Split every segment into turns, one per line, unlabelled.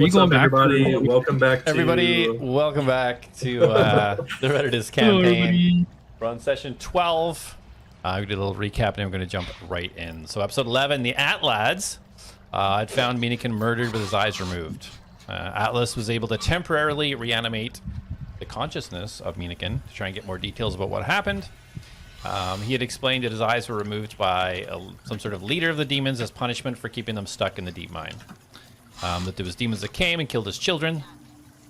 What's up, everybody? Welcome back to...
Welcome back to the Reditus campaign. We're on session 12. We did a little recap, and I'm going to jump right in. So episode 11, the Atlads had found Minikin murdered with his eyes removed. Atlas was able to temporarily reanimate the consciousness of Minikin to try and get more details about what happened. He had explained that his eyes were removed by some sort of leader of the demons as punishment for keeping them stuck in the deep mine. That there was demons that came and killed his children.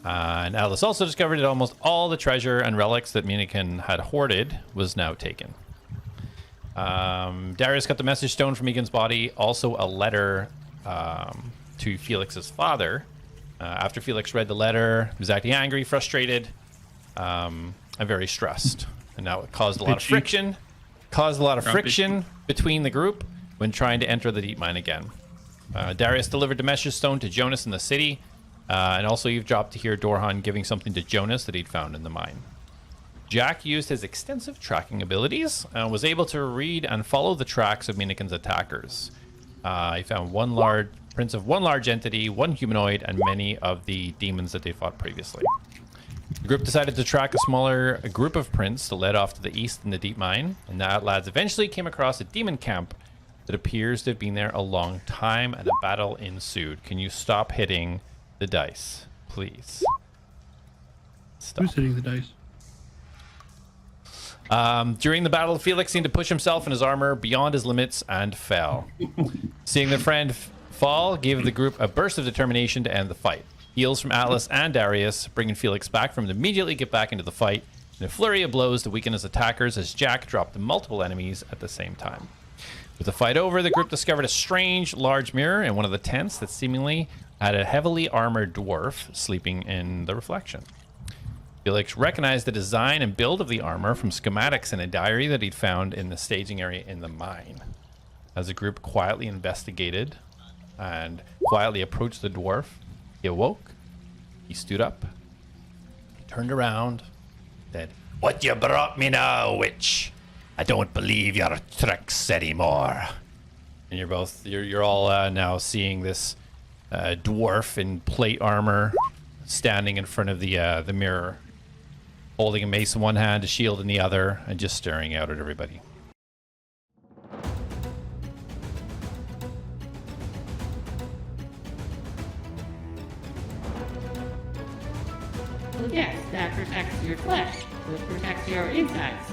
And Atlas also discovered that almost all the treasure and relics that Minikin had hoarded was now taken. Darius got the message stone from Minikin's body, also a letter to Felix's father. After Felix read the letter, he was acting angry, frustrated, and very stressed. And now it caused a lot of friction. Between the group when trying to enter the deep mine again. Darius delivered the message stone to Jonas in the city, and also eavesdropped to hear Dorhan giving something to Jonas that he'd found in the mine. Jak used his extensive tracking abilities and was able to read and follow the tracks of Minikin's attackers. He found prints of one large entity, one humanoid, and many of the demons that they fought previously. The group decided to track a smaller group of prints that led off to the east in the deep mine, and the Atlads eventually came across a demon camp that appears to have been there a long time, and a battle ensued. Can you stop hitting the dice, please? Stop.
Who's hitting the dice?
During the battle, Felix seemed to push himself and his armor beyond his limits and fell. Seeing their friend fall gave the group a burst of determination to end the fight. Heals from Atlas and Darius, bringing Felix back from him to immediately get back into the fight, and a flurry of blows to weaken his attackers as Jak dropped multiple enemies at the same time. With the fight over, the group discovered a strange, large mirror in one of the tents that seemingly had a heavily armored dwarf sleeping in the reflection. Felix recognized the design and build of the armor from schematics in a diary that he'd found in the staging area in the mine. As the group quietly investigated and quietly approached the dwarf, he awoke, he stood up, he turned around, said, "What you brought me now, witch? I don't believe your tricks anymore." And you're all now seeing this dwarf in plate armor standing in front of the mirror, holding a mace in one hand, a shield in the other, and just staring out at everybody.
Yes, that protects your flesh, which protects your insides.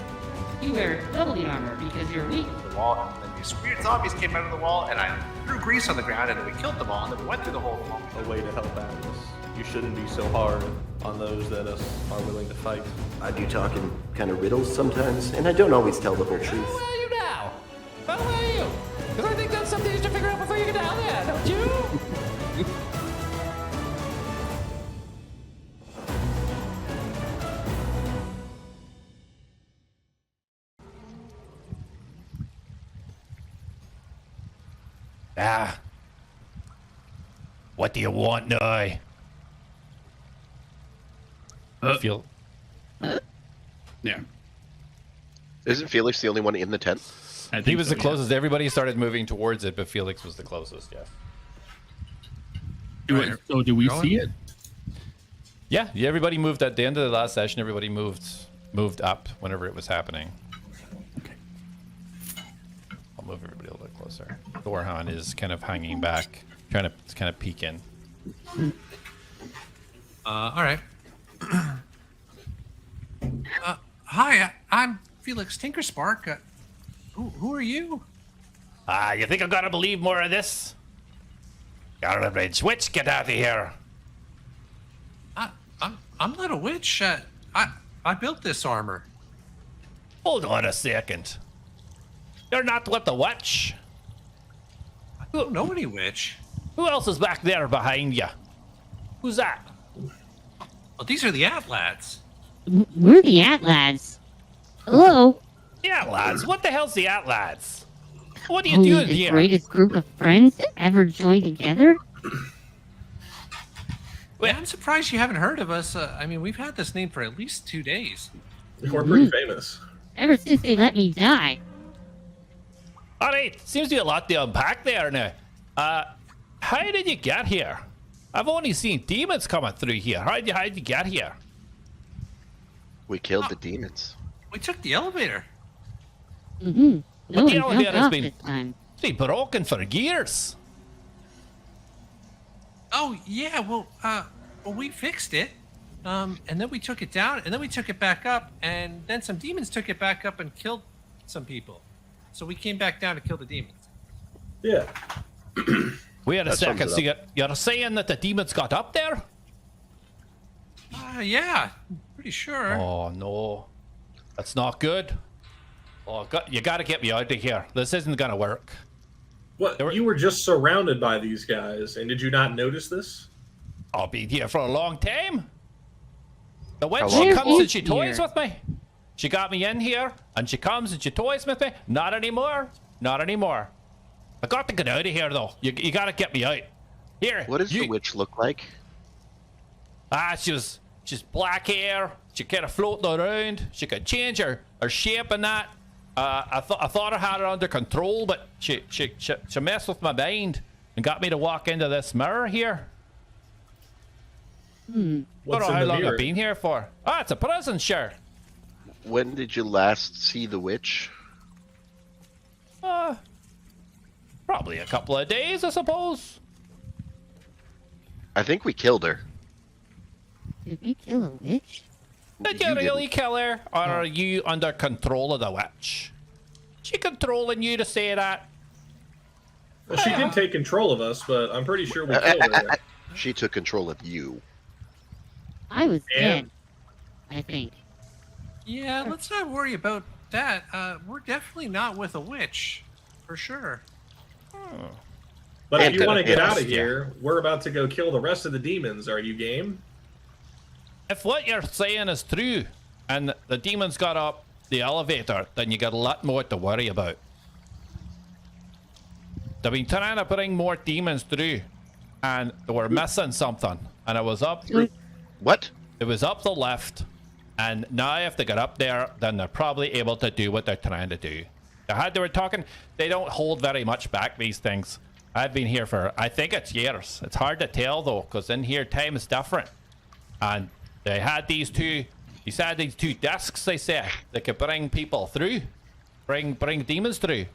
You wear double armor because you're weak.
The wall, and then these weird zombies came out of the wall, and I threw grease on the ground, and then we killed them all, and then we went through the whole wall.
A way to help Atlas. You shouldn't be so hard on those that are willing to fight.
I do talk in kind of riddles sometimes, and I don't always tell the whole truth.
How are you now? How are you? Because I think that's something you should figure out before you get down there, don't you? What do you want now?
Yeah.
Isn't Felix the only one in the tent?
He was the closest. Everybody started moving towards it, but Felix was the closest, yeah.
So do we see it?
Yeah, everybody moved at the end of the last session. Everybody moved up whenever it was happening.
Okay.
I'll move everybody a little bit closer. Dorhan is kind of hanging back, trying to kind of peek in.
All right. Hi, I'm Felix Tinkerspark. Who are you?
You think I'm gonna believe more of this? Garbage witch, get out of here!
I'm not a witch. I built this armor.
Hold on a second. You're not with the witch.
I don't know any witch.
Who else is back there behind you? Who's that?
Well, these are the Atlads.
We're the Atlads. Hello?
The Atlads? What the hell's the Atlads? What are you
Only
doing
the
here?
greatest group of friends ever joined together?
Well, I'm surprised you haven't heard of us. I mean, we've had this name for at least 2 days.
We're pretty famous.
Ever since they let me die.
All right, seems to be a lot to unpack there now. How did you get here? I've only seen demons coming through here. How'd you get here?
We killed the demons.
We took the elevator.
Mm-hmm. No,
But the
one
elevator
jumped
has
off
been-
this time.
It's been broken for years.
Oh yeah, well we fixed it, and then we took it down, and then we took it back up, and then some demons took it back up and killed some people. So we came back down to kill the demons.
Yeah.
Wait a
That
second.
sums
So
it
you're saying that the demons got up there?
Yeah, pretty sure.
Oh no, that's not good. Oh, you got to get me out of here. This isn't gonna work.
What? You were just surrounded by these guys, and did you not notice this?
I'll be here for a long time. The witch,
How
she
long?
comes and she
Here.
toys with me. She got me in here, and she comes and she toys with me. Not anymore. Not anymore. I got to get out of here, though. You got to get me out. Here.
What does
you,
the witch look like?
She's black hair. She kind of floating around. She could change her shape and that. I thought I had her under control, but she messed with my mind and got me to walk into this mirror here. I don't
What's
know
in
how
the
long
mirror?
I've been here for. Ah, it's a prison, sure.
When did you last see the witch?
Probably a couple of days, I suppose.
I think we killed her.
Did we kill a witch?
Did you really kill her, or are you under control of the witch? She controlling you to say that?
Well, she did take control of us, but I'm pretty sure we killed her.
She took control of you.
I was
And-
dead. I think.
Yeah, let's not worry about that. We're definitely not with a witch, for sure.
But if
And
you want to get
yes,
out of
yeah.
here, we're about to go kill the rest of the demons. Are you game?
If what you're saying is true, and the demons got up the elevator, then you got a lot more to worry about. They've been trying to bring more demons through, and they were missing something, and it was up.
What?
It was up the left, and now if they get up there, then they're probably able to do what they're trying to do. They were talking, they don't hold very much back, these things. I've been here for, I think it's years. It's hard to tell though, because in here time is different. And they had these two discs, they say, that could bring people through, bring demons through.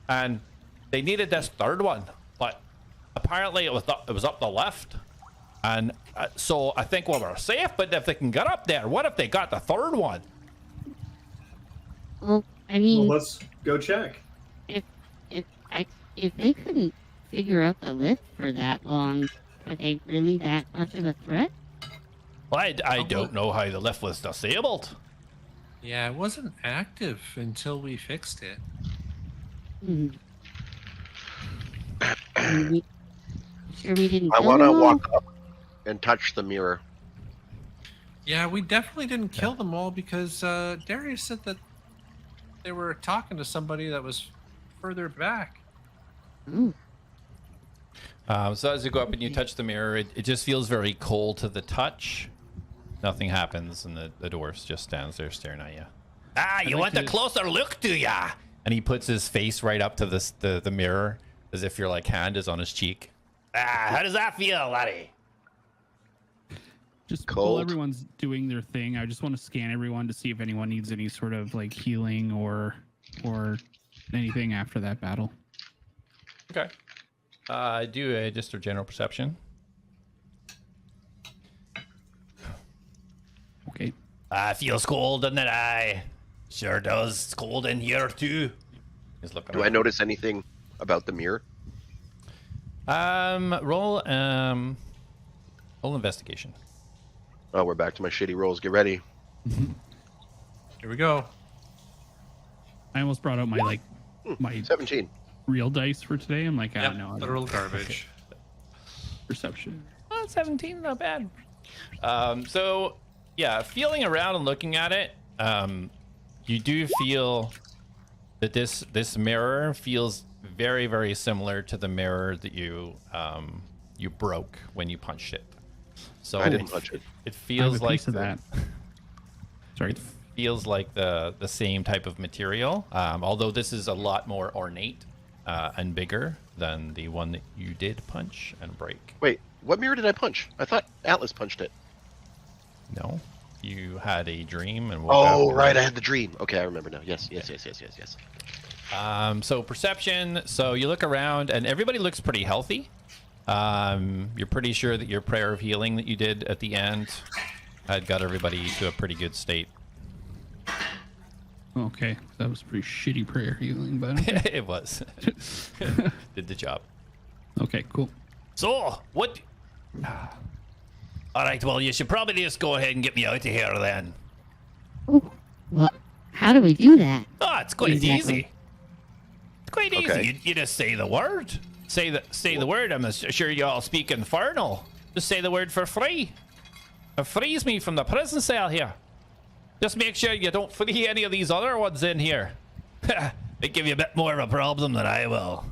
And they needed this third one, but apparently it was up the left. And so I think we were safe, but if they can get up there, what if they got the third one?
Well, I mean,
Well, let's go check.
if they couldn't figure out the lift for that long, are they really that much of a threat?
Well, I don't know how the lift was disabled.
Yeah, it wasn't active until we fixed it.
Hmm. Sure we didn't
I
kill
want to
them all?
walk up and touch the mirror.
Yeah, we definitely didn't kill them all because Darius said that they were talking to somebody that was further back.
Ooh.
So as you go up and you touch the mirror, it just feels very cold to the touch. Nothing happens, and the dwarf just stands there staring at you. Ah, you want a closer look, do ya? And he puts his face right up to the mirror, as if your like hand is on his cheek. Ah, how does that feel, laddie?
Just
Cold.
while everyone's doing their thing, I just want to scan everyone to see if anyone needs any sort of like healing or anything after that battle.
Okay. Do just a general perception.
Okay.
Feels cold, doesn't it? Sure does. It's cold in here too. He's looking.
Do I notice anything about the mirror?
Roll investigation.
Oh, we're back to my shitty rolls. Get ready.
Here we go.
I almost brought out my my
17.
real dice for today. I'm like, I don't know.
Literal garbage.
Perception.
17, not bad. So yeah, feeling around and looking at it, you do feel that this mirror feels very, very similar to the mirror that you broke when you punched it. So
I didn't touch it.
It
I have
feels
a
like
piece of that. Sorry.
feels like the same type of material, although this is a lot more ornate and bigger than the one that you did punch and break.
Wait, What mirror did I punch? I thought Atlas punched it.
No, you had a dream and woke
Oh,
up.
right, I had the dream. Okay, I remember now. Yes.
So perception. So you look around, and everybody looks pretty healthy. You're pretty sure that your prayer of healing that you did at the end had got everybody to a pretty good state.
Okay, that was pretty shitty prayer healing, but okay.
It was. Did the job.
Okay, cool.
So, what... All right, well, you should probably just go ahead and get me out of here then.
Oh, well, how do we do that?
Oh, it's quite
Exactly.
easy. It's quite easy.
Okay.
You just say the word. Say the word. I'm sure you all speak Infernal. Just say the word for free. It frees me from the prison cell here. Just make sure you don't free any of these other ones in here. They give you a bit more of a problem than I will.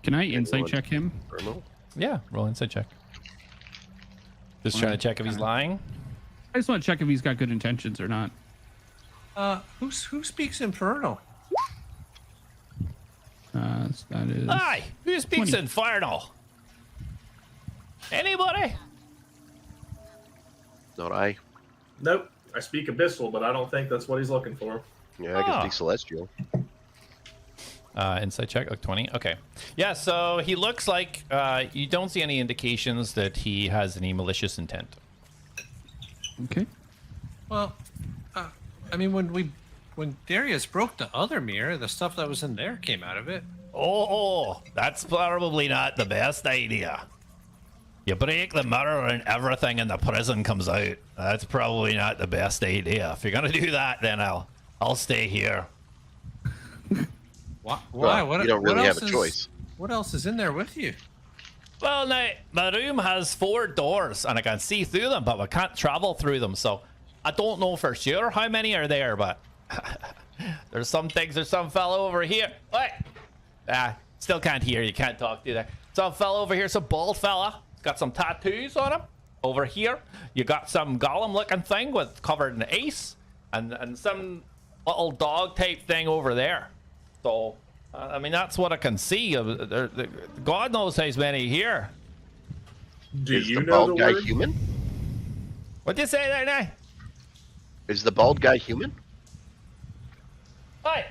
Can I insight check him?
Remote?
Yeah, roll insight check. Just trying to check if he's lying.
I just want to check if he's got good intentions or not.
Who speaks Infernal?
That is.
Aye, who speaks
20.
Infernal? Anybody?
Not I.
Nope. I speak Abyssal, but I don't think that's what he's looking for.
Yeah, I can
Ah.
speak Celestial.
Insight check, like 20. Okay. Yeah, so he looks like you don't see any indications that he has any malicious intent.
Okay.
Well, I mean, when Darius broke the other mirror, the stuff that was in there came out of it.
Oh, that's probably not the best idea. You break the mirror and everything in the prison comes out. That's probably not the best idea. If you're gonna do that, then I'll stay here.
Why?
Well, you don't really
what
have
else
a choice.
What else is in there with you?
Well, now, my room has 4 doors, and I can see through them, but we can't travel through them, so I don't know for sure how many are there, but there's some things. There's some fellow over here. Wait! Still can't hear you. Can't talk to you there. Some fellow over here, some bald fella. He's got some tattoos on him. Over here, you got some golem-looking thing with covered in ice, and some little dog-type thing over there. So, I mean, that's what I can see. God knows how many here.
Do
Is
you
the
know the
bald guy
word?
human?
What'd you say there now?
Is the bald guy human?
Hi.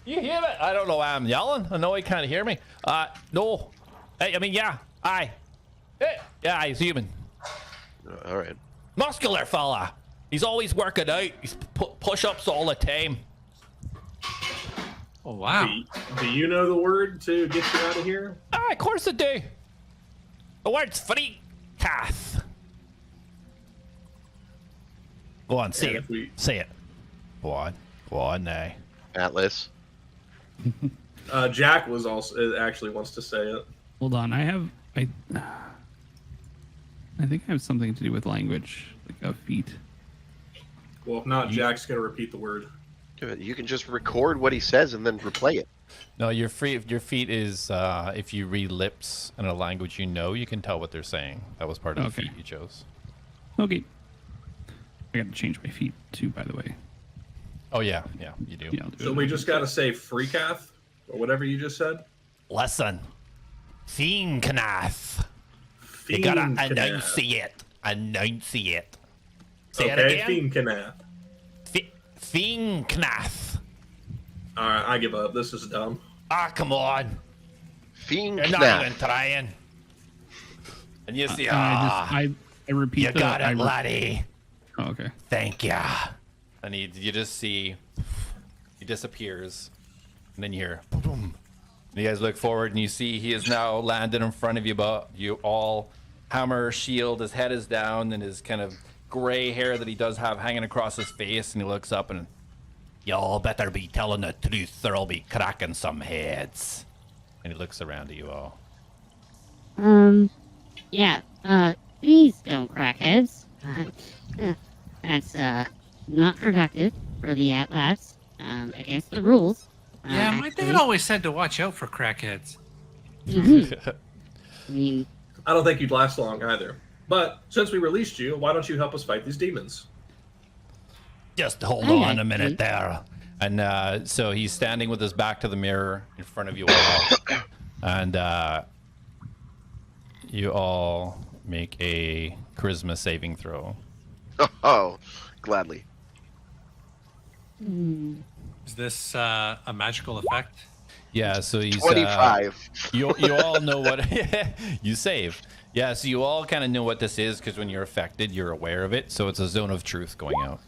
You hear me? I don't know why I'm yelling. I know he can't hear me. No. Hey, I mean, yeah. Aye. Hey. Yeah, he's human.
All right.
Muscular fella. He's always working out. He's push-ups all the time.
Oh wow!
Do you know the word to get you out of here?
Of course I do. The word's free cath. Go on, say
And
it.
if we-
Say it. Go on now.
Atlas.
Jack was also actually wants to say it.
Hold on. I think I have something to do with language, like a feat.
Well, if not, Jack's gonna repeat the word.
You can just record what he says and then replay it.
No, your feat is if you read lips in a language you know, you can tell what they're saying. That was part of the
Okay.
feat you chose.
Okay. I got to change my feat too, by the way.
Oh yeah, you do.
Yeah, I'll do
So
it.
we just gotta say freakath or whatever you just said.
Listen, Fiendknath. You gotta
Fiendknath.
enunciate. Enunciate. Say it
Okay,
again.
Fiendknath.
Fiendknath.
All right, I give up. This is dumb.
Ah, come on.
Fiend
You're not
Knaf.
even trying. And you see,
I repeat.
you got it, laddie.
Oh, okay.
Thank ya. And you just see he disappears, and then you hear boom. And you guys look forward, and you see he is now landed in front of you, but you all hammer, shield. His head is down, and his kind of gray hair that he does have hanging across his face, and he looks up, and y'all better be telling the truth, or I'll be cracking some heads. And he looks around at you all.
Yeah, please don't crack heads. That's, not productive for the Atlads, against the rules.
Yeah, my dad always said to watch out for crackheads.
I mean,
I don't think you'd last long either. But since we released you, why don't you help us fight these demons?
Just hold
Aye,
on a
aye,
minute there. And so he's standing with his back to the mirror in front of you all. And you all make a charisma saving throw.
Oh, gladly.
Is this a magical effect?
Yeah, so he's
25.
you all know what you save. Yeah, so you all kind of know what this is because when you're affected, you're aware of it. So it's a zone of truth going out.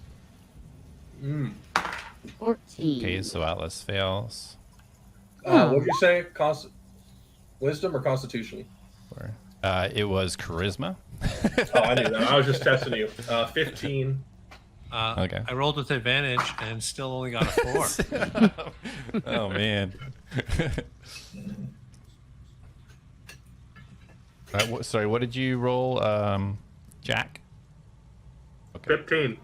14.
Okay, so Atlas fails.
What did you say? Wisdom or Constitution?
It was charisma.
Oh, I knew that. I was just testing you. 15.
Okay.
I rolled with advantage and still only got a 4.
Oh man. Sorry, what did you roll, Jack?
15.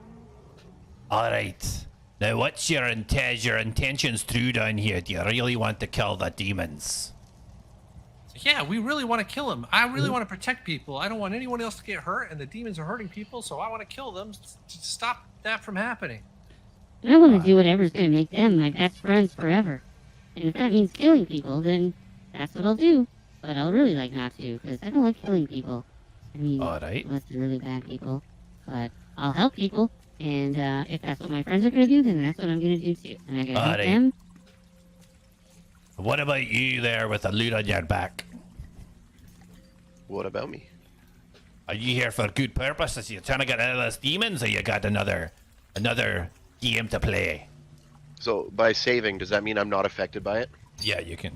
All right. Now, what's your intentions through down here? Do you really want to kill the demons?
Yeah, we really want to kill him. I really want to protect people. I don't want anyone else to get hurt, and the demons are hurting people, so I want to kill them to stop that from happening.
I want to do whatever's going to make them my best friends forever. And if that means killing people, then that's what I'll do. But I'll really like not to, because I don't like killing people. I mean,
Alright.
unless they're really bad people. But I'll help people, and if that's what my friends are going to do, then that's what I'm going to do too. And I'm going to help
Alright.
them.
What about you there with the loot on your back?
What about me?
Are you here for good purposes? Are you trying to get out of those demons, or you got another game to play?
So by saving, does that mean I'm not affected by it?
Yeah, you can.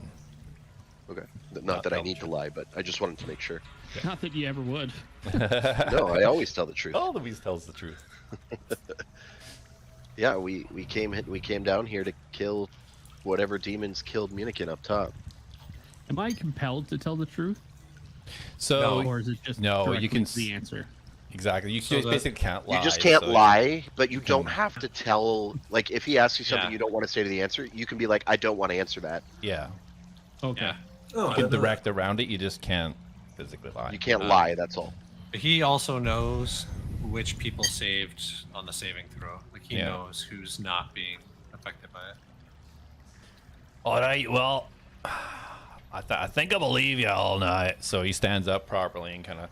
Okay. Not that I need to lie, but I just wanted to make sure.
Not that you ever would.
No, I always tell the truth.
All the beast tells the truth.
Yeah, we came down here to kill whatever demons killed Munikin up top.
Am I compelled to tell the truth?
So
Or is it just
no, you
directly
can
the answer?
exactly. You
So
just basically can't lie.
You just can't
so
lie, but you don't have to tell. Like, if he asks you something
Yeah.
you don't want to say to the answer, you can be like, I don't want to answer that.
Yeah,
Okay.
Yeah.
Oh,
you can direct around it. You just can't physically lie.
You can't lie, that's all.
But he also knows which people saved on the saving throw. Like, he
Yeah.
knows who's not being affected by it.
All right. Well, I think I believe you all now. So he stands up properly and kind of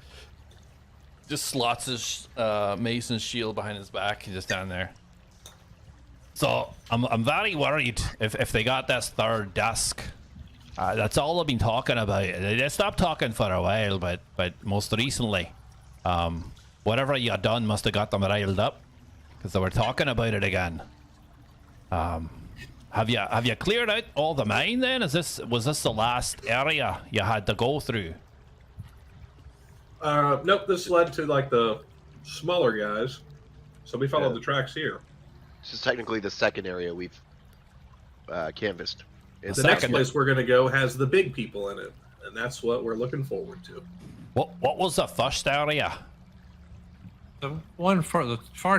just slots his mason's shield behind his back. He's just down there. So I'm very worried if they got this third desk. That's all I've been talking about. They stopped talking for a while, but most recently, whatever you done must have got them riled up because they were talking about it again. Have you cleared out all the mine then? Was this the last area you had to go through?
Nope, this led to like the smaller guys. So we followed the tracks here.
This is technically the second area we've canvassed.
The
second-
next place we're going to go has the big people in it. And that's what we're looking forward to.
What was the first area?
The one far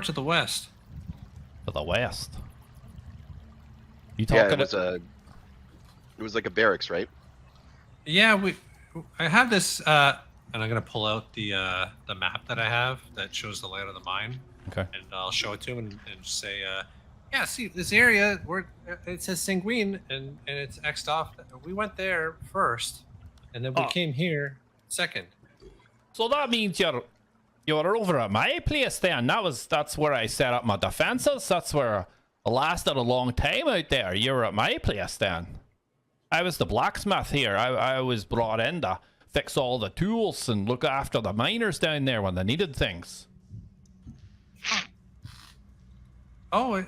to the west.
To the west. You
Yeah,
talking?
it was like a barracks, right?
Yeah, I have this, and I'm gonna pull out the map that I have that shows the layout of the mine,
Okay.
and I'll show it to him and say, yeah, see this area where it says Sanguine and it's X'd off. We went there first, and then we came here second.
So that means you're over at my place then. That's where I set up my defenses. That's where I lasted a long time out there. You were at my place then. I was the blacksmith here. I was brought in to fix all the tools and look after the miners down there when they needed things.
Oh,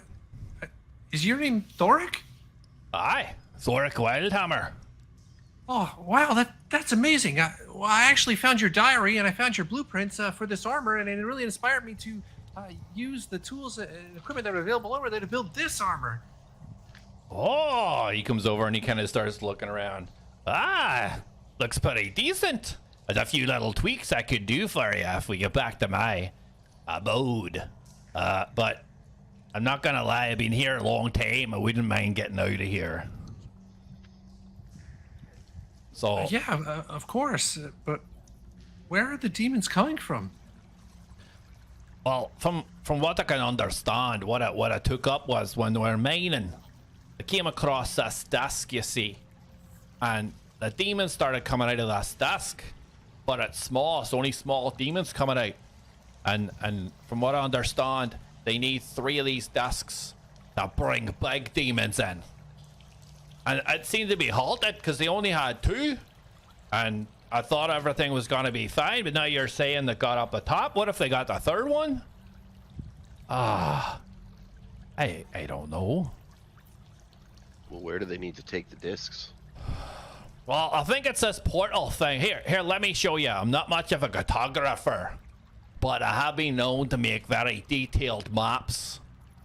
is your name Thoric?
Aye, Thoric Wildhammer.
Oh, wow, that's amazing. I actually found your diary and I found your blueprints for this armor, and it really inspired me to use the tools and equipment that are available over there to build this armor.
Oh, he comes over and he kind of starts looking around. Ah, looks pretty decent. There's a few little tweaks I could do for you if we get back to my abode. But I'm not gonna lie, I've been here a long time. I wouldn't mind getting out of here. So
Yeah, of course. But where are the demons coming from?
well, from what I can understand, what I took up was when we were mining, I came across this desk, you see, and the demons started coming out of this desk, but it's small. It's only small demons coming out. And from what I understand, they need 3 of these discs to bring big demons in. And it seemed to be halted because they only had 2. And I thought everything was going to be fine, but now you're saying they got up the top. What if they got the 3rd one? I don't know.
Well, where do they need to take the discs?
Well, I think it's this portal thing. Here, let me show you. I'm not much of a cartographer, but I have been known to make very detailed maps.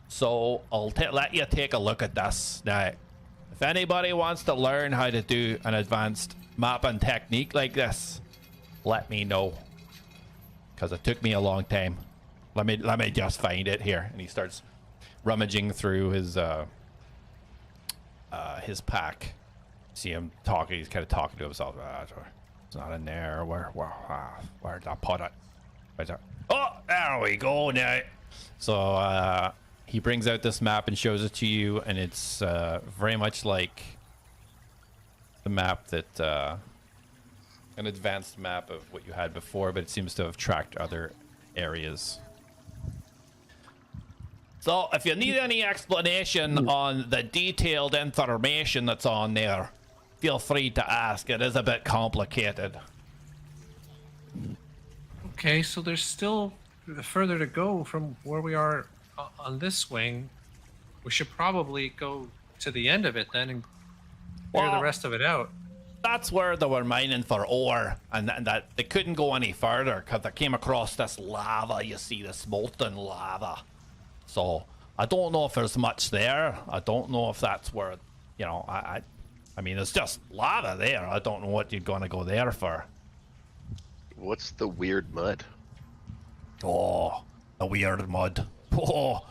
So I'll let you take a look at this. Now, if anybody wants to learn how to do an advanced mapping technique like this, let me know. Because it took me a long time. Let me just find it here. And he starts rummaging through his pack. See him talking. He's kind of talking to himself. It's not in there. Where'd I put it? Oh, there we go now. So he brings out this map and shows it to you, and it's very much like the map that an advanced map of what you had before, but it seems to have tracked other areas. So if you need any explanation on the detailed information that's on there, feel free to ask. It is a bit complicated.
Okay, so there's still further to go from where we are on this wing. We should probably go to the end of it then and clear the rest of it out.
That's where they were mining for ore, and that they couldn't go any further because they came across this lava. You see this molten lava. So I don't know if there's much there. I don't know if that's where, you know, I mean, it's just lava there. I don't know what you're going to go there for.
What's the weird mud?
Oh, the weird mud. Oh,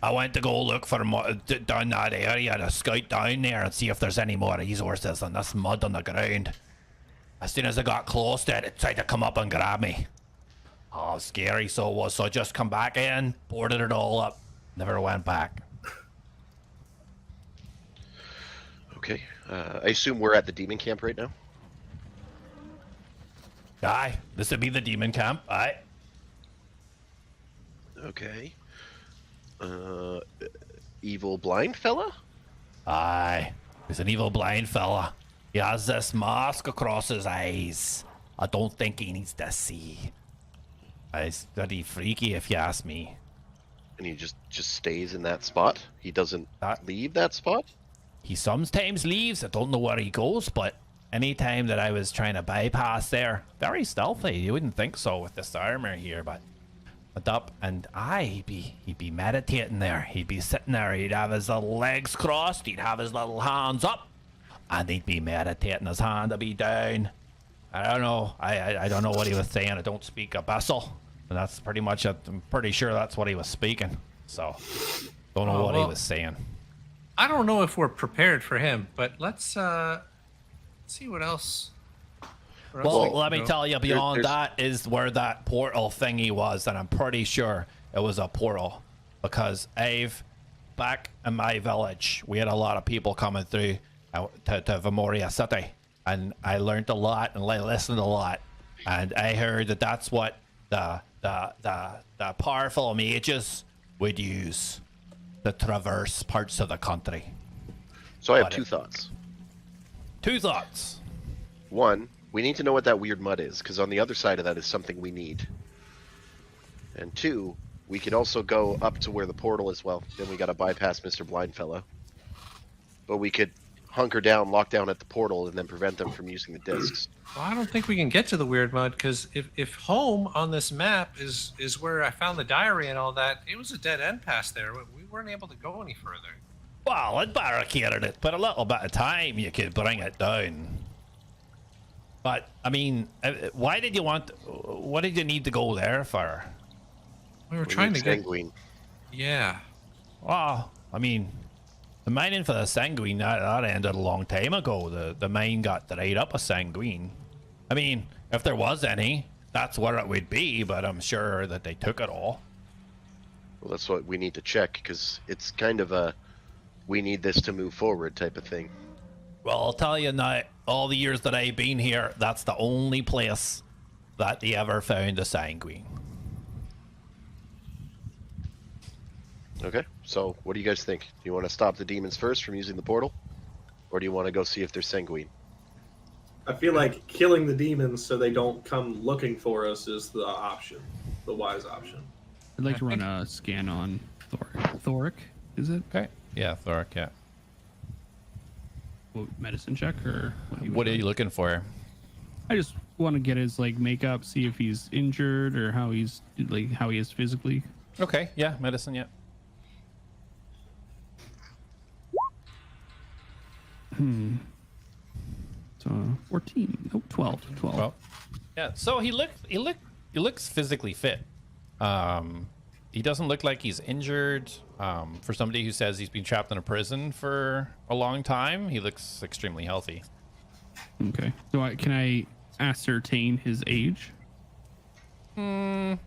I went to go look for mud down that area to scout down there and see if there's any more resources than this mud on the ground. As soon as I got close to it, it tried to come up and grab me. Oh, scary so it was. So I just come back in, boarded it all up, never went back.
Okay, I assume we're at the demon camp right now?
Aye, this would be the demon camp, aye.
Okay. Evil blind fella?
Aye, he's an evil blind fella. He has this mask across his eyes. I don't think he needs to see. It's pretty freaky if you ask me.
And he just stays in that spot? He doesn't leave that spot?
He sometimes leaves. I don't know where he goes, but anytime that I was trying to bypass there, very stealthy. You wouldn't think so with this armor here, but up and he'd be meditating there. He'd be sitting there. He'd have his little legs crossed. He'd have his little hands up, and he'd be meditating. His hand would be down. I don't know. I don't know what he was saying. I don't speak Abyssal, and that's pretty much it. I'm pretty sure that's what he was speaking. So don't know what he was saying.
I don't know if we're prepared for him, but let's see what else.
Well, let me tell you, beyond that is where that portal thingy was, and I'm pretty sure it was a portal because back in my village, we had a lot of people coming through to Vamoria City, and I learned a lot and I listened a lot, and I heard that that's what the powerful mages would use to traverse parts of the country.
So I have two thoughts.
Two thoughts.
One, we need to know what that weird mud is, because on the other side of that is something we need. And two, we could also go up to where the portal is. Well, then we got to bypass Mr. Blindfellow. But we could hunker down, lock down at the portal, and then prevent them from using the discs.
Well, I don't think we can get to the weird mud, because if home on this map is where I found the diary and all that, it was a dead end past there. We weren't able to go any further.
Well, it barricaded it, but a little bit of time you could bring it down. But, I mean, what did you need to go there for?
We were trying to get...
Sanguine.
Yeah.
Well, I mean, the mining for the sanguine, that ended a long time ago. The mine got dried up a sanguine. I mean, if there was any, that's where it would be, but I'm sure that they took it all.
Well, that's what we need to check, because it's kind of a we need this to move forward type of thing.
Well, I'll tell you now, all the years that I've been here, that's the only place that they ever found a sanguine.
Okay, so what do you guys think? Do you want to stop the demons first from using the portal? Or do you want to go see if they're sanguine?
I feel like killing the demons so they don't come looking for us is the option, the wise option.
I'd like to run a scan on Thoric. Is it?
Okay. Yeah, Thoric, yeah.
What, medicine check or
What are you looking for?
I just want to get his like makeup, see if he's injured or how he is physically.
Okay, yeah, medicine, yeah.
So 14. Oh, 12. 12.
Well, yeah. So he looks physically fit. He doesn't look like he's injured. For somebody who says he's been trapped in a prison for a long time, he looks extremely healthy.
Okay. So can I ascertain his age?
I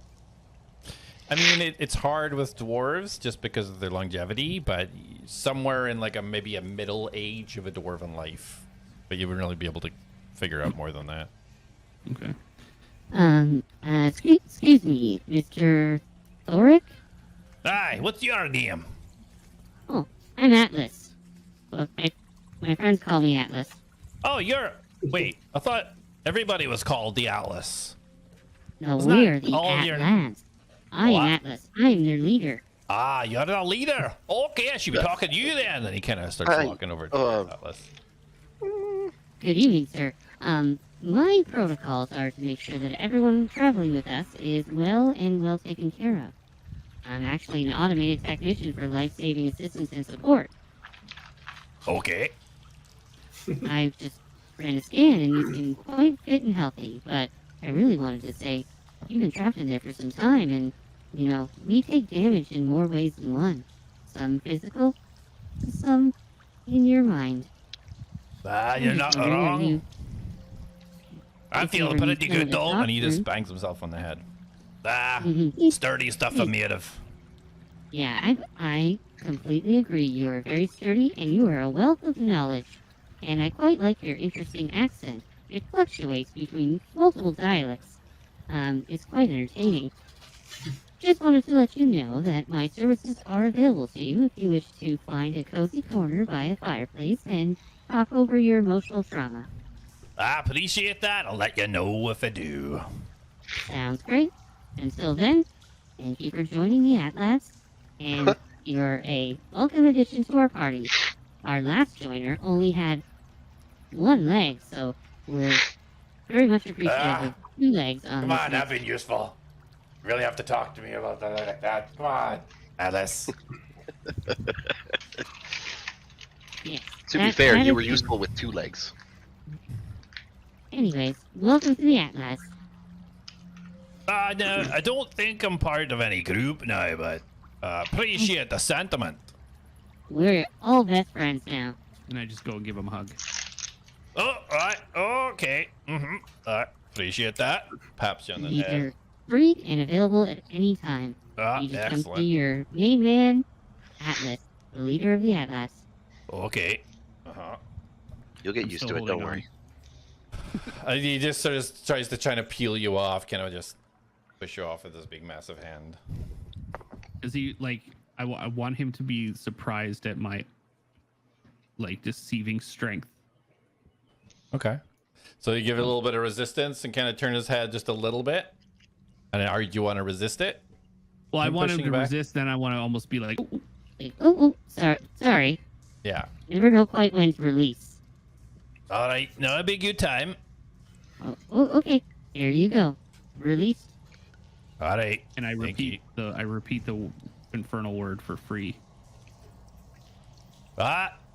mean, it's hard with dwarves just because of their longevity, but somewhere in like maybe a middle age of a dwarven life, but you wouldn't really be able to figure out more than that.
Okay.
Excuse me, Mr. Thoric?
Aye, what's your name?
Oh, I'm Atlas. Well, my friends call me Atlas.
Oh, wait, I thought everybody was called the Atlas.
No,
It's
we're
not
the
all your-
Atlads. I
What?
am Atlas. I'm their leader.
Ah, you're the leader. Okay, I should be talking to you then. And he kind of starts
Hi,
walking over to Atlas.
Good evening, sir. My protocols are to make sure that everyone traveling with us is well taken care of. I'm actually an automated technician for life-saving assistance and support.
Okay.
I've just ran a scan and you've been quite fit and healthy, but I really wanted to say you've been trapped in there for some time, and, you know, we take damage in more ways than one. Some physical, some in your mind.
Ah, you're
I'm
not
just wondering, are
wrong.
you-
I'm
if you
feeling
ever
pretty
need to
good though.
talk,
And he just
or-
bangs himself on the head. Ah,
Mhm.
sturdy stuff I'm made of.
Yeah, I completely agree. You are very sturdy, and you are a wealth of knowledge. And I quite like your interesting accent. It fluctuates between multiple dialects. It's quite entertaining. Just wanted to let you know that my services are available to you if you wish to find a cozy corner by a fireplace and talk over your emotional trauma.
I appreciate that. I'll let you know if I do.
Sounds great. Until then, thank you for joining the Atlads, and you're a welcome addition to our party. Our last joiner only had one leg, so we're very much appreciative of 2 legs on
Come
this
on,
week.
I've been useful. Really have to talk to me about that like that. Come on, Alice.
Yes,
To be
that-
fair,
that
you
is
were
true.
useful with 2 legs.
Anyways, welcome to the Atlas.
No, I don't think I'm part of any group now, but appreciate the sentiment.
We're all best friends now.
And I just go and give him a hug.
Oh, right, okay. Appreciate that. Paps you on the
These
head.
are free and available at any time.
Ah,
You just come to
excellent.
your main man, Atlas, the leader of the Atlas.
Okay. Uh-huh.
You'll get
I'm
used
still
to it, don't
holding
worry.
He just sort of tries to try to peel you off, kind of just push you off with this big, massive hand.
Is he like? I want him to be surprised at my like deceiving strength.
Okay. So you give it a little bit of resistance and kind of turn his head just a little bit. And do you want to resist it?
Well, I
I'm
want him
pushing
to
you back.
resist. Then I want to almost be like,
Like, sorry.
Yeah.
Never know quite when to release.
All right. No, it'll be a good time.
Okay. Here you go. Release.
All right.
and I
Thank
repeat the infernal word for free.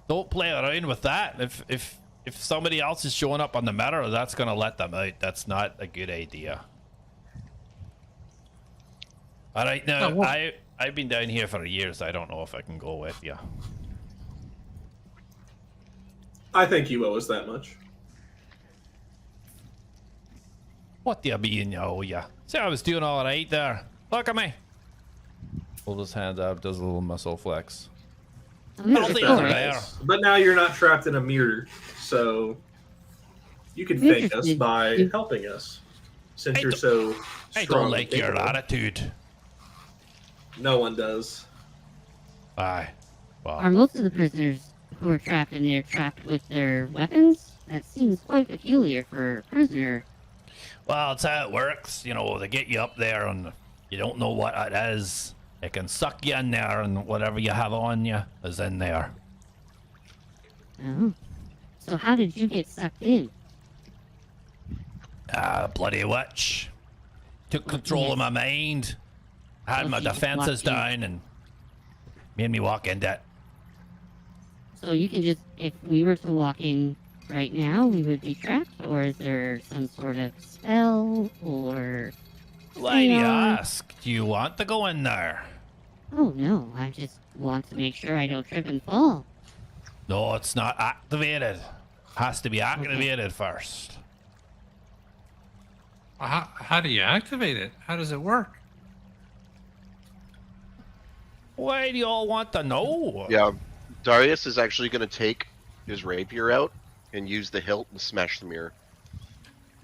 Don't play around with that. If somebody else is showing up on the matter, that's gonna let them out. That's not a good idea. All right, now
Oh, well-
I've been down here for years. I don't know if I can go with you.
I think you owe us that much.
What do you mean, yo? Yeah. See, I was doing all right there. Look at me. Hold his hand up, does a little muscle flex.
I'm here
I'll
to
see
support.
you there.
But now you're not trapped in a mirror, so you can thank us by helping us. since
I
you're
don't-
so
I
strong.
don't like
and
your
capable.
attitude.
No one does.
Aye.
Are
Well,
most of the prisoners who are trapped in there trapped with their weapons? That seems quite peculiar for a prisoner.
well, it's how it works. You know, they get you up there and you don't know what it is. It can suck you in there, and whatever you have on you is in there.
Oh. So how did you get sucked in?
Bloody witch. Took control of my mind. Had
Oh,
my
she just
defenses
walked in.
down and made me walk into it.
So you can just, if we were to walk in right now, we would be trapped? Or is there some sort of spell or...
Why do you
seance?
ask? Do you want to go in there?
Oh no, I just want to make sure I don't trip and fall.
No, it's not activated. Has to be activated first.
How do you activate it? How does it work?
Why do you all want to know?
Yeah, Darius is actually going to take his rapier out and use the hilt and smash the mirror.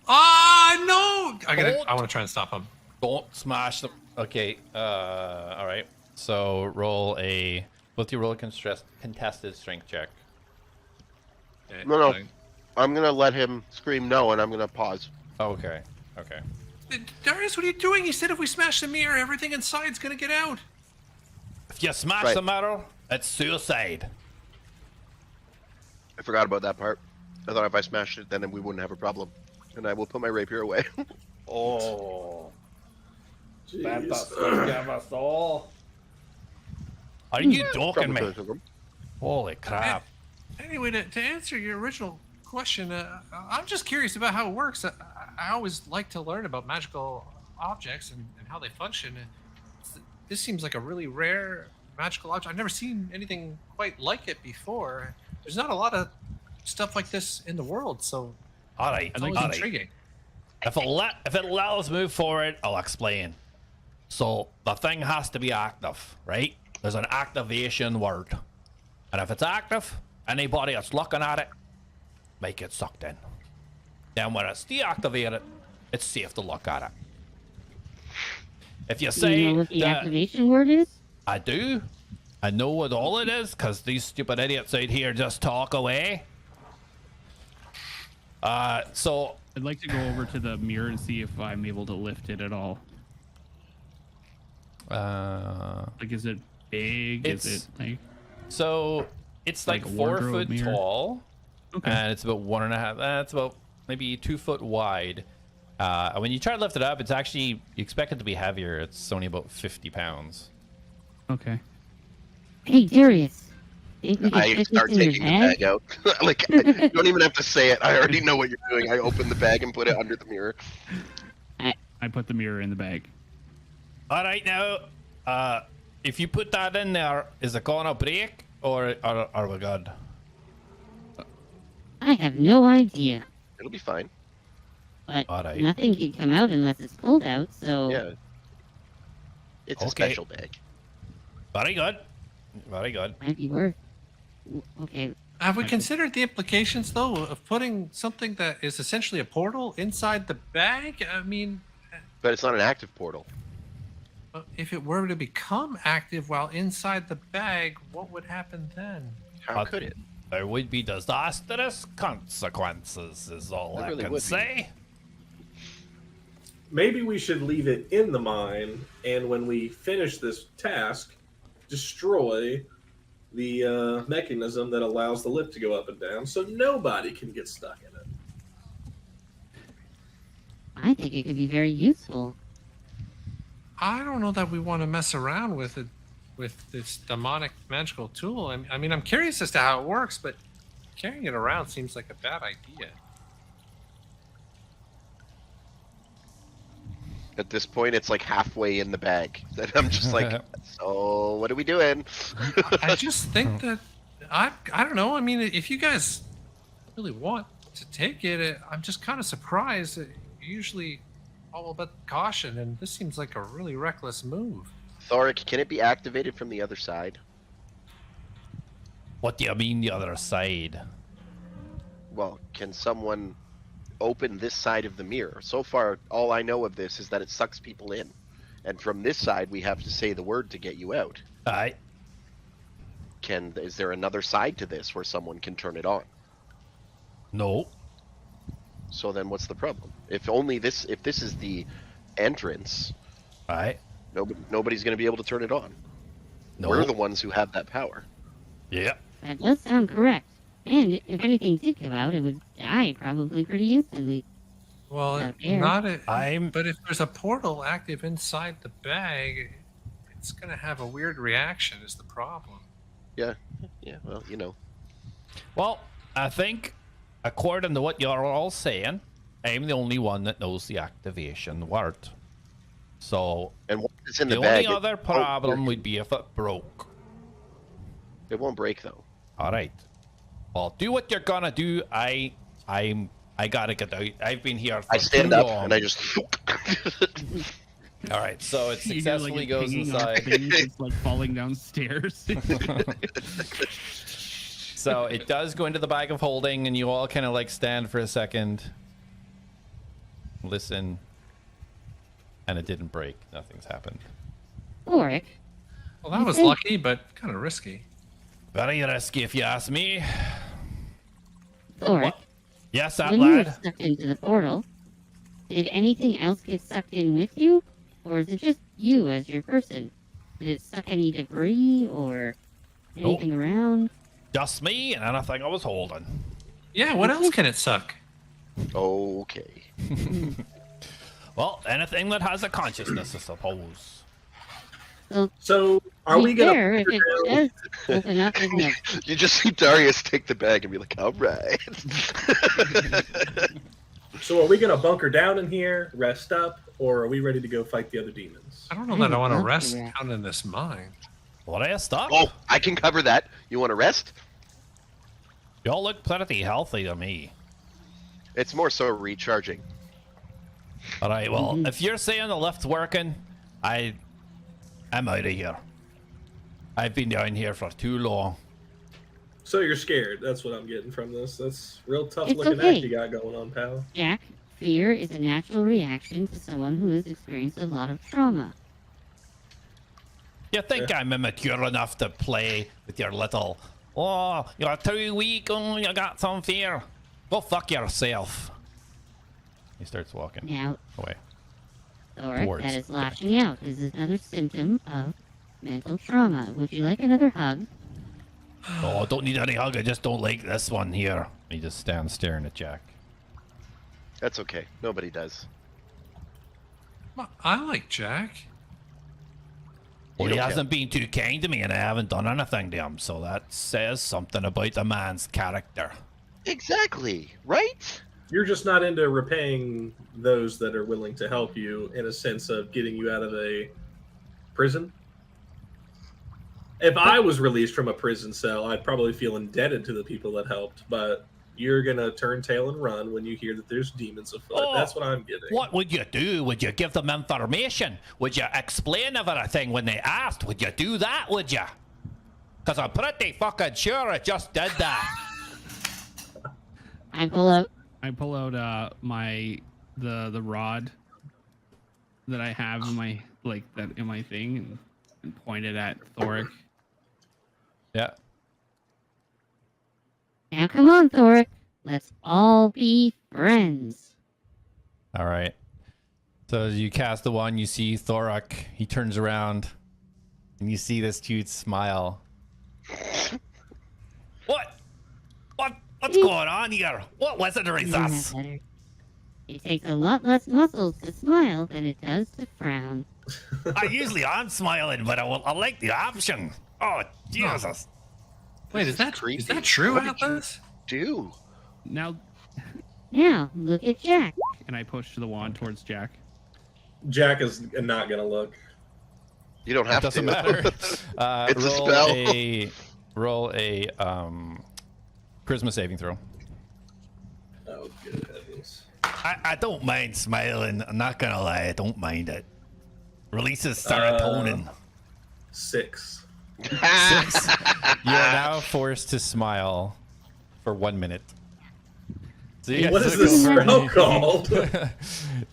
Ah, no!
Hold.
I want to try and stop him.
Don't smash them. Okay. All right. So roll a. Both you roll a contested strength check.
Okay,
No. I'm going to let him scream no, and I'm going to pause.
Okay. Okay.
Darius, what are you doing? He said if we smash the mirror, everything inside's gonna get out.
If you smash
Right.
the mirror, it's suicide.
I forgot about that part. I thought if I smashed it, then we wouldn't have a problem. And I will put my rapier away.
Oh.
Jeez.
Give us all. Are you joking me?
Probably.
Holy crap.
Anyway, to answer your original question, I'm just curious about how it works. I always like to learn about magical objects and how they function. This seems like a really rare magical object. I've never seen anything quite like it before. There's not a lot of stuff like this in the world, so
All right.
it's always
all right.
intriguing.
If it'll allow us move forward, I'll explain. So the thing has to be active, right? There's an activation word. And if it's active, anybody that's looking at it may get sucked in. Then when it's deactivated, it's safe to look at it. If you
Do
say
you know what the
that
activation word is?
I do, I know what all it is, because these stupid idiots out here just talk away. So
I'd like to go over to the mirror and see if I'm able to lift it at all. Like, is it big? Is
It's-
it like...
So it's like
Like a
4
wardrobe
foot
mirror?
tall,
Okay.
and it's about 1.5. It's about maybe 2 foot wide. When you try to lift it up, it's actually you expect it to be heavier. It's only about 50 pounds.
Okay.
Hey, Darius. Think we can
I
fit
start
this in your
taking the bag out. Like, you don't even have to say it. I already know what you're doing. I open the bag and put it under the mirror.
I put the mirror in the bag.
All right, now, if you put that in there, is it gonna break or are we good?
I have no idea.
It'll be fine.
But
Alright.
nothing can come out unless it's pulled out, so...
Yeah. It's a
Okay.
special bag.
Very good. Very good.
Might be worth... Okay,
Have we considered the implications, though, of putting something that is essentially a portal inside the bag? I mean,
But it's not an active portal.
if it were to become active while inside the bag, what would happen then?
How could it?
There would be disastrous consequences, is all
There
I
really
can
would be.
say.
Maybe we should leave it in the mine, and when we finish this task, destroy the mechanism that allows the lift to go up and down, so nobody can get stuck in it.
I think it could be very useful.
I don't know that we want to mess around with it, with this demonic magical tool. I mean, I'm curious as to how it works, but carrying it around seems like a bad idea.
At this point, it's like halfway in the bag. That I'm just like, so what are we doing?
I just think that I don't know. I mean, if you guys really want to take it, I'm just kind of surprised. Usually, all about caution, and this seems like a really reckless move.
Thoric, can it be activated from the other side?
What do you mean the other side?
Well, can someone open this side of the mirror. So far, all I know of this is that it sucks people in. And from this side, we have to say the word to get you out.
Aye.
Is there another side to this where someone can turn it on?
No.
So then what's the problem? If this is the entrance,
Aye.
nobody's going to be able to turn it on.
No.
We're the ones who have that power.
Yeah.
That does sound correct. And if anything did come out, it would die probably pretty instantly.
Well,
Out there.
not a,
I'm-
But if there's a portal active inside the bag, it's gonna have a weird reaction. Is the problem?
Yeah. Well,
Well, I think, according to what you're all saying, I'm the only one that knows the activation word. So,
And once it's in
the
the
only
bag,
other problem would be if it broke.
it won't break though.
All right. Well, do what you're gonna do. I gotta get out. I've been here for
I stand
too
up
long.
and I just.
All right, so it
You're,
successfully goes
hanging off
inside.
things, it's like falling downstairs.
So it does go into the bag of holding, and you all kind of like stand for a second, listen, and it didn't break. Nothing's happened.
Thoric,
Well, that was lucky, but kind of risky.
Very risky, if you ask me.
Thoric,
Yes,
when you were
Atlad.
sucked into the portal, did anything else get sucked in with you? Or is it just you as your person? Did it suck any debris or anything around?
Just me and anything I was holding.
Yeah. What else can it suck?
Okay.
Well, anything that has a consciousness, I suppose.
So, are
Be
we gonna?
fair, if it does open up in the
You just see Darius take the bag and be like, "All right."
So, are we gonna bunker down in here, rest up, or are we ready to go fight the other demons?
I don't know that I want to
love to
rest
rest.
down in this mine.
What are you stuck?
Oh, I can cover that. You want to rest?
Y'all look pretty healthy to me.
It's more so recharging.
All right, well, if you're saying the lift's working, I'm out of here. I've been down here for too long.
So you're scared. That's what I'm getting from this. That's real tough
It's
looking
okay.
act you got going on, pal.
Jak, fear is a natural reaction to someone who has experienced a lot of trauma.
You think I'm immature enough to play with your little, oh, you're too weak, oh, you got some fear. Go fuck yourself. He starts walking
Now,
away.
Thoric,
Towards
that is
the
lashing out is another symptom of mental trauma. Would you like another hug?
Oh, I don't need any hug, I just don't like this one here. He just stands staring at Jak.
That's okay. Nobody does.
Well, I like Jak.
Well,
You
he
don't
hasn't been too kind to me and I haven't done anything to him, so that says something about the man's character.
Exactly. Right?
You're just not into repaying those that are willing to help you in a sense of getting you out of a prison. If I was released from a prison cell, I'd probably feel indebted to the people that helped, but you're going to turn tail and run when you hear that there's demons afoot.
Oh,
That's what I'm getting.
What would you do? Would you give them information? Would you explain everything when they asked? Would you do that, would you? Because I'm pretty fucking sure I just did that.
I pull out.
I pull out the rod that I have in my in my thing and point it at Thoric.
Yeah.
Now come on, Thoric. Let's all be friends.
All right. So as you cast the one, you see Thoric. He turns around, and you see this cute smile. What? What's going on here? What wizardry is
You know
this?
that better. It takes a lot less muscles to smile than it does to frown.
I usually am smiling, but I like the option. Oh, Jesus.
Wait, is that
creepy.
true,
What did you
Atlas?
Do.
Now,
Now, look at Jak.
and I push the wand towards Jak.
Jak is not going to look.
You don't have
Doesn't
to.
matter.
It's a
roll
spell.
roll a charisma saving throw.
Oh, good heavens.
I don't mind smiling. I'm not gonna lie, I don't mind it. Releases serotonin.
6.
6. You are now forced to smile for 1 minute. So you guys
What is
look
this
over-
spell called?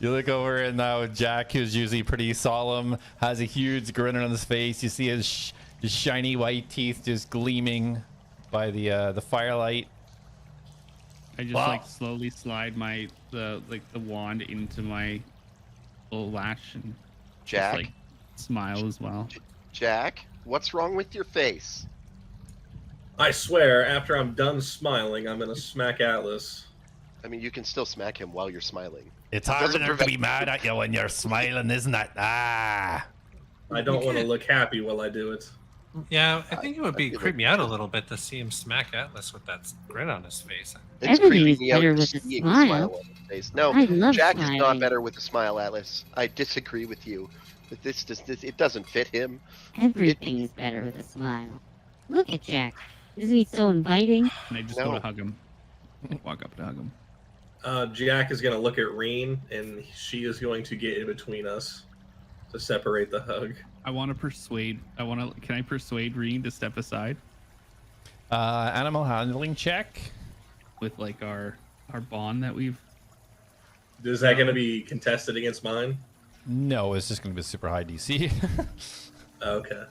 You look over and now Jack, who's usually pretty solemn, has a huge grin on his face. You see his shiny white teeth just gleaming by the firelight.
I just
Wow.
like slowly slide the wand into my little latch and
Jack,
just, like, smile as well.
Jack, what's wrong with your face?
I swear, after I'm done smiling, I'm gonna smack Atlas.
I mean, you can still smack him while you're smiling.
It's
Doesn't
harder to be
prevent-
mad at you when you're smiling, isn't it? Ah.
I don't want to
can't-
look happy while I do it.
Yeah, I think it would be
feel
creep
like-
me out a little bit to see him smack Atlas with that grin on his face.
It's
Everything
creeping
is
me out
better
just
with a
seeing
smile.
on his face. No,
I love
Jack is not
smiling.
better with a smile, Atlas. I disagree with you. That this it doesn't fit him.
Everything is better with a smile. Look at Jack. Isn't he so inviting?
And I just
No.
go to hug him. I walk up to hug him.
Jack is gonna look at Reen, and she is going to get in between us to separate the hug.
I want to persuade. Can I persuade Reen to step aside
Animal handling check.
with like our bond that we've?
Is that gonna be contested against mine?
No, it's just going to be super high DC.
Okay.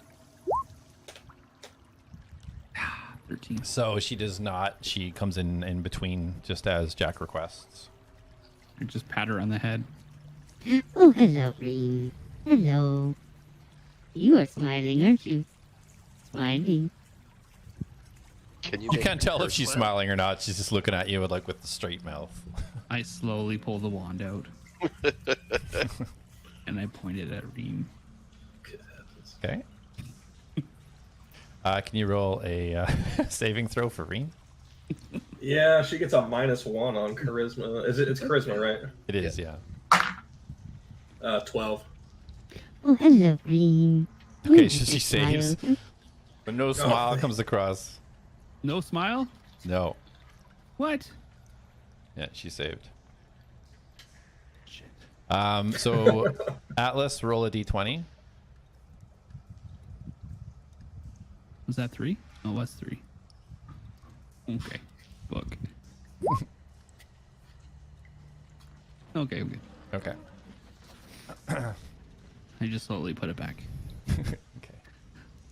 13.
So she does not. She comes in between just as Jack requests.
I just pat her on the head.
Oh, hello, Green. Hello. You are smiling, aren't you? Smiling.
Can you?
You
make
can't tell if
her
she's
smile?
smiling or not. She's just looking at you with the straight mouth.
I slowly pull the wand out. And I point it at Reen.
Okay. Can you roll a saving throw for Reen?
Yeah, she gets a -1 on charisma. It's charisma, right?
It is, yeah.
12.
Oh, hello, Green.
Okay,
You
she
make me
saves.
smile.
But no smile
thank-
comes across.
No smile?
No.
What?
Yeah, she saved. So Atlas, roll a d20.
Was that 3? Oh, it was 3. Okay. Book. Okay.
Okay.
I just slowly put it back.
Okay.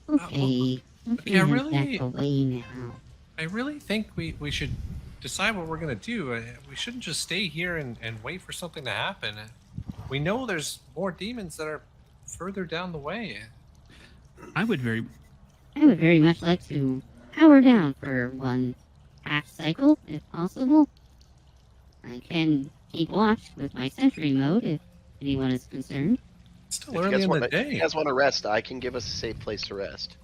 Okay.
okay, I
Let's
really-
back away now.
I really think we should decide what we're gonna do. We shouldn't just stay here and wait for something to happen. We know there's more demons that are further down the way.
I would very
much like to power down for one half cycle, if possible. I can keep watch with my sentry mode if anyone is concerned.
It's still
If you
early
guys
in
want
the
to, if
day.
you guys want to rest, I can give us a safe place to rest.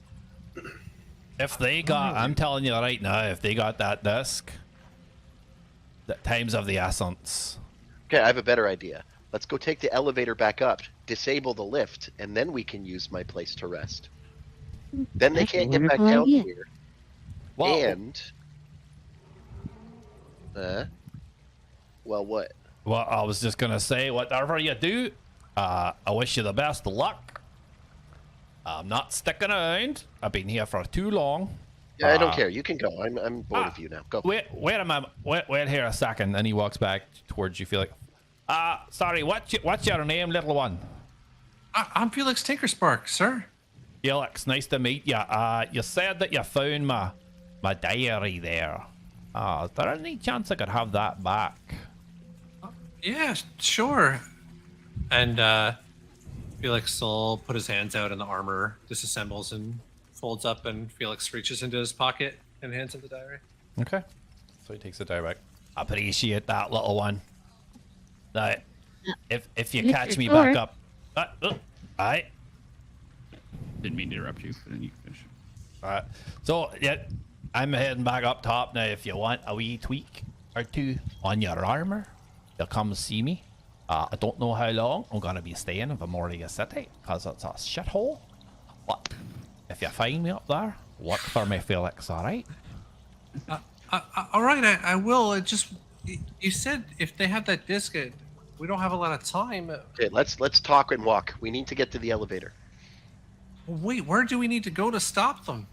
If they got, I'm telling you right now, if they got that disc, the times of the essence.
Okay, I have a better idea. Let's go take the elevator back up, disable the lift, and then we can use my place to rest. Then they
That's a
can't get back
wonderful
down
idea.
here.
Well,
And well, what?
well, I was just gonna say, whatever you do, I wish you the best of luck. I'm not sticking around. I've been here for too long.
Yeah, I don't care. You can go. I'm bored of you now. Go.
Wait a minute. Wait here a second. And he walks back towards you, Felix. Sorry, what's your name, little one?
I'm Felix Tinkerspark, sir.
Felix, nice to meet you. You said that you found my diary there. Is there any chance I could have that back?
Yeah, sure. And Felix will put his hands out and the armor disassembles and folds up, and Felix reaches into his pocket and hands him the diary.
Okay. So he takes the diary back. I appreciate that, little one. Now, if you
Mr.
catch me
Thor.
back up, alright.
Didn't mean to interrupt you, but then you can finish.
Alright. So yeah, I'm heading back up top now. If you want a wee tweak or two on your armor, you'll come see me. I don't know how long I'm gonna be staying in Vamoria City because it's a shithole. But if you find me up there, look for me, Felix. All right?
All right, I will. It just you said if they have that disc, we don't have a lot of time.
Okay, let's talk and walk. We need to get to the elevator.
Wait, where do we need to go to stop them?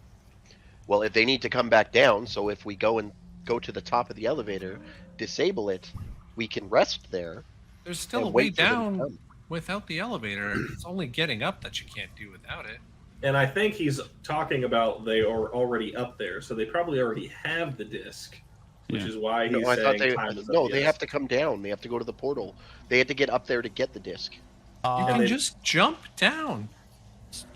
Well, if they need to come back down, so if we go and go to the top of the elevator, disable it. We can rest there.
There's still
and
a way
wait for them to
down
come.
without the elevator. It's only getting up that you can't do without it.
And I think he's talking about they are already up there, so they probably already have the disc, which
Yeah.
is why he's
No, I thought
saying
they.
time is up.
No, they
yes.
have to come down. They have to go to the portal. They had to get up there to get the disc.
You
Uh,
can
they-
just jump down.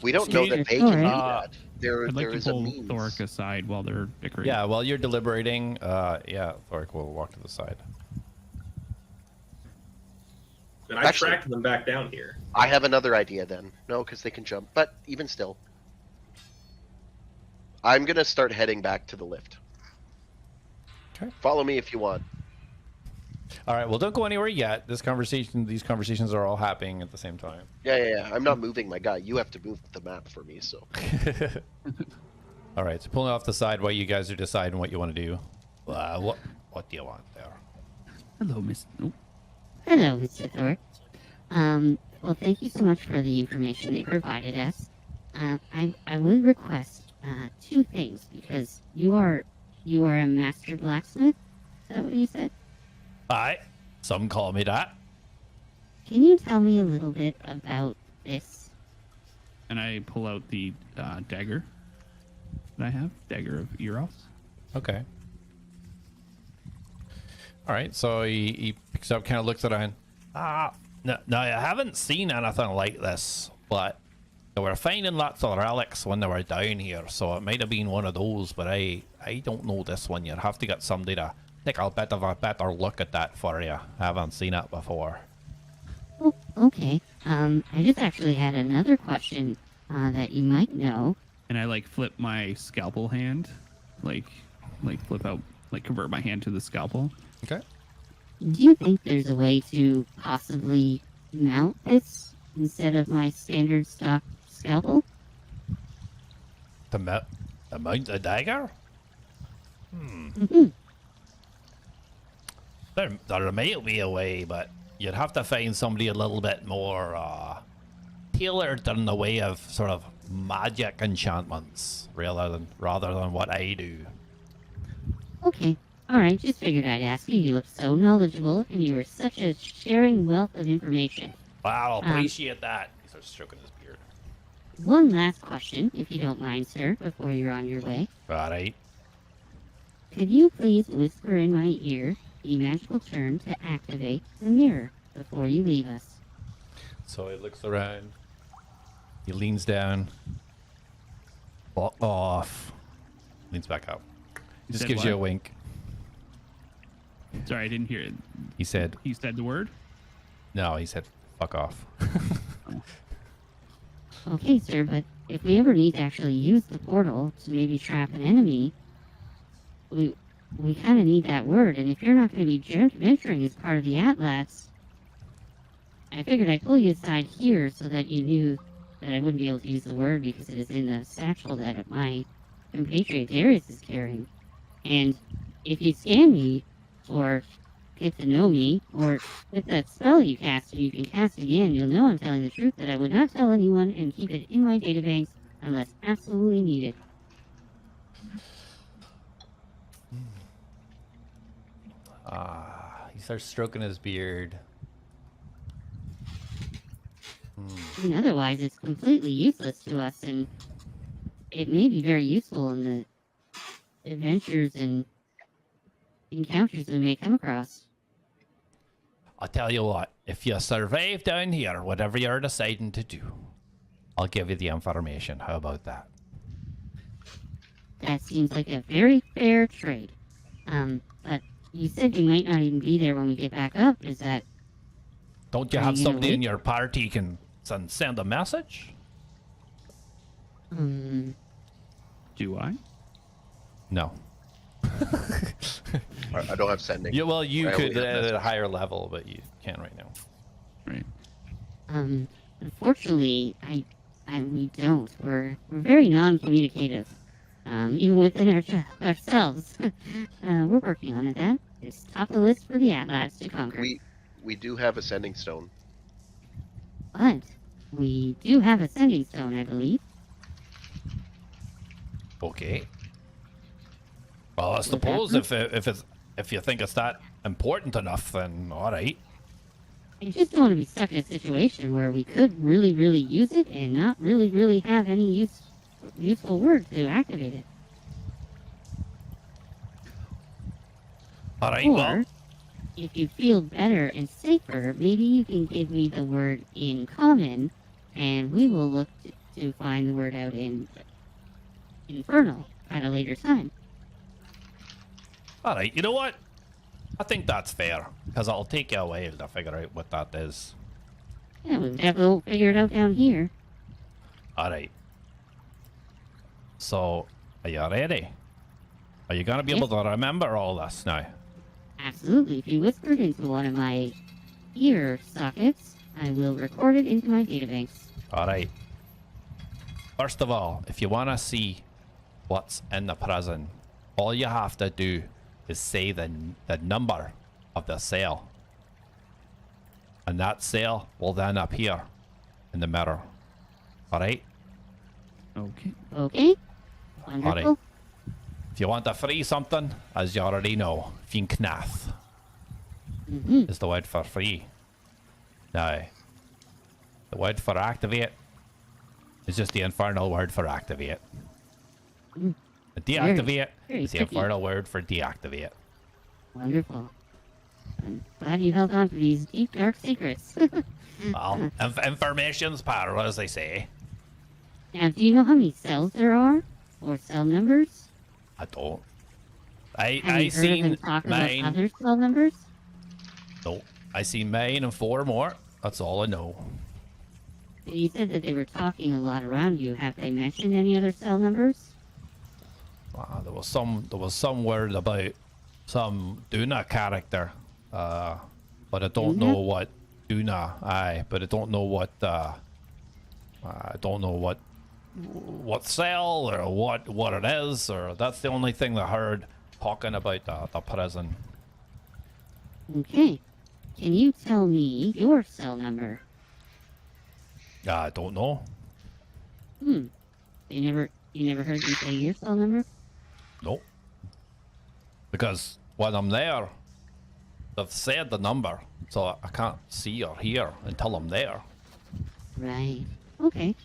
We don't know that they
Alright.
can do
Uh,
that. There
I'd like to
is a
pull
means.
Thoric aside while they're bickering.
yeah, while you're deliberating, yeah, Thoric will walk to the side.
And I
Actually-
tracked them back down here.
I have another idea then. No, because they can jump. But even still, I'm gonna start heading back to the lift.
Okay.
Follow me if you want.
All right, well, don't go anywhere yet. These conversations are all happening at the same time.
Yeah. I'm not moving my guy. You have to move the map for me. So
All right, so pulling off the side while you guys are deciding what you want to do. What do you want there?
Hello, Miss. Oh,
Hello, Mr. Thor. Well, thank you so much for the information they provided us. I would request two things because you are a master blacksmith. Is that what you said?
Aye, some call me that.
Can you tell me a little bit about this?
and I pull out the dagger that I have, dagger of Eros.
Okay. All right, so he picks up, kind of looks at it, and no, I haven't seen anything like this, but they were finding lots of relics when they were down here, so it might have been one of those, but I don't know this one. You'd have to get somebody to take a bit of a better look at that for you. I haven't seen it before.
Oh, okay. I just actually had another question that you might know.
And I like flip my scalpel hand, like flip out, like convert my hand to the scalpel.
Okay.
Do you think there's a way to possibly mount this instead of my standard stock scalpel?
To mount a dagger?
Mm-hmm.
There might be a way, but you'd have to find somebody a little bit more tailored in the way of sort of magic enchantments, rather than what I do.
Okay. Alright, just figured I'd ask you. You look so knowledgeable, and you were such a sharing wealth of information.
Wow, appreciate that. He starts stroking his beard.
One last question, if you don't mind, sir, before you're on your way.
All right.
Could you please whisper in my ear the magical term to activate the mirror before you leave us?
So he looks around. He leans down. Fuck off. Leans back up.
You
Just
said
gives you a
what?
wink.
Sorry, I didn't hear it.
He said,
He said the word.
no, he said, fuck off.
Okay, sir, but if we ever need to actually use the portal to maybe trap an enemy, we kind of need that word, and if you're not going to be venturing as part of the Atlads, I figured I'd pull you aside here so that you knew that I wouldn't be able to use the word because it is in the satchel that my compatriot Darius is carrying. And if you scan me, or get to know me, or with that spell you cast, and you can cast it again, you'll know I'm telling the truth, that I would not tell anyone and keep it in my database unless absolutely needed.
He starts stroking his beard.
I mean, otherwise it's completely useless to us, and it may be very useful in the adventures and encounters we may come across.
I'll tell you what, if you survive down here, whatever you're deciding to do, I'll give you the information. How about that?
That seems like a very fair trade. But you said you might not even be there when we get back up. Is that...
Don't you
Are
have
you gonna
somebody in
wait?
your party can send a message?
Do I?
No.
I don't have sending.
Yeah, well, you
I
could
only have
at a
message.
higher level, but you can't right now.
Right.
Unfortunately, we don't. We're very non-communicative. Even within ourselves. We're working on it, that. It's top of the list for the Atlads to conquer.
We do have a sending stone.
But we do have a sending stone, I believe.
Okay. Well, I
that
suppose
work?
if you think it's that important enough, then all right.
I just don't want to be stuck in a situation where we could really, really use it and not really, really have any useful word to activate it.
All right.
Or,
Well,
if you feel better and safer, maybe you can give me the word in common, and we will look to find the word out in infernal at a later time.
all right. You know what? I think that's fair because it'll take you a while to figure out what that is.
Yeah, we'll definitely figure it out down here.
All right. So, are you ready? Are you gonna be able to remember all this now?
Absolutely. If you whispered into one of my ear sockets, I will record it into my databanks.
All right. First of all, if you want to see what's in the prison, all you have to do is say the number of the cell. And that cell will then appear in the mirror. All right?
Okay.
Okay? Wonderful.
Alright. If you want to free something, as you already know, Finknath
Mm-hmm.
is the word for free. Now, the word for activate is just the infernal word for activate.
Mm.
The deactivate
very
is the
tricky.
infernal word for deactivate.
Wonderful. I'm glad you held on to these deep, dark secrets.
Well, information's power, as they say.
Now, do you know how many cells there are? Or cell numbers?
I don't.
Have
I
you heard of them
seen
talk about
mine.
other cell numbers?
No, I seen mine and 4 more. That's all I know.
You said that they were talking a lot around you. Have they mentioned any other cell numbers?
There was some word about some Duna character, but I don't know what Duna. But I don't know what. I don't know what cell or what it is, or that's the only thing I heard talking about the prison.
Okay. Can you tell me your cell number?
I don't know.
You never heard me say your cell number?
Nope. Because when I'm there, they've said the number, so I can't see or hear until I'm there.
Right. Okay.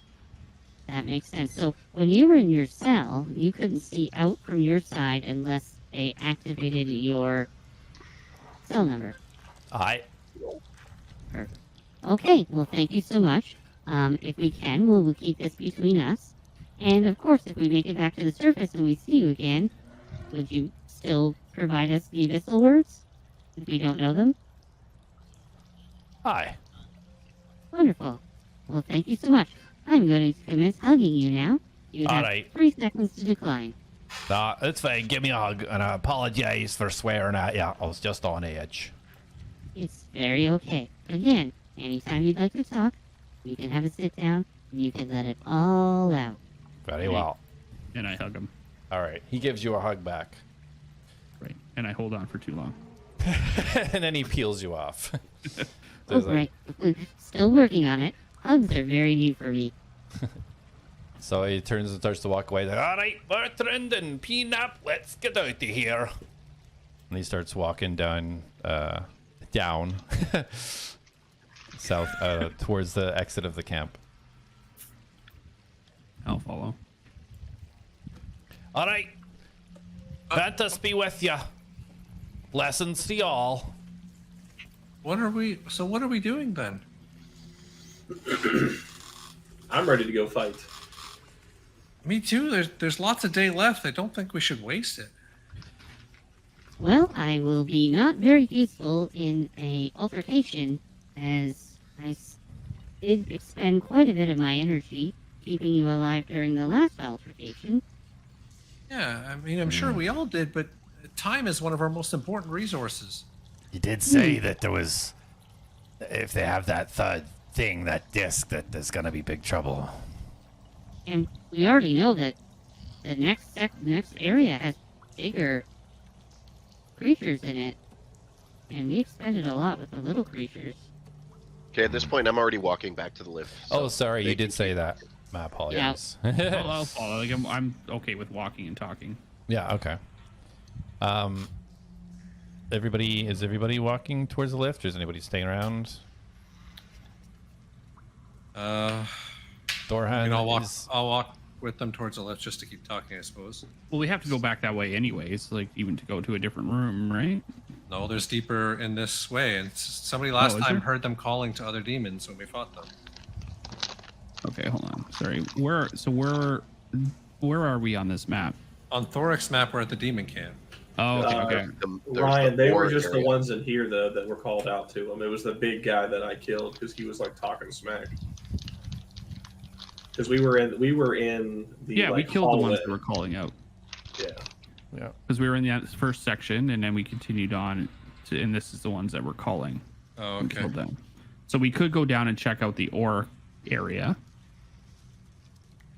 That makes sense. So when you were in your cell, you couldn't see out from your side unless they activated your cell number.
Aye.
Perfect. Okay. Well, thank you so much. If we can, we'll keep this between us. And of course, if we make it back to the surface and we see you again, would you still provide us the abyssal words if we don't know them?
Aye.
Wonderful. Well, thank you so much. I'm going to commence hugging you now. You have
Alright.
3 seconds to decline.
Nah, it's fine. Give me a hug, and I apologize for swearing at you. I was just on edge.
It's very okay. Again, anytime you'd like to talk, we can have a sit down and you can let it all out.
Very well.
And I hug him.
All right. He gives you a hug back.
Right. And I hold on for too long.
And then he peels you off.
Oh,
There's like-
right. Still working on it. Hugs are very new for me.
So he turns and starts to walk away. Like, all right, Bertrand and Peanut, let's get out of here. And he starts walking down south towards the exit of the camp.
I'll follow.
All right. Ventus be with you. Blessings to y'all.
What are we doing then?
I'm ready to go fight.
Me too. There's lots of day left. I don't think we should waste it.
Well, I will be not very useful in a altercation, as I did expend quite a bit of my energy keeping you alive during the last altercation.
Yeah, I mean, I'm sure we all did, but time is one of our most important resources.
You did say that there was, if they have that thing, that disc, that there's gonna be big trouble.
And we already know that the next area has bigger creatures in it. And we expended a lot with the little creatures.
Okay, at this point, I'm already walking back to the lift.
Oh, sorry,
they
you did
can-
say that. My apologies.
I'll follow. Like I'm okay with walking and talking.
Yeah, okay. Is everybody walking towards the lift, or is anybody staying around? Thorhan,
I'll walk with them towards the left just to keep talking, I suppose.
Well, we have to go back that way anyways, like even to go to a different room, right?
No, there's deeper in this way, and somebody last
is
time
there?
heard them calling to other demons when we fought them.
Okay, hold on. Sorry. Where are we on this map?
On Thoric's map, we're at the demon camp.
Oh, okay.
Ryan, they were just the ones in here though that were called out to him. It was the big guy that I killed because he was like talking smack. Because we were in the
Yeah, we killed
hallway.
the ones that were calling out.
Yeah.
Yeah.
Because we were in the first section, and then we continued on, and this is the ones that were calling.
Oh,
We
okay.
killed them. So we could go down and check out the ore area.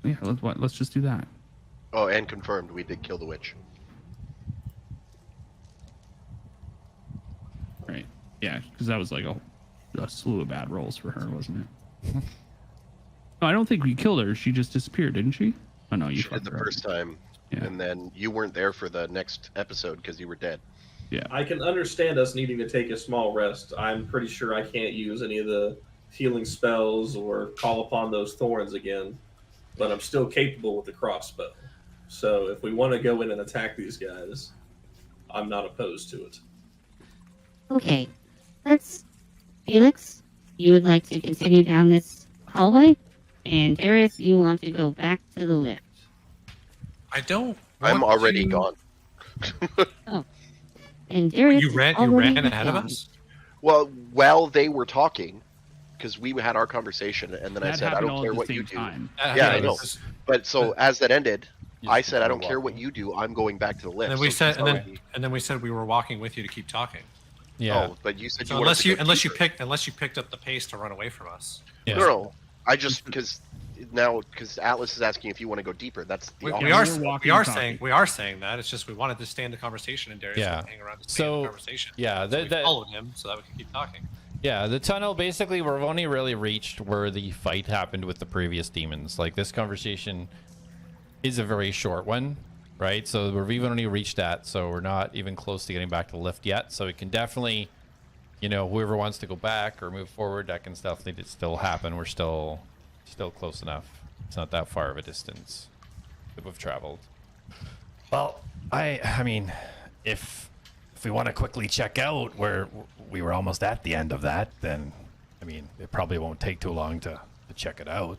Yeah, let's just do that.
Oh, and confirmed, we did kill the witch.
Right. Yeah, because that was like a slew of bad rolls for her, wasn't it? No, I don't think we killed her. She just disappeared, didn't she? Oh no, you
She did
fucked
the
her up.
first time,
Yeah.
and then you weren't there for the next episode because you were dead.
Yeah.
I can understand us needing to take a small rest. I'm pretty sure I can't use any of the healing spells or call upon those thorns again, but I'm still capable with the crossbow. So if we want to go in and attack these guys, I'm not opposed to it.
Okay, Felix, you would like to continue down this hallway? And Darius, you want to go back to the lift.
I don't.
I'm
want
already
to-
gone.
And Darius
You ran
is already
ahead of
gone.
us.
Well, while they were talking, because we had our conversation, and then I
That
said, I
happened
don't
all
care
at the
what
same
you do.
time.
Yeah, I know.
And
But so as that ended,
You
I
just
said, I
keep
don't care what
walking.
you do. I'm going back to the lift.
then we
So
said,
she's
and then
already-
we said we were walking with you to keep talking.
Yeah.
Oh, but you said
So
you wanted to go
unless you
deeper.
picked up the pace to run away from us.
Yeah.
No, I just because Atlas is asking if you want to go deeper. That's the
We,
opposite.
we are
we were walking
we are
and talking.
saying we are saying that. It's just we wanted to stay in the conversation, and Darius
Yeah.
would hang around to stay in
So,
the conversation.
yeah,
So we
that-
followed him so that we could keep talking.
Yeah, the tunnel, basically, we've only really reached where the fight happened with the previous demons. Like, this conversation is a very short one, right? So we've even only reached that, so we're not even close to getting back to the lift yet. So it can definitely, whoever wants to go back or move forward, that can definitely still happen. We're still close enough. It's not that far of a distance that we've traveled. Well, I mean, if we want to quickly check out where we were almost at the end of that, then, I mean, it probably won't take too long to check it out.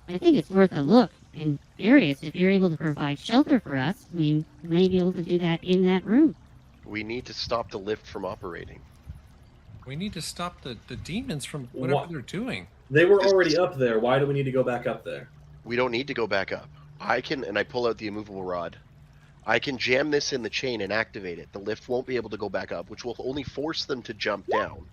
I think it's worth a look. And Darius, if you're able to provide shelter for us, we may be able to do that in that room.
We need to stop the lift from operating.
We need to stop the demons from whatever
What?
they're doing.
They were already up there. Why do we need to go back up there?
We don't need to go back up. I pull out the immovable rod. I can jam this in the chain and activate it. The lift won't be able to go back up, which will only force them to jump down.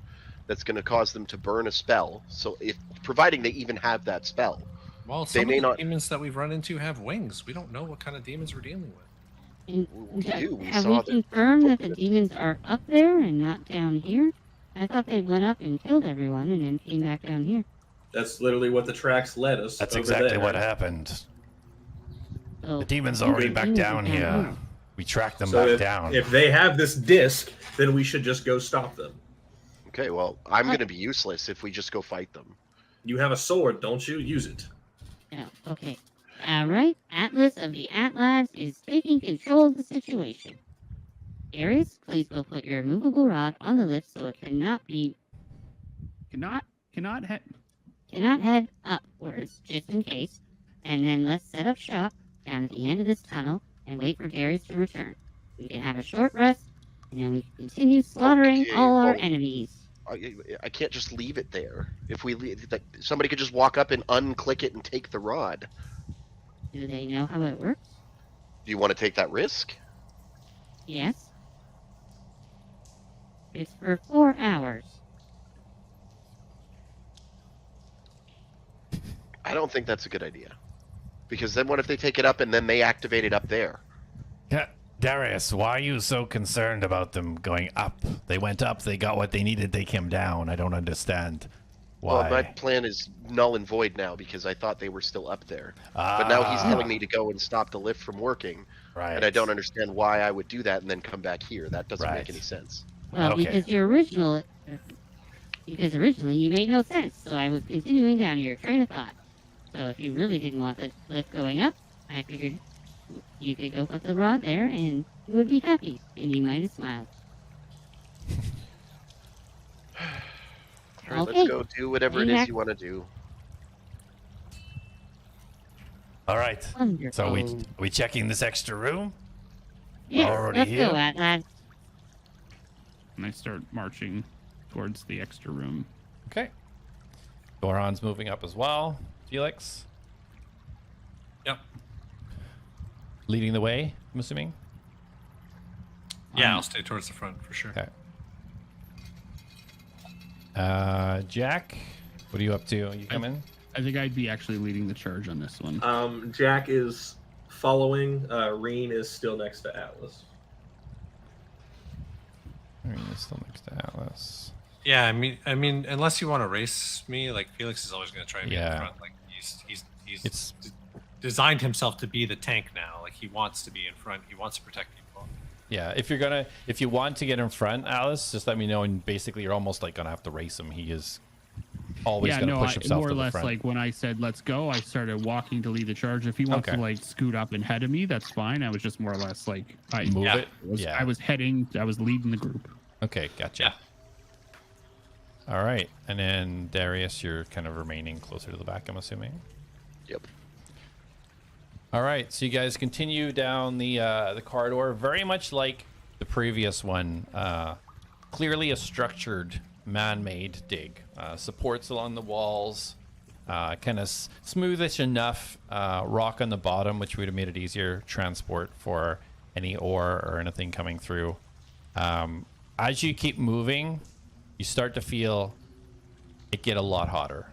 That's going to cause them to burn a spell. So, providing they even have that spell.
Well,
They
some
may
of the
not-
demons that we've run into have wings. We don't know what kind of demons we're dealing with.
And
We do. We
have
saw
we
that.
confirmed that the demons are up there and not down here? I thought they went up and killed everyone and then came back down here.
That's literally what the tracks led us.
That's
over
exactly
there.
what happened.
So
The demon's
the
already back
demons are
down here.
here.
We tracked them
So
back
if,
down.
if they have this disc, then we should just go stop them.
Okay, well, I'm going to be useless if we just go fight them.
You have a sword, don't you? Use it.
Yeah, okay. Alright, Atlas of the Atlads is taking control of the situation. Darius, please go put your movable rod on the lift so it cannot head upwards, just in case. And then let's set up shop down at the end of this tunnel and wait for Darius to return. We can have a short rest, and then we can continue slaughtering
Okay,
all our
well-
enemies.
I can't just leave it there. If we leave, somebody could just walk up and unclick it and take the rod.
Do they know how it works?
Do you want to take that risk?
Yes. It's for 4 hours.
I don't think that's a good idea. Because then what if they take it up and then they activate it up there?
Yeah, Darius, why are you so concerned about them going up? They went up, they got what they needed, they came down. I don't understand. Why?
Well, my plan is null and void now because I thought they were still up there. But now he's telling me to go and stop the lift from working.
Right.
And I don't understand why I would do that and then come back here. That doesn't
Right.
make any sense.
Well,
Okay.
because originally you made no sense, so I was continuing down your train of thought. So if you really didn't want the lift going up, I figured you could go put the rod there and you would be happy, and you might have smiled.
All right,
Okay.
let's go do whatever it is
Relax.
you want to do.
All right.
Wonderful.
So we checking this extra room?
Yeah,
already
let's
here?
go, Atlads.
And I start marching towards the extra room.
Okay. Goron's moving up as well. Felix
Yep.
leading the way, I'm assuming.
Yeah, I'll stay towards the front for sure.
Okay. Jak, what are you up to? You coming?
I think I'd be actually leading the charge on this one.
Jak is following. Reen is still next to Atlas.
Still next to Atlas.
Yeah, I mean, unless you want to race me, like Felix is always going to try and be in
Yeah.
the front. Like he's
It's
designed himself to be the tank now. Like he wants to be in front. He wants to protect people.
yeah. If you want to get in front, Alice, just let me know. And basically, you're almost like gonna have to race him. He is always
Yeah,
gonna
no,
push himself
more or
to the
less
front.
like when I said let's go, I started walking to lead the charge. If he wants
Okay.
to like scoot up ahead of me, that's fine. I was just more or less like
Move
Yeah.
it. Yeah.
I was leading the group.
Okay, gotcha.
Yeah.
All right, and then Darius, you're kind of remaining closer to the back, I'm assuming.
Yep.
All right, so you guys continue down the corridor, very much like the previous one. Clearly a structured, man-made dig. Supports along the walls, kind of smoothish enough rock on the bottom, which would have made it easier transport for any ore or anything coming through. As you keep moving, you start to feel it get a lot hotter.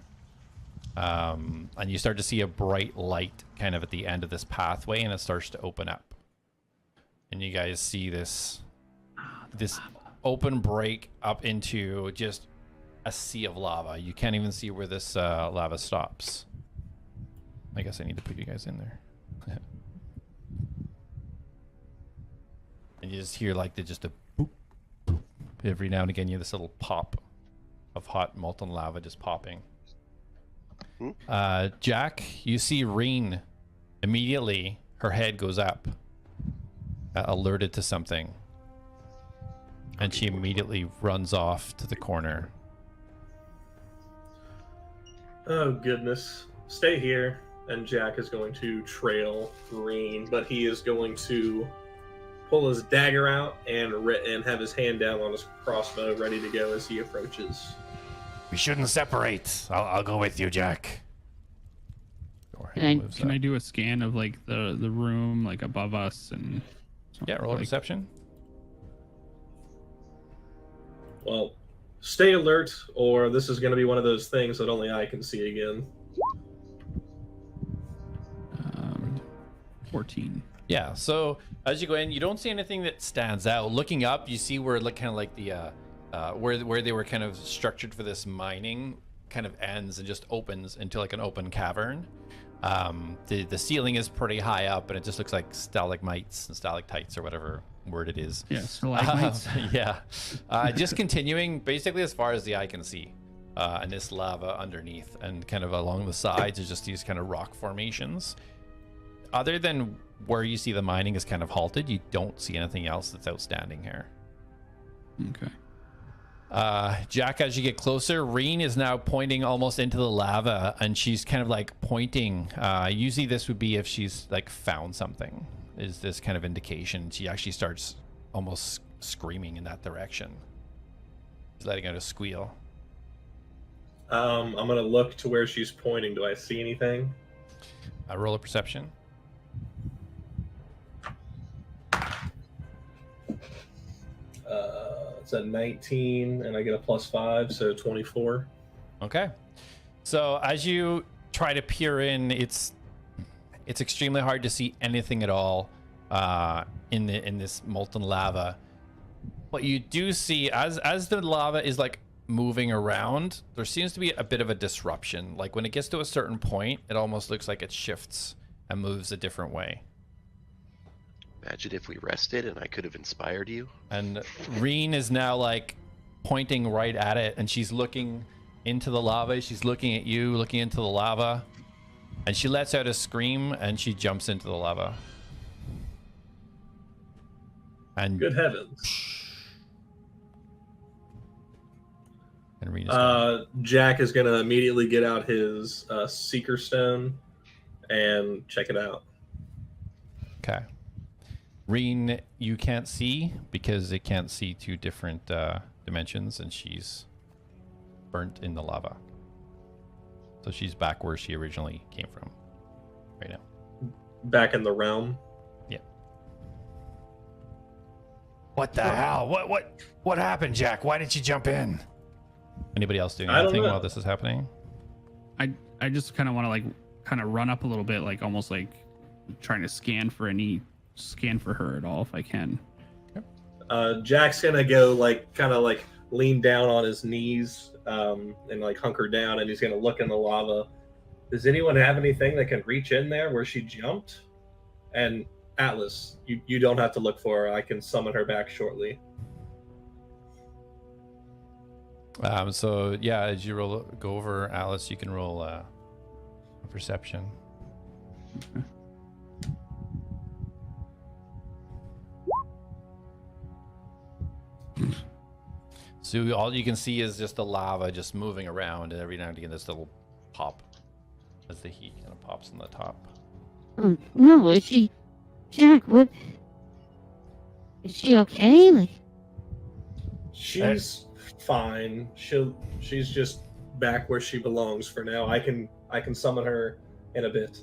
And you start to see a bright light kind of at the end of this pathway, and it starts to open up. And you guys see this open break up into just a sea of lava. You can't even see where this lava stops. I guess I need to put you guys in there. And you just hear like just a boop, boop. Every now and again you hear this little pop of hot molten lava just popping. Jak, you see Reen immediately, her head goes up, alerted to something, and she immediately runs off to the corner.
Oh goodness! Stay here, and Jak is going to trail Reen, but he is going to pull his dagger out and have his hand down on his crossbow, ready to go as he approaches.
We shouldn't separate. I'll go with you, Jak.
Can I do a scan of like the room like above us and
Yeah, roll a
like,
perception.
Well, stay alert, or this is going to be one of those things that only I can see again.
14.
Yeah, so as you go in, you don't see anything that stands out. Looking up, you see where kind of like the where they were kind of structured for this mining kind of ends and just opens into like an open cavern. The ceiling is pretty high up, and it just looks like stalagmites and stalactites or whatever word it is.
Yeah, stalagmites.
Yeah. Just continuing basically as far as the eye can see. And this lava underneath, and kind of along the sides is just these kind of rock formations. Other than where you see the mining is kind of halted, you don't see anything else that's outstanding here.
Okay.
Jak, as you get closer, Reen is now pointing almost into the lava, and she's kind of like pointing. Usually this would be if she's like found something, is this kind of indication. She actually starts almost screaming in that direction. She's letting out a squeal.
I'm going to look to where she's pointing. Do I see anything?
Roll a perception.
It's a 19, and I get a +5, so 24.
Okay. So as you try to peer in, it's extremely hard to see anything at all in this molten lava. But you do see, as the lava is like moving around, there seems to be a bit of a disruption. Like when it gets to a certain point, it almost looks like it shifts and moves a different way.
Imagine if we rested and I could have inspired you.
And Reen is now like pointing right at it, and she's looking into the lava. She's looking at you, looking into the lava, and she lets out a scream and she jumps into the lava. And
Good heavens.
And Reen is gone.
Jak is going to immediately get out his Seeker Stone and check it out.
Okay. Reen, you can't see because it can't see 2 different dimensions, and she's burnt in the lava. So she's back where she originally came from right now.
Back in the realm.
Yeah. What the hell? What happened, Jak? Why did you jump in? Anybody else doing
I don't
anything
know.
while this is happening?
I just kind of want to like kind of run up a little bit, like almost like trying to scan for her at all if I can.
Jak's gonna go like kind of like lean down on his knees and like hunker down, and he's gonna look in the lava. Does anyone have anything that can reach in there where she jumped? And Atlas, you don't have to look for her. I can summon her back shortly.
So yeah, as you go over Alice, you can roll a perception. So all you can see is just the lava just moving around, and every now and again this little pop as the heat kind of pops on the top.
Oh, no, is she... Jak, what... Is she okay? Like,
She's fine. She's just back where she belongs for now. I can summon her in a bit.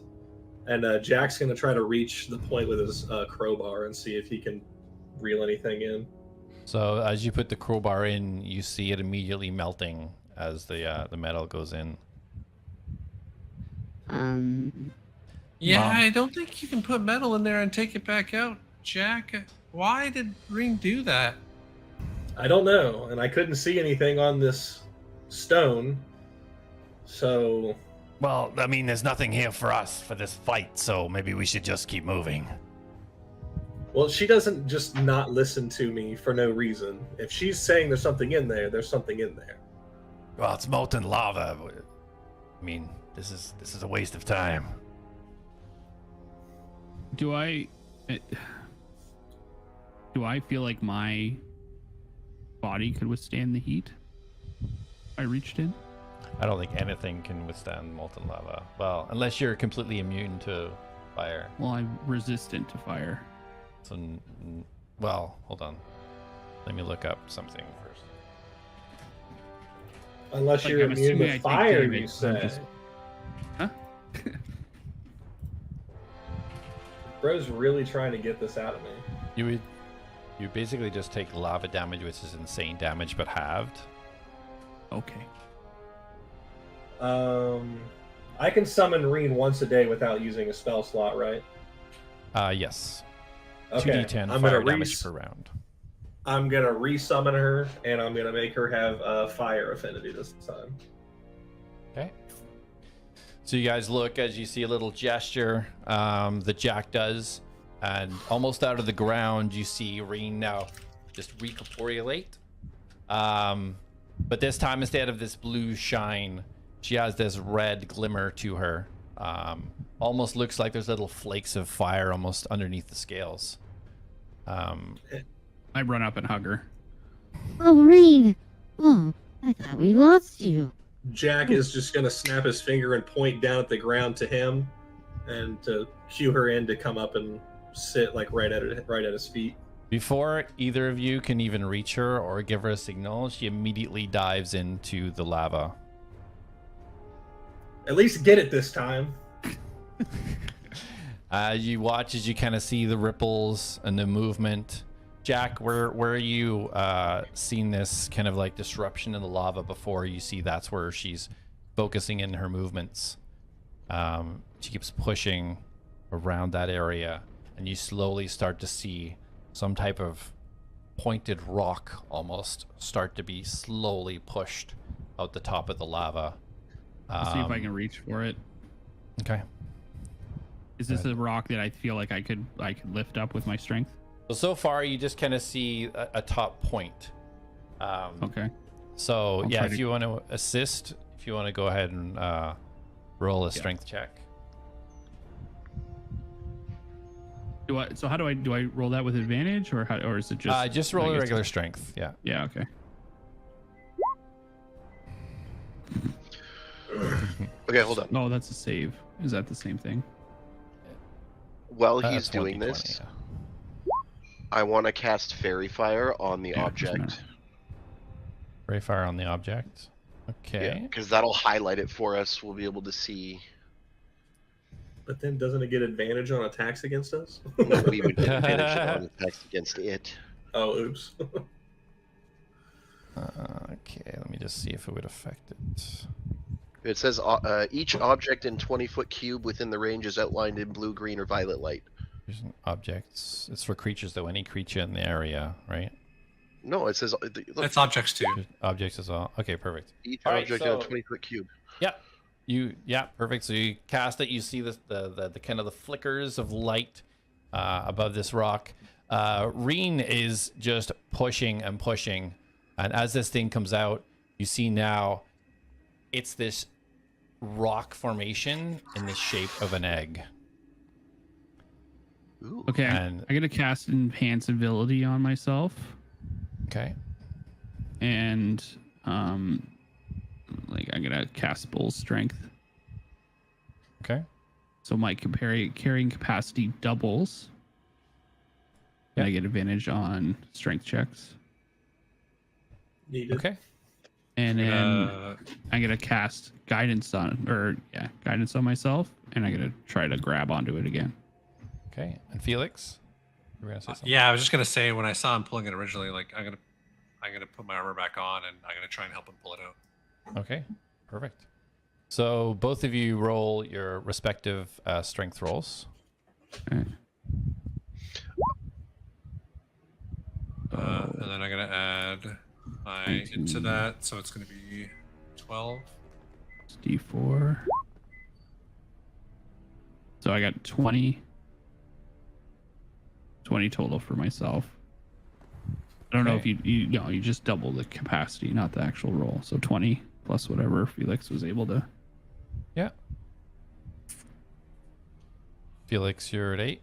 And Jak's gonna try to reach the point with his crowbar and see if he can reel anything in.
So as you put the crowbar in, you see it immediately melting as the metal goes in.
Yeah,
Mom.
I don't think you can put metal in there and take it back out, Jak. Why did Ring do that?
I don't know, and I couldn't see anything on this stone. So
Well, I mean, there's nothing here for us for this fight, so maybe we should just keep moving.
well, she doesn't just not listen to me for no reason. If she's saying there's something in there, there's something in there.
Well, it's molten lava. I mean, this is a waste of time.
Do I feel like my body could withstand the heat? I reached in.
I don't think anything can withstand molten lava. Well, unless you're completely immune to fire.
Well, I'm resistant to fire.
So, well, hold on. Let me look up something first.
Unless
Like,
you're
I'm
immune
assuming I
to
take
fire,
damage,
you
so I'm
say.
just- Huh?
Bro's really trying to get this out of me.
You basically just take lava damage, which is insane damage, but halved.
Okay.
I can summon Reen once a day without using a spell slot, right?
Yes.
Okay.
2d10
I'm
fire
gonna
damage per round.
I'm gonna resummon her, and I'm gonna make her have fire affinity this time.
Okay. So you guys look as you see a little gesture that Jak does, and almost out of the ground you see Reen now just recorporulate. But this time, instead of this blue shine, she has this red glimmer to her. Almost looks like there's little flakes of fire almost underneath the scales.
I run up and hug her.
oh, Reen! Oh, I thought we lost you.
Jak is just gonna snap his finger and point down at the ground to him, and to cue her in to come up and sit like right at his feet.
Before either of you can even reach her or give her a signal, she immediately dives into the lava.
At least get it this time.
You watch as you kind of see the ripples and the movement. Jak, where are you seen this kind of like disruption in the lava before? You see that's where she's focusing in her movements. She keeps pushing around that area, and you slowly start to see some type of pointed rock almost start to be slowly pushed out the top of the lava.
I'll see if I can reach for it.
Okay.
Is this a rock that I feel like I could lift up with my strength?
So far, you just kind of see a top point.
Okay.
So,
I'll
yeah,
try
if
to-
you want to assist, if you want to go ahead and roll a strength check.
So how do I roll that with advantage, or is it
Just roll
I
a
guess
regular
it's-
strength. Yeah.
Yeah. Okay.
Okay, hold on.
No, that's a save. Is that the same thing?
While
Uh,
he's
20,
doing this,
20,
I want to cast Fairy Fire on the
Yeah,
object.
Ray fire on the object. Okay.
Because that'll highlight it for us. We'll be able to see.
But then doesn't it get advantage on attacks against us?
We would get advantage on attacks against it.
Oh, oops.
Okay, let me just see if it would affect it.
It says each object in 20-foot cube within the range is outlined in blue, green, or violet light.
There's an objects. It's for creatures, though. Any creature in the area, right?
No, it says look,
That's objects too.
There's objects as well. Okay, perfect.
each
All right,
object in a
so-
20-foot cube.
Yeah, perfect. So you cast it. You see the kind of the flickers of light above this rock. Reen is just pushing and pushing, and as this thing comes out, you see now it's this rock formation in the shape of an egg.
Ooh.
Okay.
And-
I'm gonna cast Enhanceability on myself,
Okay.
and like I'm gonna cast Bull Strength,
Okay.
so my carrying capacity doubles. And I get advantage on strength checks,
Needed.
Okay.
and then
Uh,
I'm gonna cast guidance on myself, and I'm gonna try to grab onto it again.
Okay. And Felix, you were gonna say something?
yeah, I was just gonna say when I saw him pulling it originally, like I'm gonna put my armor back on and I'm gonna try and help him pull it out.
Okay. Perfect. So both of you roll your respective strength rolls.
Okay.
And then I'm gonna add my
19.
into that, so it's gonna be 12.
It's D4. So I got 20 total for myself. I don't know if
Okay.
you just double the capacity, not the actual roll. So 20 plus whatever Felix was able to.
Yeah. Felix, you're at 8.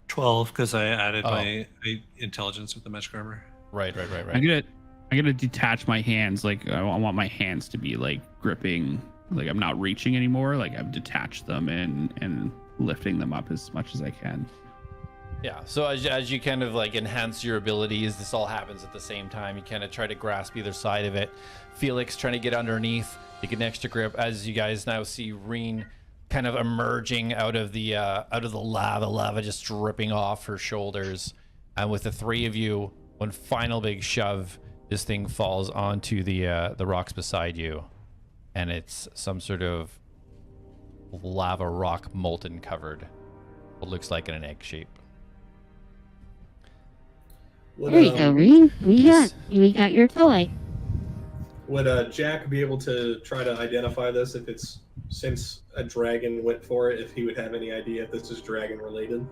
12 because I added
Oh.
my intelligence with the magic armor.
Right.
I'm gonna detach my hands. Like I want my hands to be like gripping. Like I'm not reaching anymore. Like I've detached them and lifting them up as much as I can.
Yeah. So as you kind of like enhance your abilities, this all happens at the same time. You kind of try to grasp either side of it. Felix trying to get underneath, to get an extra grip. As you guys now see, Reen kind of emerging out of the lava just dripping off her shoulders, and with the three of you, one final big shove, this thing falls onto the rocks beside you, and it's some sort of lava rock, molten covered, what looks like in an egg shape.
Would,
There you go, Reen. We got your toy.
Would Jak be able to try to identify this since a dragon went for it, if he would have any idea if this is dragon related?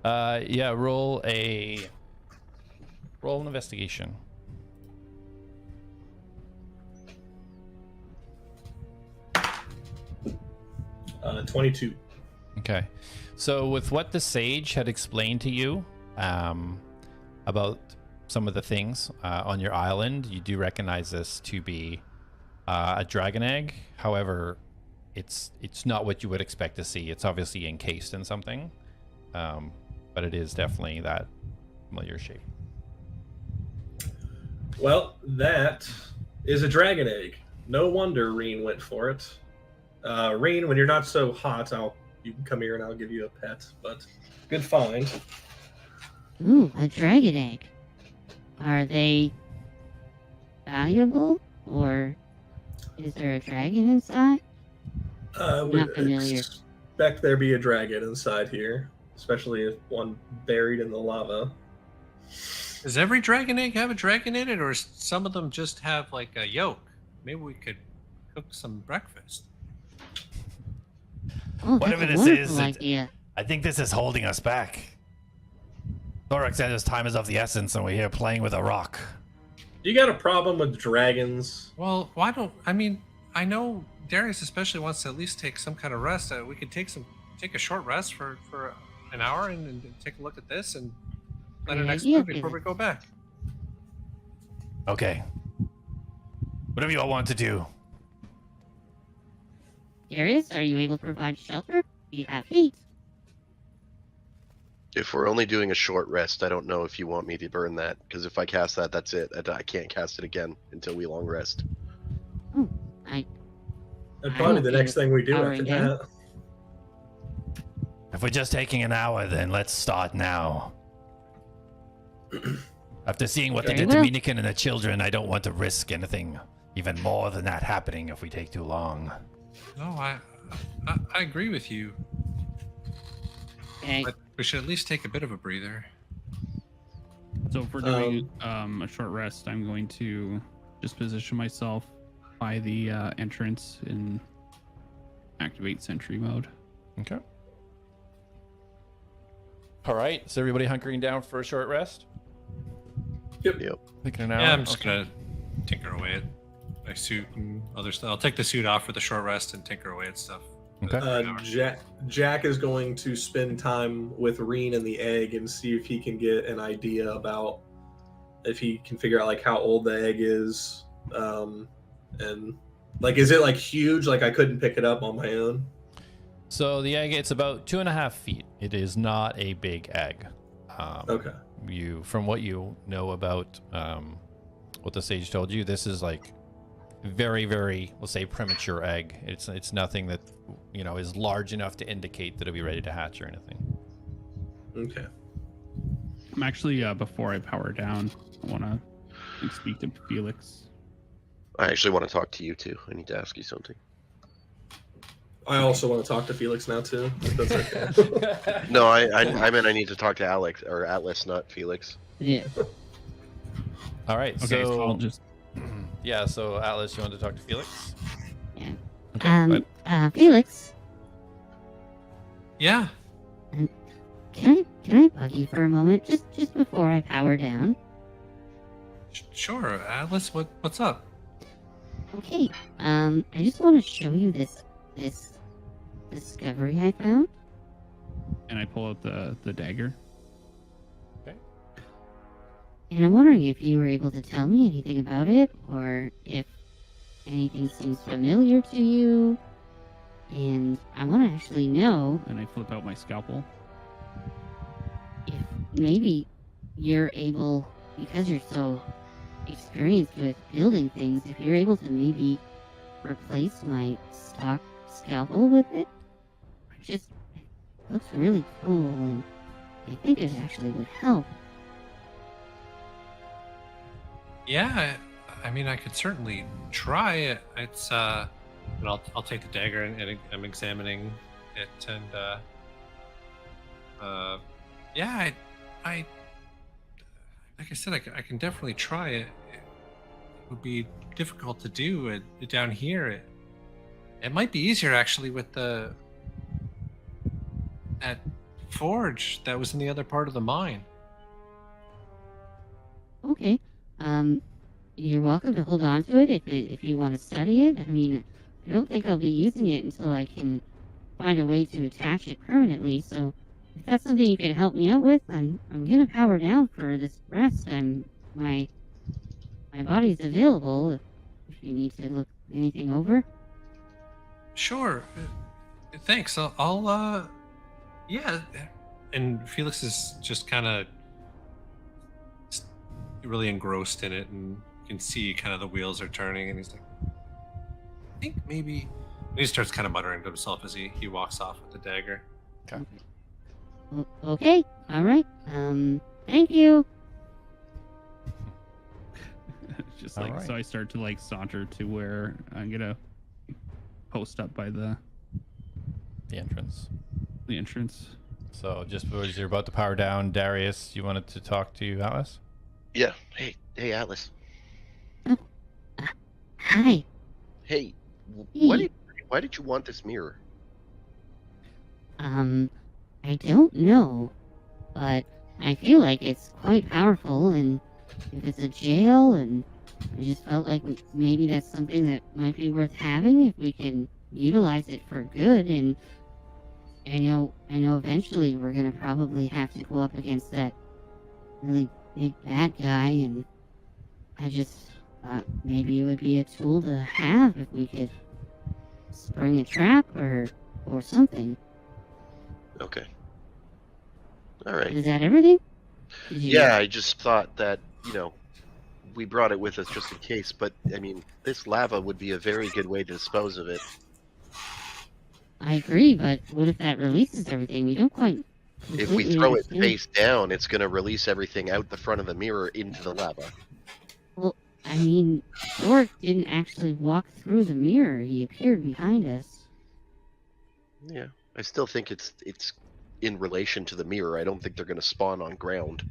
Yeah, roll an investigation.
22.
Okay. So with what the sage had explained to you about some of the things on your island, you do recognize this to be a dragon egg. However, it's not what you would expect to see. It's obviously encased in something, but it is definitely that familiar shape.
Well, that is a dragon egg. No wonder Reen went for it. Reen, when you're not so hot, you can come here and I'll give you a pet. But good find.
Ooh, a dragon egg. Are they valuable, or is there a dragon inside?
Would
Not familiar.
expect there be a dragon inside here, especially if one buried in the lava.
Does every dragon egg have a dragon in it, or some of them just have like a yolk? Maybe we could cook some breakfast.
Oh,
Whatever
that's a
this
wonderful
is,
idea.
I think this is holding us back. Thorak said his time is of the essence, and we're here playing with a rock.
You got a problem with dragons?
Well, why don't I mean? I know Darius especially wants to at least take some kind of rest. We could take a short rest for an hour and take a look at this and let our
Great
next
idea,
move before we
Felix.
go back.
Okay. Whatever you all want to do.
Darius, are you able to provide shelter? You have feet.
If we're only doing a short rest, I don't know if you want me to burn that, because if I cast that, that's it. I can't cast it again until we long rest.
Oh,
That'd
I
probably
will
the
be
next thing we do
powering
after
down.
that.
If we're just taking an hour, then let's start now. After seeing what they
Very
did to
well.
Minikin and the children, I don't want to risk anything even more than that happening if we take too long.
No, I agree with you,
Okay.
but we should at least take a bit of a breather.
So if we're doing a short rest, I'm going to just position myself by the entrance and activate sentry mode.
Okay. All right. So everybody hunkering down for a short rest?
Yep.
Thinking an hour?
Yeah, I'm just
Okay.
gonna tinker away at my suit and other stuff. I'll take the suit off for the short rest and tinker away at stuff.
Okay.
Jack is going to spend time with Reen and the egg and see if he can get an idea about if he can figure out like how old the egg is, and like is it like huge? Like I couldn't pick it up on my own.
So the egg, it's about 2.5 feet. It is not a big egg.
Okay.
From what you know about what the sage told you, this is like very, very, let's say, premature egg. It's nothing that is large enough to indicate that it'll be ready to hatch or anything.
Okay.
I'm actually before I power down, I want to speak to Felix.
I actually want to talk to you too. I need to ask you something.
I also want to talk to Felix now too. If that's okay.
No, I meant I need to talk to Alex or Atlas, not Felix.
Yeah.
All right.
Okay, so I'll just
Yeah, so Atlas, you want to talk to Felix?
Yeah.
Okay, but-
Felix,
Yeah.
can I bug you for a moment, just before I power down?
Sure, Atlas. What's up?
Okay. I just want to show you this discovery I found.
and I pull out the dagger.
And I'm wondering if you were able to tell me anything about it, or if anything seems familiar to you. And I want to actually know
And I flip out my scalpel.
if maybe you're able, because you're so experienced with building things, if you're able to maybe replace my stock scalpel with it. It looks really cool, and I think it actually would help.
Yeah, I mean, I could certainly try it. It's and I'll take the dagger and I'm examining it, and yeah, I like I said, I can definitely try it. It would be difficult to do down here. It might be easier actually with that forge that was in the other part of the mine.
Okay. You're welcome to hold on to it if you want to study it. I mean, I don't think I'll be using it until I can find a way to attach it permanently, so if that's something you can help me out with, I'm gonna power down for this rest. My body's available if you need to look anything over.
Sure. Thanks. I'll yeah. And Felix is just kind of really engrossed in it, and you can see kind of the wheels are turning, and he's like, I think maybe. And he starts kind of muttering to himself as he walks off with the dagger.
Okay. All right. Thank you.
It's just
All
like,
right.
so I start to like saunter to where I'm gonna post up by the
entrance.
entrance.
So just as you're about to power down, Darius, you wanted to talk to Atlas?
Yeah. Hey, Atlas.
Hi.
Hey,
Hey.
why did you want this mirror?
I don't know, but I feel like it's quite powerful, and if it's a jail, and I just felt like maybe that's something that might be worth having if we can utilize it for good. And I know eventually we're gonna probably have to go up against that really big bad guy, and I just thought maybe it would be a tool to have if we could spring a trap or something.
Okay. All right.
Is that everything? Did you-
Yeah, I just thought that, we brought it with us just in case, but, I mean, this lava would be a very good way to dispose of it.
I agree, but what if that releases everything? We don't quite.
If we
completely
throw it
understand.
face down, it's going to release everything out the front of the mirror into the lava.
Well, I mean, Dork didn't actually walk through the mirror. He appeared behind us.
Yeah, I still think it's in relation to the mirror. I don't think they're going to spawn on ground.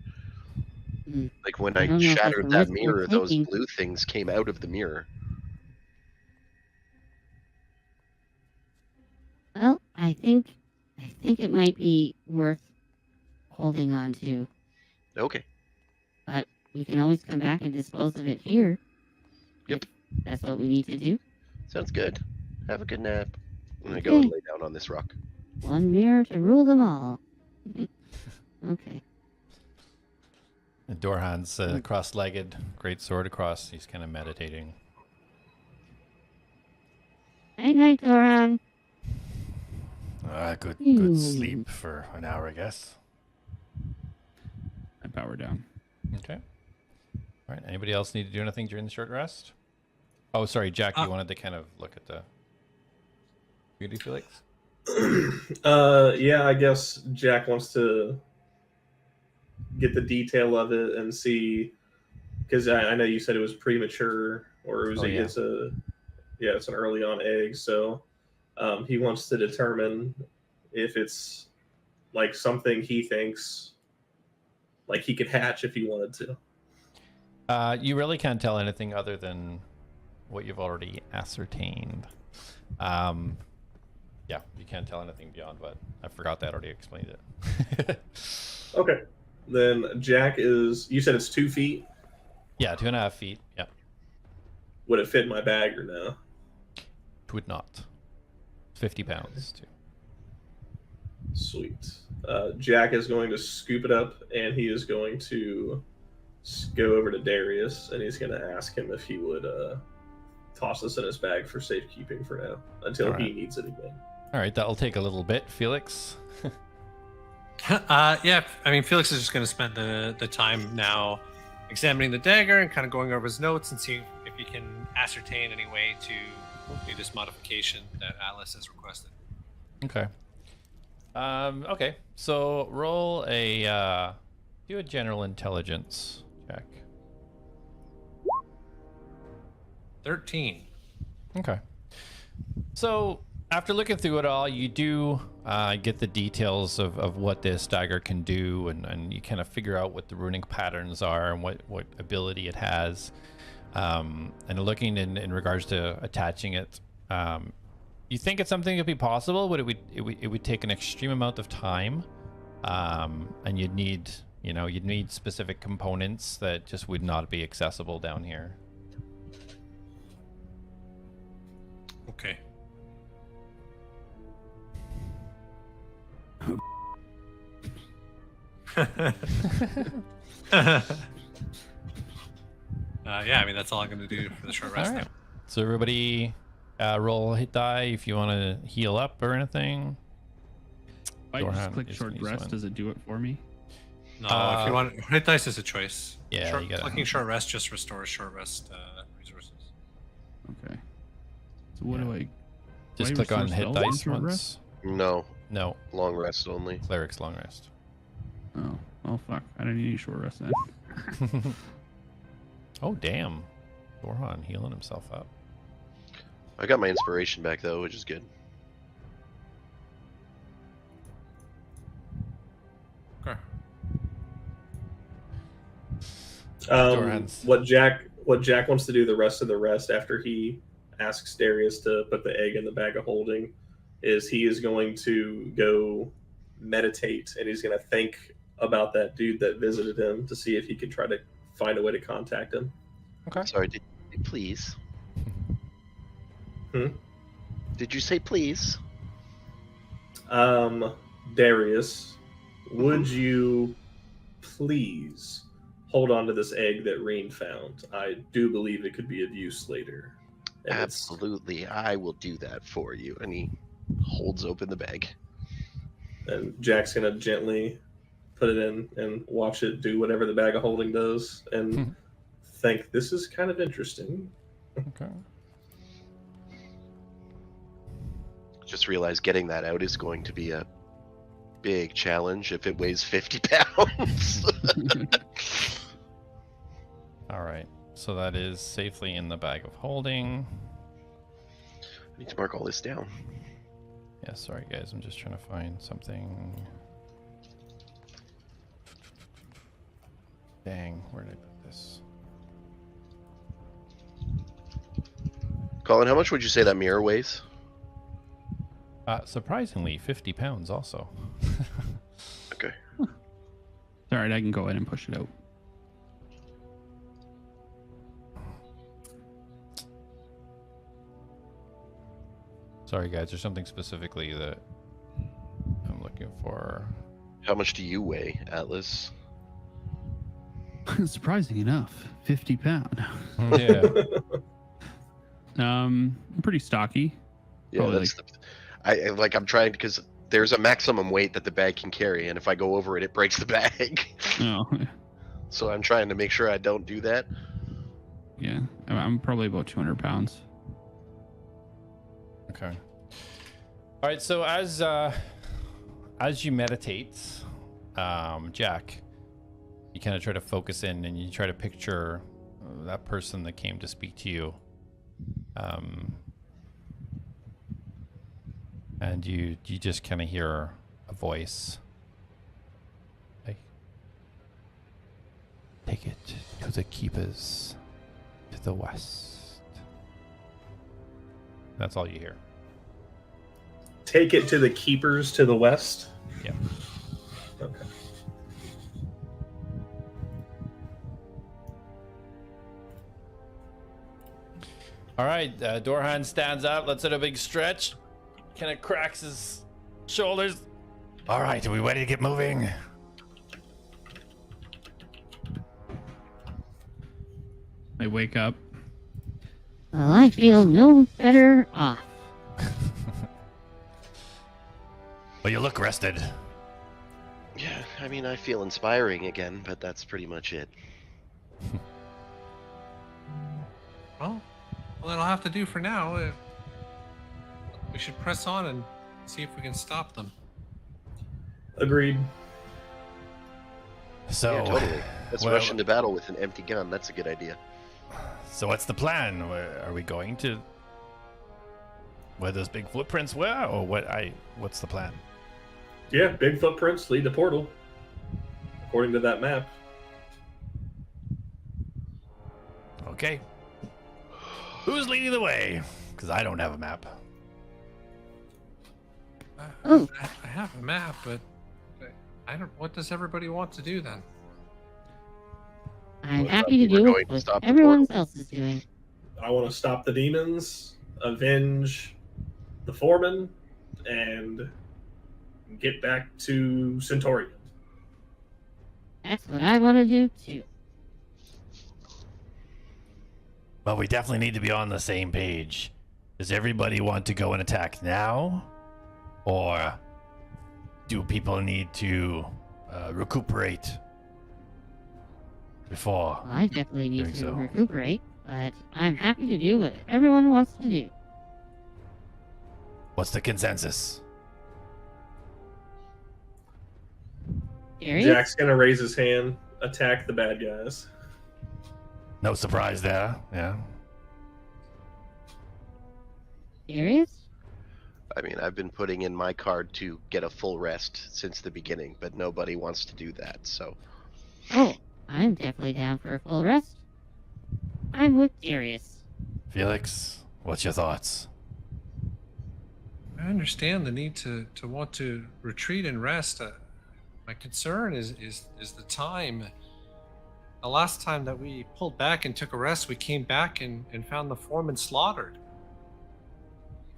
Hmm.
Like when
I
I
don't know if that's
shattered
a
that
risk we're
mirror, those
taking.
blue things came out of the mirror.
Well, I think it might be worth holding on to,
Okay.
but we can always come back and dispose of it here.
Yep.
If that's what we need to do.
Sounds good. Have a good nap. I'm going to go and lay down on this rock.
One mirror to rule them all. Okay.
And Dorhan's cross-legged, great sword across. He's kind of meditating.
Night night, Doran.
Good sleep for an hour, I guess.
I power down.
Okay. All right. Anybody else need to do anything during the short rest? Oh, sorry, Jack. You wanted to kind of look at the beauty, Felix?
Yeah, I guess Jack wants to get the detail of it and see, because I know you said it was premature, or it was it's an early on egg, so he wants to determine if it's like something he thinks like he could hatch if he wanted to.
You really can't tell anything other than what you've already ascertained. Yeah, you can't tell anything beyond what I forgot that I already explained it.
Okay. Then Jack is, you said it's 2 feet?
Yeah, 2.5 feet. Yeah.
Would it fit in my bag or no?
It would not. 50 pounds too.
Sweet. Jack is going to scoop it up, and he is going to go over to Darius, and he's going to ask him if he would toss this in his bag for safekeeping for now, until he needs it again.
All right, that'll take a little bit, Felix.
Yeah, I mean, Felix is just going to spend the time now examining the dagger and kind of going over his notes and seeing if he can ascertain any way to do this modification that A.T.L.A.S has requested.
Okay. Okay, so roll do a general intelligence check.
13.
Okay. So after looking through it all, you do get the details of what this dagger can do, and you kind of figure out what the runic patterns are and what ability it has. And looking in regards to attaching it, you think it's something that would be possible, but it would take an extreme amount of time, and you'd need specific components that just would not be accessible down here.
Okay. Yeah, I mean, that's all I'm going to do for the short rest.
All right. So everybody roll a hit die if you want to heal up or anything.
If I just
Dorhan
click
is
short
gonna use
rest,
one.
does it do it for me?
No, if you want, hit dice is a choice.
Yeah, you gotta-
clicking short rest just restores short rest resources.
Okay. So what do I...
Just
do I
click on
restore
hit
spells on
dice
short
once.
rest?
No,
No,
long rest only.
cleric's long rest.
Oh, well, fuck. I don't need any short rest then.
Oh damn, Dorhan healing himself up.
I got my inspiration back though, which is good.
Okay.
Dorhan's-
What Jack wants to do the rest of the rest after he asks Darius to put the egg in the bag of holding is he is going to go meditate, and he's going to think about that dude that visited him to see if he could try to find a way to contact him.
Okay.
Sorry, did you say please?
Hmm?
Did you say please?
Darius, would you please hold on to this egg that Reen found? I do believe it could be of use later. And
Absolutely, I will do that for you. And he holds open the bag.
And Jack's gonna gently put it in and watch it do whatever the bag of holding does, and think this is kind of interesting.
Okay.
Just realize getting that out is going to be a big challenge if it weighs 50 pounds.
All right. So that is safely in the bag of holding.
I need to mark all this down.
Yeah, sorry guys, I'm just trying to find something. Dang, where did I put this?
Colin, how much would you say that mirror weighs?
Surprisingly, 50 pounds also.
Okay.
Alright, I can go ahead and push it out.
Sorry guys, there's something specifically that I'm looking for.
How much do you weigh, Atlas?
Surprising enough, 50 pound.
Yeah.
I'm pretty stocky.
Yeah,
Probably
that's I'm trying because there's a maximum weight that the bag can carry, and if I go over it, it breaks the bag.
Oh,
So I'm trying to make sure I don't do that.
yeah. I'm probably about 200 pounds.
Okay. All right. So as you meditate, Jack, you kind of try to focus in and you try to picture that person that came to speak to you. And you just kind of hear a voice. Like, take it to the keepers to the west. That's all you hear.
Take it to the keepers to the west.
Yeah.
Okay.
All right, Dorhan stands up, lets out a big stretch, kind of cracks his shoulders.
All right, are we ready to get moving?
I wake up.
Well, I feel no better off.
Well, you look rested.
Yeah, I mean, I feel inspiring again, but that's pretty much it.
Well, that'll have to do for now. We should press on and see if we can stop them.
Agreed.
So,
Yeah, totally. Let's
well-
rush into battle with an empty gun. That's a good idea.
So what's the plan? Are we going to where those big footprints were, or what's the plan?
Yeah, big footprints lead to portal, according to that map.
Okay. Who's leading the way? Because I don't have a map.
Oh.
I have a map, but I don't. What does everybody want to do then?
I'm
Well,
happy to
we're
do
going
it
to
what
stop the
everyone
portal.
else is doing.
I want to stop the demons, avenge the foreman, and get back to Centaurian.
That's what I want to do too.
Well, we definitely need to be on the same page. Does everybody want to go and attack now? Or do people need to recuperate before?
Well, I definitely need
Doing
to
so.
recuperate, but I'm happy to do what everyone wants to do.
What's the consensus?
Darius?
Jack's gonna raise his hand, attack the bad guys.
No surprise there, yeah.
Darius?
I mean, I've been putting in my card to get a full rest since the beginning, but nobody wants to do that, so.
Oh, I'm definitely down for a full rest. I'm with Darius.
Felix, what's your thoughts?
I understand the need to want to retreat and rest. My concern is the time. The last time that we pulled back and took a rest, we came back and found the foreman slaughtered.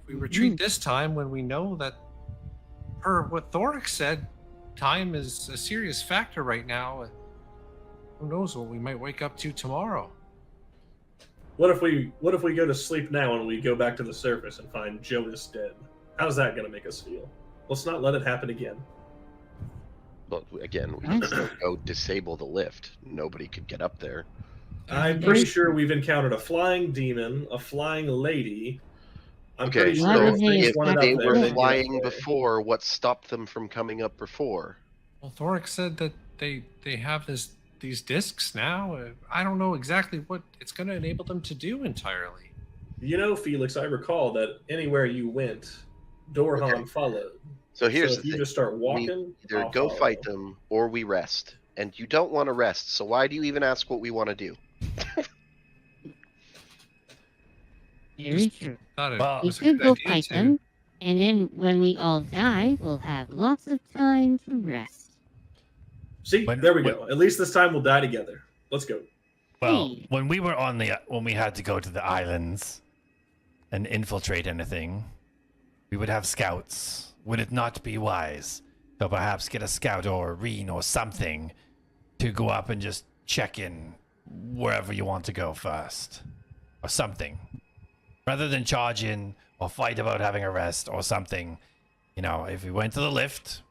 If we retreat this time when we know that, per what Thoric said, time is a serious factor right now. Who knows what we might wake up to tomorrow?
What if we go to sleep now and we go back to the surface and find Jonas dead? How's that going to make us feel? Let's not let it happen again.
But again, we can still go disable the lift. Nobody could get up there.
I'm pretty sure we've encountered a flying demon, a flying lady. I'm
Okay,
pretty
so
sure
if they
there,
were
they'd get
flying
away.
before, what stopped them from coming up before?
Well, Thoric said that they have these discs now. I don't know exactly what it's going to enable them to do entirely.
You know, Felix, I recall that anywhere you went, Dorhan followed.
So here's
if
the
you
thing.
just start
We
walking,
either
I'll
go
follow.
fight them or we rest. And you don't want to rest, so why do you even ask what we want to do?
Very true.
Thought it
Well,
We
was a
could
good
go
idea
fight
to-
them, and then when we all die, we'll have lots of time to rest.
See,
When-
there we
when-
go. At least this time we'll die together. Let's go.
Well,
Hey.
when we were when we had to go to the islands and infiltrate anything, we would have scouts. Would it not be wise to perhaps get a scout or a reen or something to go up and just check in wherever you want to go first? Or something. Rather than charge in or fight about having a rest or something. You know, if we went to the lift,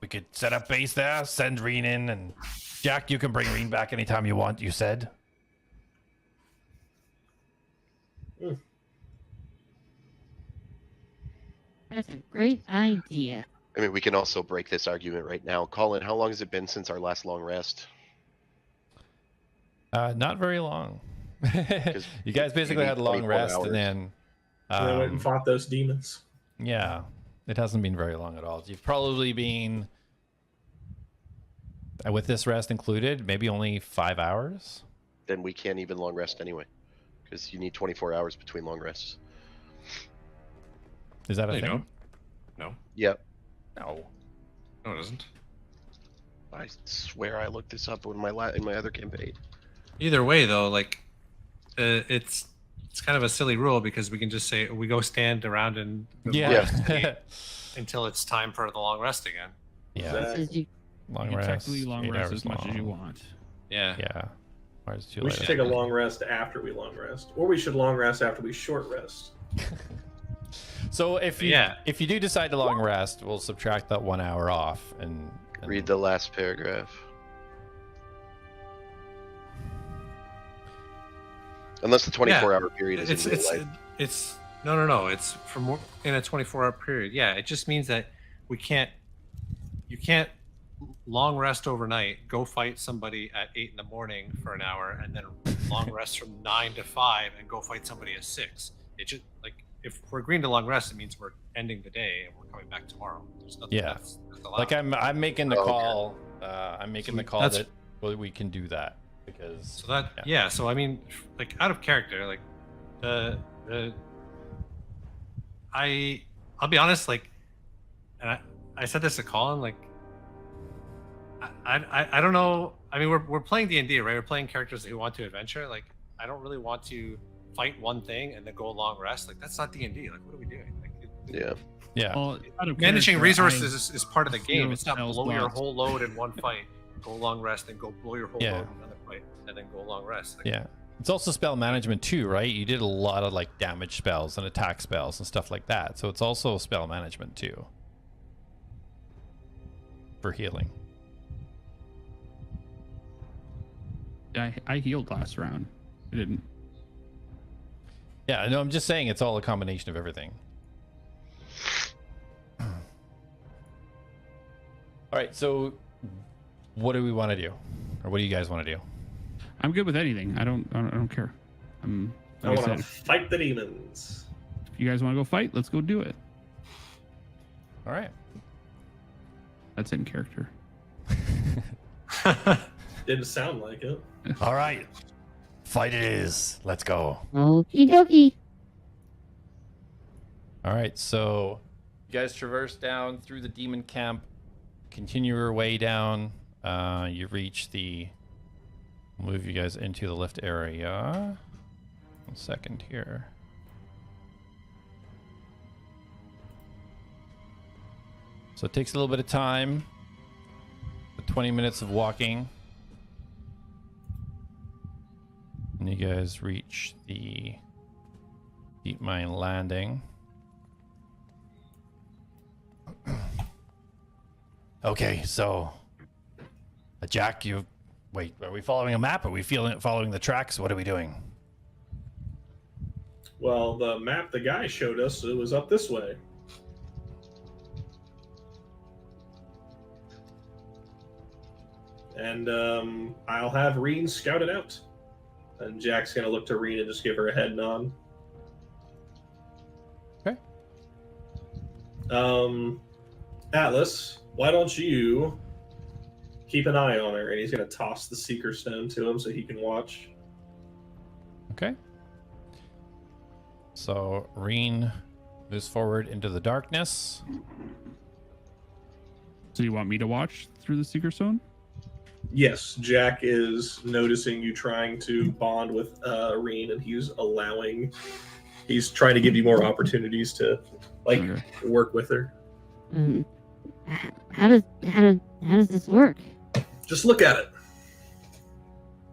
we could set up base there, send Reen in, and Jak, you can bring Reen back anytime you want, you said.
That's a great idea.
I mean, we can also break this argument right now. Colin, how long has it been since our last long rest?
Not very long. You guys basically
need
had a long
24
rest,
hours.
and then
And I went and fought those demons.
yeah, it hasn't been very long at all. You've probably been, with this rest included, maybe only 5 hours.
Then we can't even long rest anyway. Because you need 24 hours between long rests.
Is that a
No, you
thing?
don't. No,
Yep.
No.
no, it isn't.
I swear I looked this up in my other campaign.
Either way, though, like it's kind of a silly rule because we can just say we go stand around and
Yeah.
until it's time for the long rest again.
Yeah.
This is you.
Long
You can
rest.
technically long
8
rest
hours
as much as you
long.
want.
Yeah.
Yeah. Or it's too
We
late.
should take a long rest after we long rest. Or we should long rest after we short rest.
So if you
Yeah.
if you do decide to long rest, we'll subtract that 1 hour off and
Read the last paragraph. Unless the 24-hour period is
It's
in real life.
it's no. It's from in a 24-hour period. Yeah, it just means that you can't long rest overnight, go fight somebody at 8 in the morning for an hour, and then long rest from 9 to 5 and go fight somebody at 6. It just like if we're agreeing to long rest, it means we're ending the day and we're coming back tomorrow. There's nothing
Yeah.
that's allowed.
like I'm making the
Oh, okay.
call. I'm making the call
that's-
that we can do that because
So that yeah. So I mean, like out of character, like I'll be honest, like, and I said this to Colin, like, I don't know. I mean, we're playing D&D, right? We're playing characters who want to adventure. Like, I don't really want to fight one thing and then go a long rest. Like, that's not D&D. Like, what are we doing? Like,
Yeah.
yeah.
Well, out of
managing
character,
resources is part of the game.
zero
It's not
spells
blow your
lost.
whole load in one fight, go long rest, then go blow your whole
Yeah.
load in another fight, and then go long rest. Like,
Yeah. It's also spell management too, right? You did a lot of like damage spells and attack spells and stuff like that. So it's also spell management too. For healing.
I healed last round. I didn't.
Yeah, no, I'm just saying it's all a combination of everything. All right, so what do we want to do? Or what do you guys want to do?
I'm good with anything. I don't care.
I
Like I
want to
said,
fight the demons.
if you guys want to go fight, let's go do it.
All right.
That's in character.
Didn't sound like it.
All right. Fight it is. Let's go.
Okie dokie.
All right, so You guys traverse down through the demon camp, continue your way down. You reach the. Move you guys into the lift area. 1 second here. So it takes a little bit of time. 20 minutes of walking. And you guys reach the deep mine landing.
Okay, so Jak, you wait. Are we following a map? Are we following the tracks? What are we doing?
Well, the map the guy showed us, it was up this way. And I'll have Reen scout it out. And Jack's going to look to Reen and just give her a head nod.
Okay.
Atlas, why don't you keep an eye on her? And he's going to toss the Seeker Stone to him so he can watch.
Okay. So Reen moves forward into the darkness.
So you want me to watch through the Seeker Stone?
Yes, Jack is noticing you trying to bond with Reen, and he's trying to give you more opportunities to work with her.
How does this work?
Just look at it.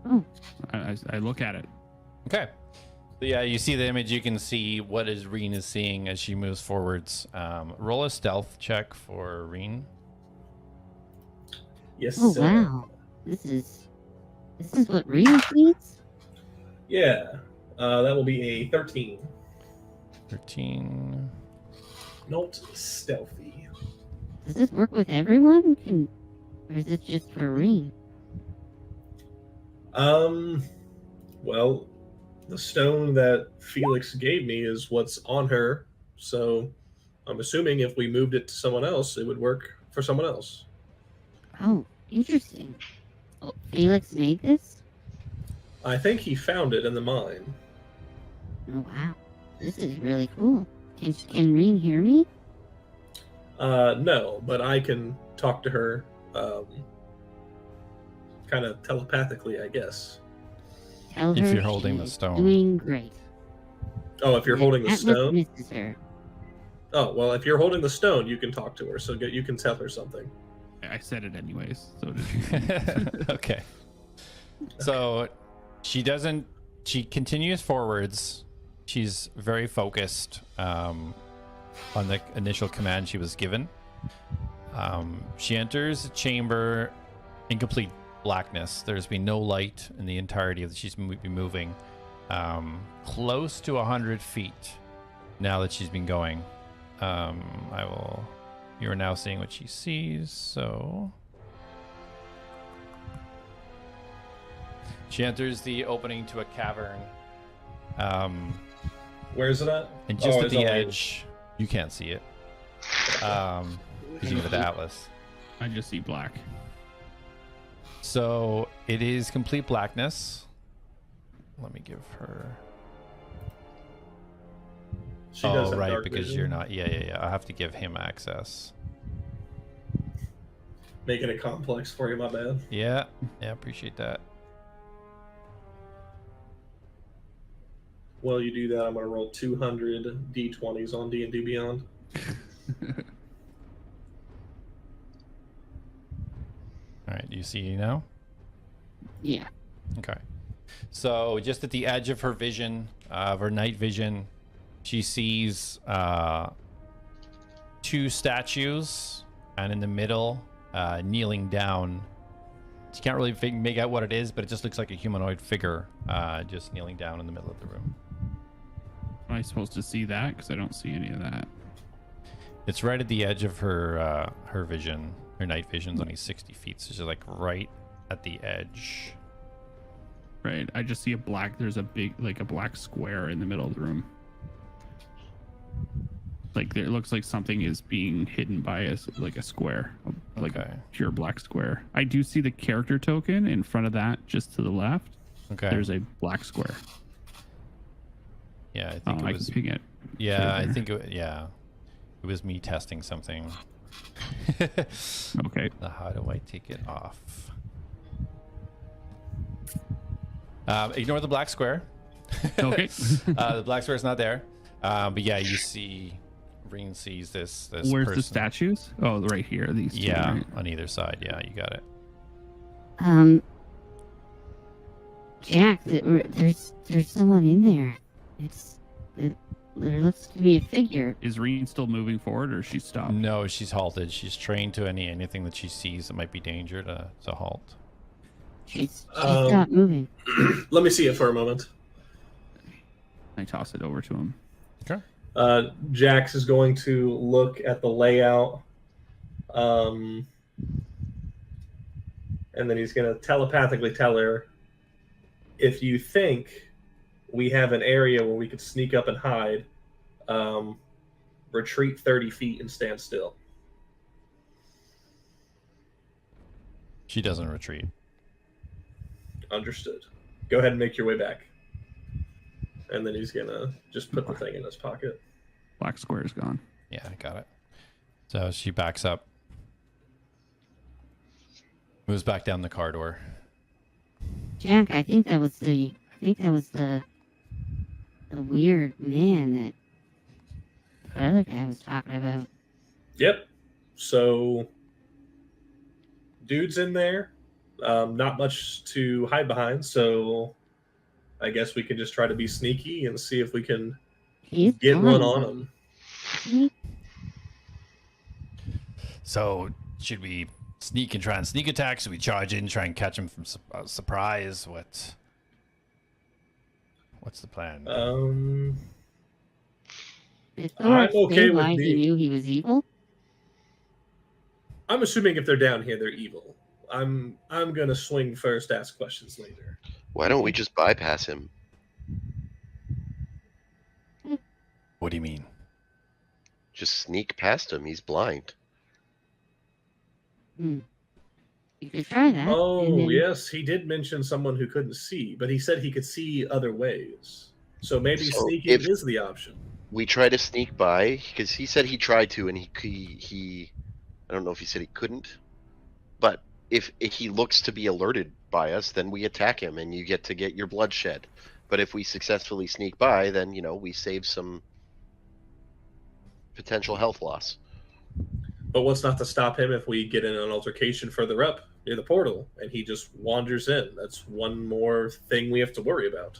Oh,
I look at it.
Okay. So yeah, you see the image. You can see what Reen is seeing as she moves forwards. Roll a stealth check for Reen.
Yes.
oh wow. This is what Reen needs?
Yeah. That will be a 13.
13.
Not stealthy.
Does this work with everyone? Or is it just for Reen?
Well, the stone that Felix gave me is what's on her, so I'm assuming if we moved it to someone else, it would work for someone else.
Oh, interesting. Oh, Felix made this?
I think he found it in the mine.
Oh wow. This is really cool. Can Reen hear me?
No, but I can talk to her kind of telepathically, I guess.
Tell
If
her
you're holding the
she's
stone.
Doing great.
Oh, if you're holding the
Atlas
stone?
misses her.
Oh, well, if you're holding the stone, you can talk to her, so you can tell her something.
I said it anyways. So did you.
Okay. So she continues forwards. She's very focused on the initial command she was given. She enters a chamber in complete blackness. There's been no light in the entirety of she's been moving close to 100 feet now that she's been going. You are now seeing what she sees, so she enters the opening to a cavern.
Where's it at?
And just at
it's
the
on
edge, you can't see it. Because you have Atlas.
I just see black.
So it is complete blackness. Let me give her.
She does have
right,
dark
because
vision.
you're not. Yeah. I have to give him access.
Making it complex for you, my bad.
Yeah, appreciate that.
While you do that, I'm going to roll 200 d20s on D&D Beyond.
All right, do you see now?
Yeah.
Okay. So just at the edge of her vision, of her night vision, she sees two statues, and in the middle, kneeling down. She can't really make out what it is, but it just looks like a humanoid figure just kneeling down in the middle of the room.
Am I supposed to see that? Because I don't see any of that.
It's right at the edge of her her vision. Her night vision's only 60 feet, so she's like right at the edge.
Right. I just see there's a big, like a black square in the middle of the room. Like it looks like something is being hidden by a square, like
Okay.
a pure black square. I do see the character token in front of that, just to the left.
Okay.
There's a black square.
Yeah, I think
I
it was.
can ping it.
Yeah, I
further.
think it. Yeah, It was me testing something.
Okay.
Now, how do I take it off? Ignore the black square.
Okay.
The black square is not there. But yeah, you see, Reen sees this
Where's
person.
the statues? Oh, right here. These two,
Yeah,
right?
on either side. Yeah, you got it.
Jak, there's someone in there. There looks to be a figure.
Is Reen still moving forward, or is she stopped?
No, she's halted. She's trained to anything that she sees that might be danger to halt.
She's not moving.
Let me see it for a moment.
I toss it over to him.
Okay.
Jax is going to look at the layout, and then he's going to telepathically tell her, if you think we have an area where we could sneak up and hide, retreat 30 feet and stand still.
She doesn't retreat.
Understood. Go ahead and make your way back. And then he's going to just put the thing in his pocket.
Black square is gone.
Yeah, I got it. So she backs up. Moves back down the corridor.
Jak, I think that was the weird man that the other guy was talking about.
Yep. So, dude's in there. Not much to hide behind, so I guess we can just try to be sneaky and see if we can
He's
get
gone.
one on him.
So, should we sneak and try and sneak attack? Should we charge in, try and catch him from surprise? What's the plan?
If
I'm okay with
why he knew he was evil?
I'm assuming if they're down here, they're evil. I'm gonna swing first, ask questions later.
Why don't we just bypass him?
What do you mean?
Just sneak past him. He's blind.
You could try that.
Oh,
and then-
yes, he did mention someone who couldn't see, but he said he could see other ways. So maybe
So
sneaking
if-
is the option.
We try to sneak by because he said he tried to, and he I don't know if he said he couldn't, but if he looks to be alerted by us, then we attack him, and you get your blood shed. But if we successfully sneak by, then we save some potential health loss.
But what's not to stop him if we get in an altercation further up near the portal and he just wanders in? That's one more thing we have to worry about.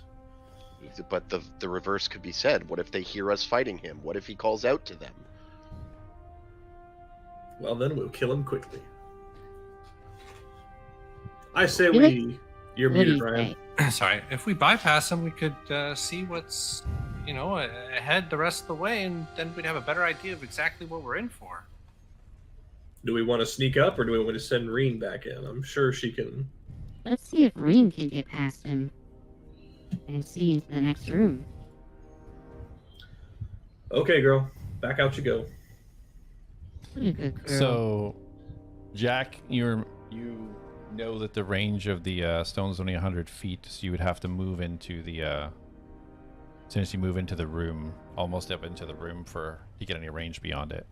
But the reverse could be said. What if they hear us fighting him? What if he calls out to them?
Well, then we'll kill him quickly. I say
Really?
You're
What do
muted,
you
Ryan.
say?
Sorry. If we bypass them, we could see what's, ahead the rest of the way, and then we'd have a better idea of exactly what we're in for.
Do we want to sneak up or do we want to send Reen back in? I'm sure she can.
Let's see if Reen can get past him and see into the next room.
Okay, girl. Back out you go.
What a good girl.
So, Jak, you know that the range of the stone is only 100 feet, so you would have to move into the as soon as you move into the room, almost up into the room to get any range beyond it.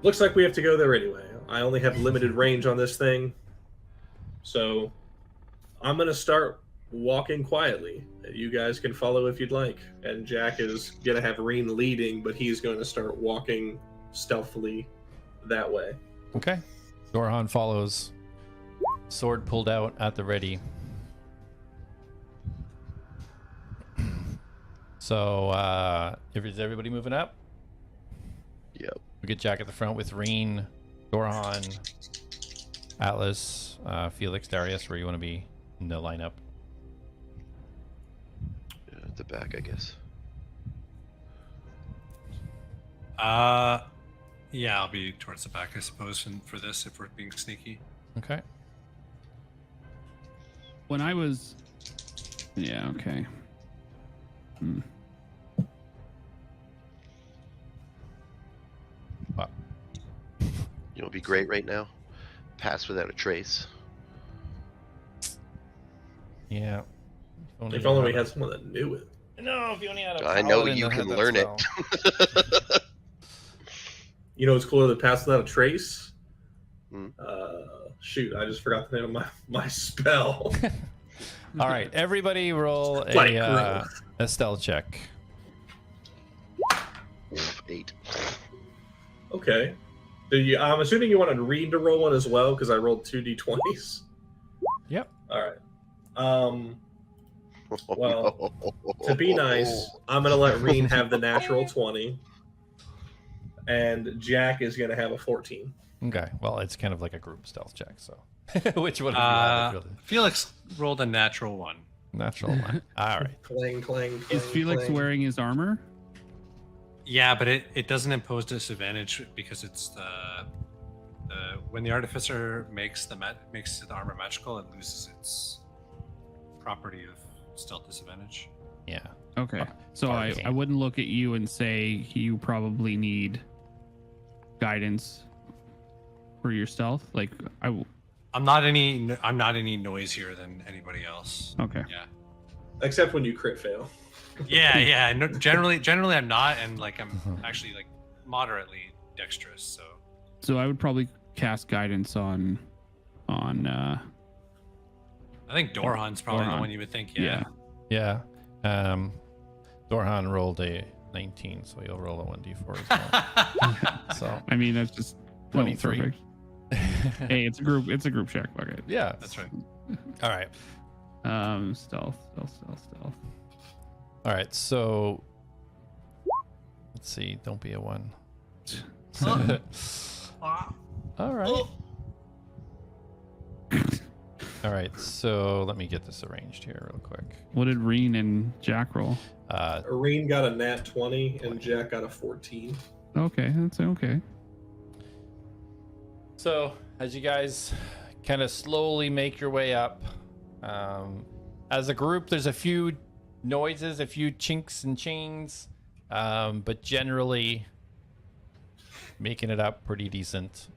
Looks like we have to go there anyway. I only have limited range on this thing. So I'm going to start walking quietly. You guys can follow if you'd like. And Jak is going to have Reen leading, but he's going to start walking stealthily that way.
Okay. Dorhan follows, sword pulled out at the ready. So, is everybody moving up?
Yep.
We get Jak at the front with Reen, Dorhan, Atlas, Felix, Darius, where you want to be in the lineup.
At the back, I guess.
Yeah, I'll be towards the back, I suppose, and for this, if we're being sneaky.
Okay.
When I was... Yeah, okay.
Wow.
You know, it'd be great right now. Pass without a trace.
Yeah.
If only we had someone that knew it.
No, if you only had a
I know
paladin
you
that had
can
that
learn
spell.
it.
You know what's cooler than passing out a trace?
Hmm.
Shoot, I just forgot the name of my spell.
All right, everybody roll
Like
a stealth check.
8.
Okay. I'm assuming you wanted Reed to roll one as well, because I rolled 2 d20s.
Yep.
All right. Well, to be nice, I'm going to let Reen have the natural 20. And Jak is going to have a 14.
Okay. Well, it's kind of like a group stealth check. So, which one of you have it, really?
Felix rolled a natural 1.
Natural one. All right.
Clang, clang, clang.
Is Felix
clang.
wearing his armor?
Yeah, but it doesn't impose disadvantage because it's the when the artificer makes the armor magical, it loses its property of stealth disadvantage.
Yeah.
Okay. So I wouldn't look at you and say you probably need guidance for your stealth. Like
I'm not any noisier than anybody else.
Okay.
Yeah.
Except when you crit fail.
Yeah. No, generally I'm not, and like I'm actually like moderately dexterous.
So I would probably cast guidance on.
I think Dorhan's probably the
Dorhan.
one you would think.
Yeah.
Yeah. Dorhan rolled a 19, so he'll roll a 1d4 as well. So
I mean, that's just
23.
perfect. Hey, it's a group check. Okay.
yeah,
That's right.
All right.
Stealth.
All right. So let's see. Don't be a 1. All right. All right. So let me get this arranged here real quick.
What did Reen and Jak roll?
Reen got a nat 20 and Jak got a 14.
Okay, that's okay.
So as you guys kind of slowly make your way up, as a group, there's a few noises, a few chinks and chains, but generally making it up pretty decent.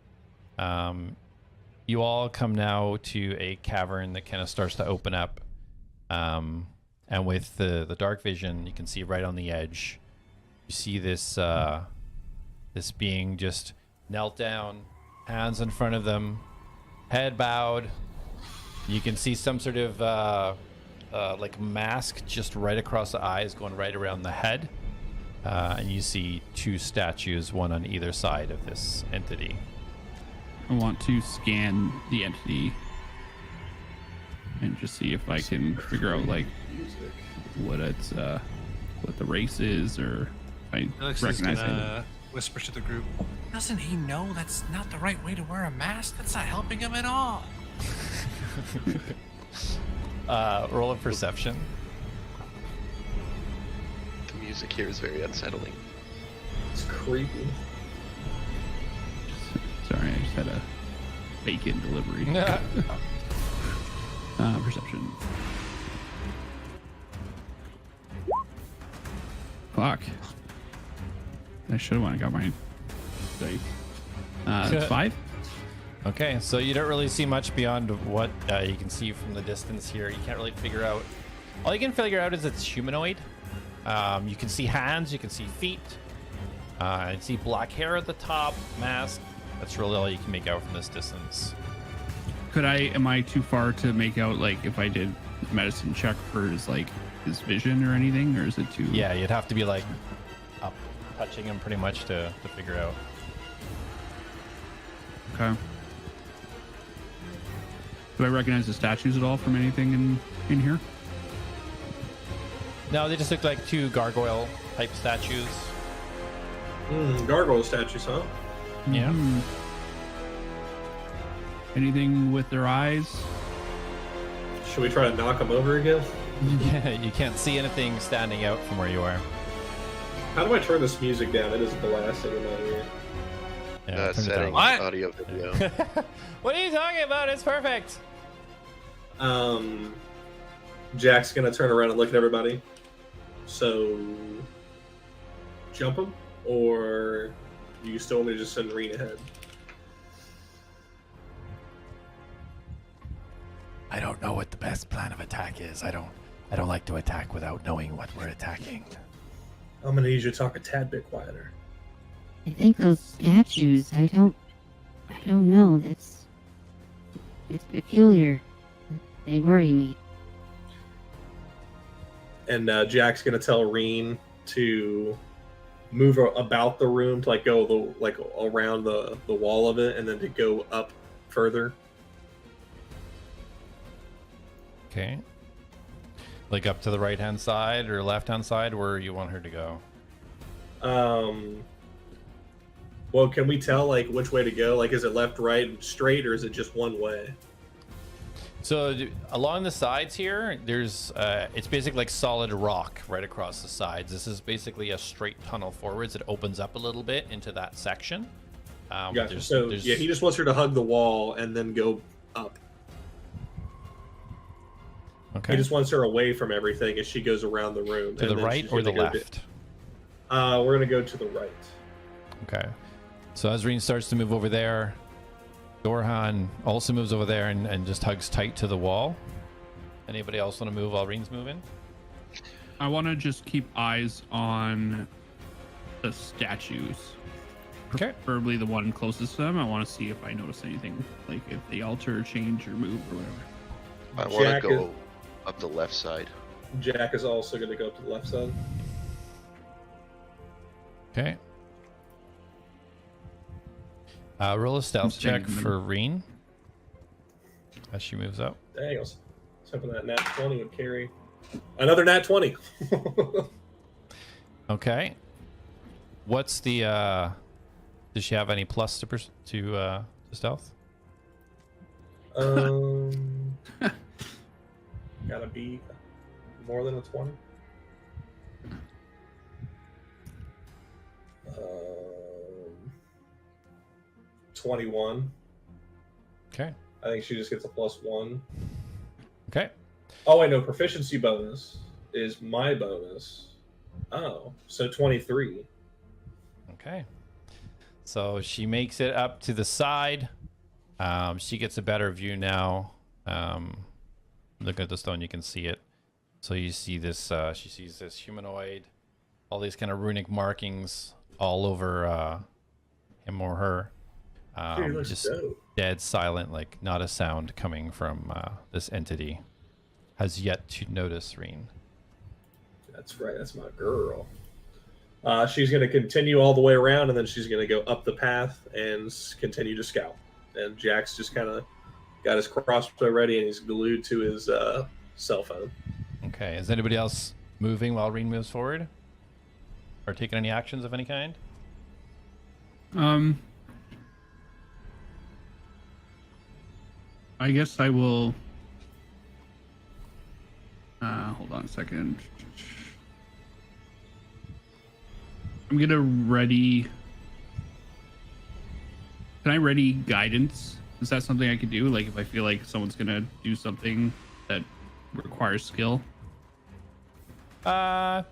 You all come now to a cavern that kind of starts to open up, and with the dark vision, you can see right on the edge. You see this this being just knelt down, hands in front of them, head bowed. You can see some sort of like mask just right across the eyes, going right around the head, and you see 2 statues, one on either side of this entity.
I want to scan the entity and just see if I can figure out like what it's what the race is, or if I
Felix is
recognize
gonna
it.
whisper to the group. Doesn't he know that's not the right way to wear a mask? That's not helping him at all.
Roll a perception.
The music here is very unsettling.
It's creepy.
Sorry, I just had a bacon delivery. Perception. Fuck. I should have got my dice. It's 5.
Okay, so you don't really see much beyond what you can see from the distance here. You can't really figure out. All you can figure out is it's humanoid. You can see hands, you can see feet. You see black hair at the top, mask. That's really all you can make out from this distance.
Am I too far to make out, like, if I did medicine check for his vision or anything, or is it too?
Yeah, you'd have to be like up, touching him pretty much to figure out.
Okay. Do I recognize the statues at all from anything in here?
No, they just look like 2 gargoyle type statues.
Gargoyle statues, huh?
Yeah.
Mm. Anything with their eyes?
Should we try to knock them over again?
Yeah, you can't see anything standing out from where you are.
How do I turn this music down? It is blasting in my ear.
Yeah, turn it
Setting
down.
What?
audio video.
What are you talking about? It's perfect.
Jak's gonna turn around and look at everybody. So, jump him, or do you still want me to just send Reen ahead?
I don't know what the best plan of attack is. I don't I don't like to attack without knowing what we're attacking.
I'm gonna need you to talk a tad bit quieter.
I think those statues, I don't know, it's peculiar. They worry me.
And Jack's gonna tell Reen to move about the room to go around the wall of it, and then to go up further.
Okay. Like up to the right hand side or left hand side, where you want her to go?
Well, can we tell which way to go? Is it left, right, straight, or is it just one way?
So along the sides here, there's it's basically like solid rock right across the sides. This is basically a straight tunnel forwards. It opens up a little bit into that section.
Gotcha. So yeah, he just wants her to hug the wall and then go up.
Okay.
He just wants her away from everything as she goes around the room.
To the right or the left?
We're gonna go to the right.
Okay. So as Reen starts to move over there, Dorhan also moves over there and just hugs tight to the wall. Anybody else want to move while Reen's moving?
I want to just keep eyes on the statues.
Okay.
Preferably the one closest to them. I want to see if I notice anything, like if they alter, change, or move, or whatever.
I want to go up the left side.
Jack is also going to go up to the left side.
Okay. Roll a stealth check for Reen as she moves up.
Dang, I was hoping that nat 20 would carry. Another nat 20.
Okay. What's the does she have any plus to stealth?
Gotta be more than a 20. 21.
Okay.
I think she just gets a +1.
Okay.
Oh, wait, no. Proficiency bonus is my bonus. Oh, so 23.
Okay. So she makes it up to the side. She gets a better view now. Look at the stone, you can see it. So you see this, she sees this humanoid, all these kind of runic markings all over him or her. Just dope. Dead silent, like not a sound coming from this entity. Has yet to notice Reen.
That's right, that's my girl. She's going to continue all the way around, and then she's going to go up the path and continue to scout. And Jack's just kind of got his crossbow ready, and he's glued to his cell phone.
Okay, is anybody else moving while Reen moves forward? Or taking any actions of any kind?
I guess I will. Hold on a second. I'm gonna ready. Can I ready guidance? Is that something I could do? Like if I feel like someone's gonna do something that requires skill?
Yeah.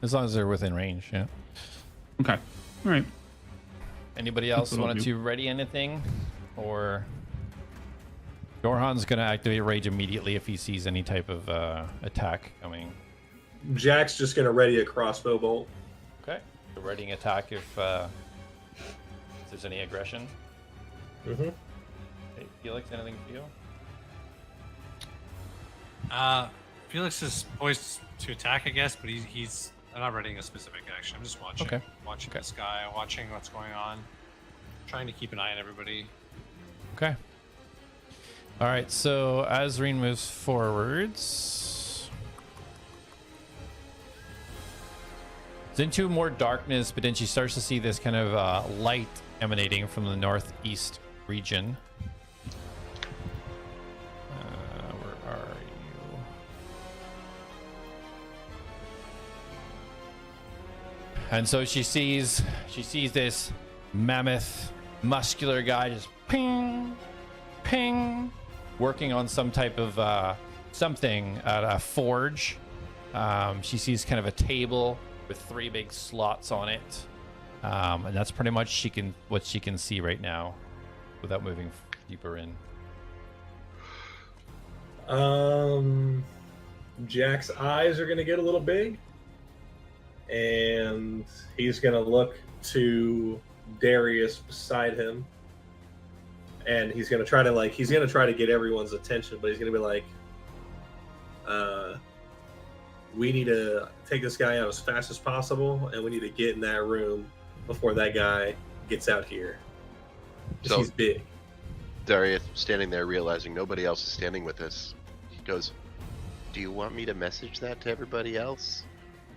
As long as they're within range, yeah.
Okay. All right.
Anybody else wanted to ready anything? Or Dorhan's gonna activate rage immediately if he sees any type of attack coming.
Jack's just gonna ready a crossbow bolt.
Okay. So readying attack if there's any aggression.
Mm-hmm.
Hey, Felix, anything for you?
Felix is poised to attack, I guess, but he's not readying a specific action. I'm just watching.
Okay.
Watching this guy, watching what's going on. Trying to keep an eye on everybody.
Okay. All right, so as Reen moves forwards, it's into more darkness, but then she starts to see this kind of light emanating from the northeast region. Where are you? And so she sees this mammoth, muscular guy just ping, ping, working on some type of something at a forge. She sees kind of a table with 3 big slots on it, and that's pretty much what she can see right now, without moving deeper in.
Jack's eyes are going to get a little big, and he's going to look to Darius beside him, and he's going to try to get everyone's attention, but he's going to be like, we need to take this guy out as fast as possible, and we need to get in that room before that guy gets out here.
So
He's big.
Darius, standing there, realizing nobody else is standing with us, he goes, "Do you want me to message that to everybody else?"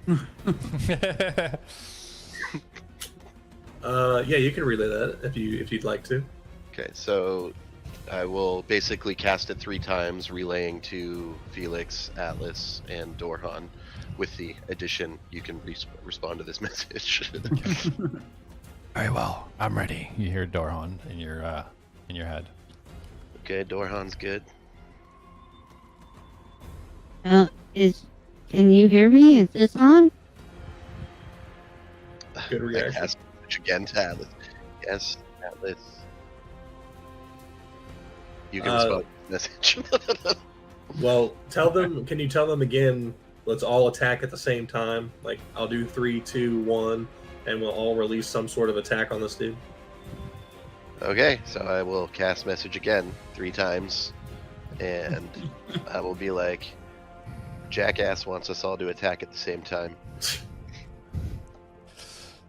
Yeah, you can relay that if you'd like to.
Okay, so I will basically cast it 3 times, relaying to Felix, Atlas, and Dorhan, with the addition you can respond to this message.
Very well. I'm ready.
You hear Dorhan in your head.
Okay, Dorhan's good.
Can you hear me? Is this on?
Good
I
reaction.
cast message again to Atlas. Yes, Atlas. You can respond to the message.
Well, can you tell them again, let's all attack at the same time? Like, I'll do 3, 2, 1, and we'll all release some sort of attack on this dude.
Okay, so I will cast message again 3 times, and I will be like, Jackass wants us all to attack at the same time.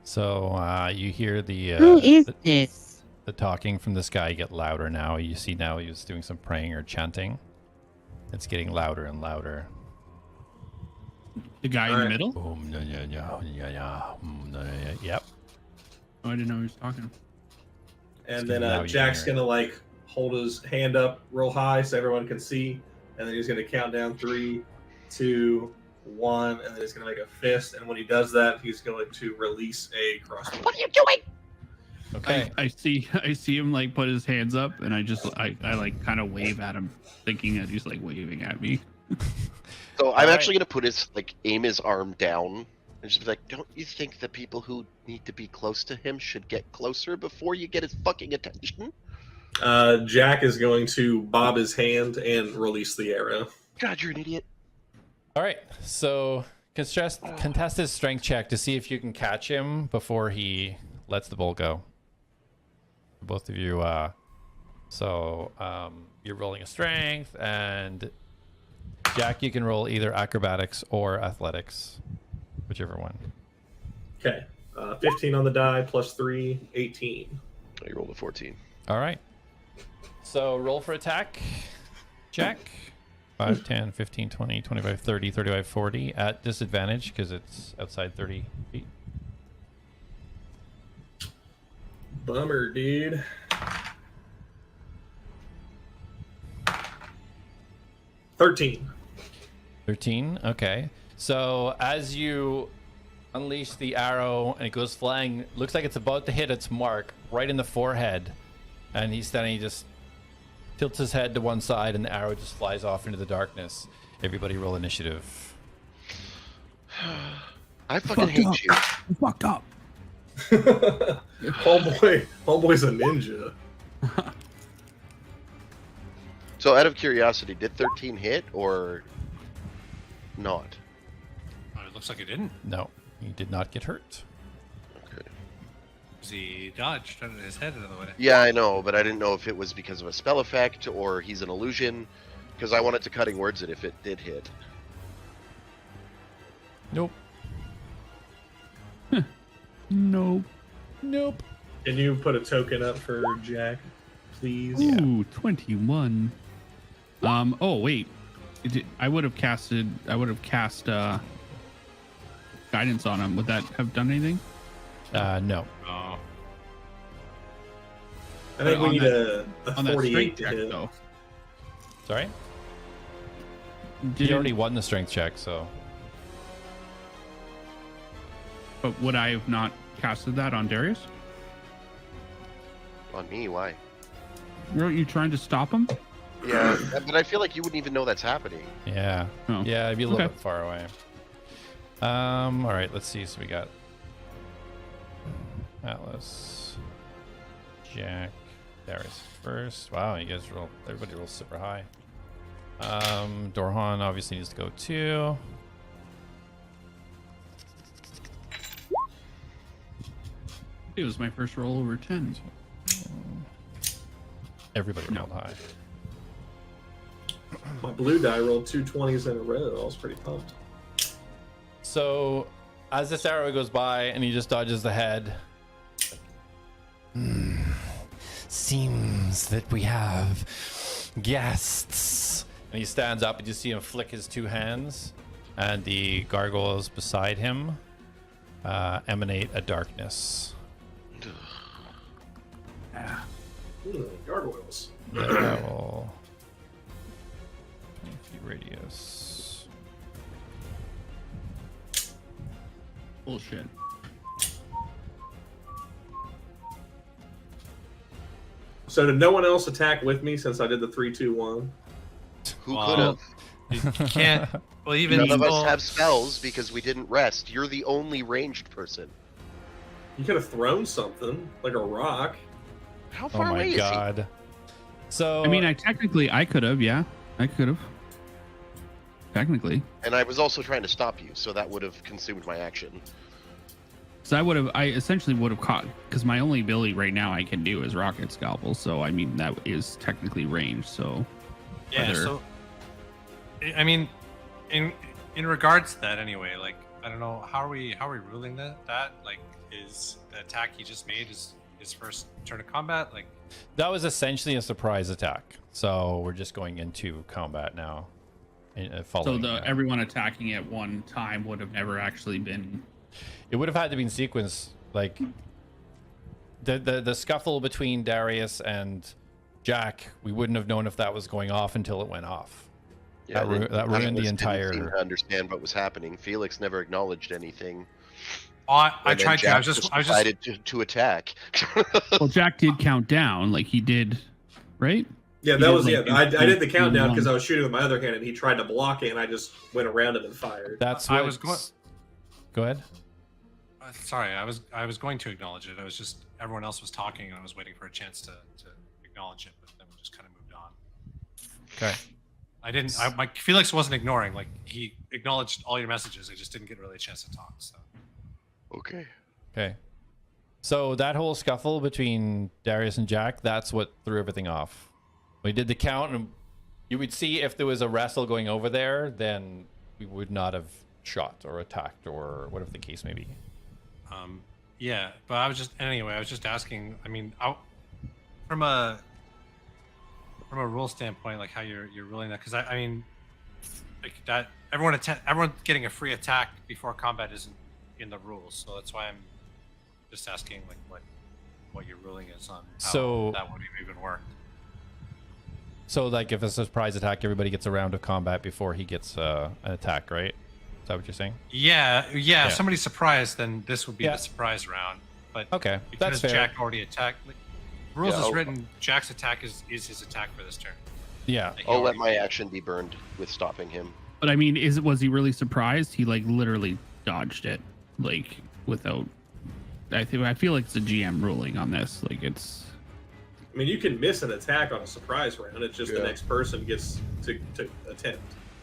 So you hear
Who is this?
the talking from this guy get louder now. You see now he was doing some praying or chanting. It's getting louder and louder.
The guy in the middle?
Yep.
Oh, I didn't know he was talking.
And
Now
then
you
Jack's
hear it.
gonna like hold his hand up real high so everyone can see, and then he's gonna count down 3, 2, 1, and then he's gonna make a fist. And when he does that, he's going to release a crossbow.
What are you doing?
Okay.
I see him like put his hands up, and I like kind of wave at him, thinking that he's like waving at me.
So I'm
Alright.
actually gonna put his aim his arm down and just be like, "Don't you think the people who need to be close to him should get closer before you get his fucking attention?"
Jack is going to bob his hand and release the arrow.
God, you're an idiot.
All right. So contest his strength check to see if you can catch him before he lets the bolt go. Both of you. You're rolling a strength, and Jack, you can roll either acrobatics or athletics, whichever one.
Okay, 15 on the die plus 3, 18.
Oh, you rolled a 14.
All right. So roll for attack, Jack. 5, 10, 15, 20, 25, 30, 35, 40 at disadvantage because it's outside 30 feet.
Bummer, dude. $13.
13. Okay. So as you unleash the arrow and it goes flying, looks like it's about to hit its mark right in the forehead, and he's standing. He just tilts his head to one side, and the arrow just flies off into the darkness. Everybody roll initiative.
I fucking hate you.
Fucked up.
Homeboy's a ninja.
So out of curiosity, did 13 hit or not?
It looks like it didn't.
No, he did not get hurt.
Okay.
Because he dodged, turned his head another way.
Yeah, I know, but I didn't know if it was because of a spell effect or he's an illusion, because I wanted to cutting words it if it did hit.
Nope.
Nope.
Nope.
Can you put a token up for Jack, please?
Ooh, 21. Oh wait, I would have cast guidance on him. Would that have done anything?
No.
Oh.
I think we
On
need
that-
a
On that
48
strength
to
check
hit.
though.
Sorry?
Did
You already won the strength check, so.
But would I have not casted that on Darius?
On me, why?
Weren't you trying to stop him?
Yeah, but I feel like you wouldn't even know that's happening.
Yeah.
Oh.
Yeah, it'd be a little
Okay.
bit far away. All right, let's see. So we got Atlas, Jack, Darius first. Wow, you guys roll. Everybody rolls super high. Dorhan obviously needs to go too.
It was my first roll over 10.
Everybody rolled high.
My blue die rolled 2 20s in a row. I was pretty pumped.
So, as this arrow goes by and he just dodges the head.
Seems that we have guests.
And he stands up and you see him flick his 2 hands. And the gargoyles beside him emanate a darkness.
Gargoyles.
Yeah, that will 20 feet radius.
Bullshit.
So did no one else attack with me since I did the 3, 2, 1?
Who
Wow.
could have?
You can't. Well, even
None of us
well,
have spells because we didn't rest. You're the only ranged person.
You could have thrown something, like a rock.
How
Oh
far away
my
is
god. So
I mean, I could have, yeah. I could have. Technically.
he? And I was also trying to stop you, so that would have consumed my action.
So I essentially would have caught, because my only ability right now I can do is rocket scalpel. So I mean that is technically ranged. So
yeah.
whether-
So, I mean, in regards to that, anyway, like I don't know how are we ruling that like is the attack he just made is his first turn of combat, like.
that was essentially a surprise attack. So we're just going into combat now.
so
Following
everyone attacking at one time would have never actually been.
it would have had to be in sequence. Like the scuffle between Darius and Jak, we wouldn't have known if that was going off until it went off. That
none
ruined
of
the
us didn't
entire.
seem to understand what was happening. Felix never acknowledged anything.
I
and then
tried to.
Jak
I was just.
decided to attack.
Well, Jak did count down, like he did, right?
Yeah,
He
that
did,
was
like,
I did the countdown
one.
because I was shooting with my other hand and he tried to block it and I just went around him and fired.
That's
I
what
was going.
Go ahead.
Sorry, I was going to acknowledge it. I was just everyone else was talking and I was waiting for a chance to acknowledge it, but then we just kind of moved on.
Okay.
I didn't. My Felix wasn't ignoring. Like he acknowledged all your messages. I just didn't get really a chance to talk. So.
Okay.
Okay. So that whole scuffle between Darius and Jak, that's what threw everything off. We did the count, and you would see if there was a wrestle going over there, then we would not have shot or attacked or whatever the case may be.
Yeah, but I was just asking. I mean, from a rule standpoint, like how you're ruling that, because I mean, like that everyone getting a free attack before combat isn't in the rules, so that's why I'm just asking like what your ruling is on how
So-
that would even work.
So, like, if it's a surprise attack, everybody gets a round of combat before he gets an attack, right? Is that what you're saying?
Yeah. If somebody's surprised, then this would be
Yeah.
the surprise round. But
Okay,
because
that's fair.
Jak already attacked, like, rules
Yeah,
is
I'll-
written. Jak's attack is his attack for this turn.
Yeah.
Like, he
I'll let
already-
my action be burned with stopping him.
But I mean, was he really surprised? He like literally dodged it, like without. I feel like it's a GM ruling on this. Like it's.
I mean, you can miss an attack on a surprise round. It's just the
Yeah.
next person gets to attempt.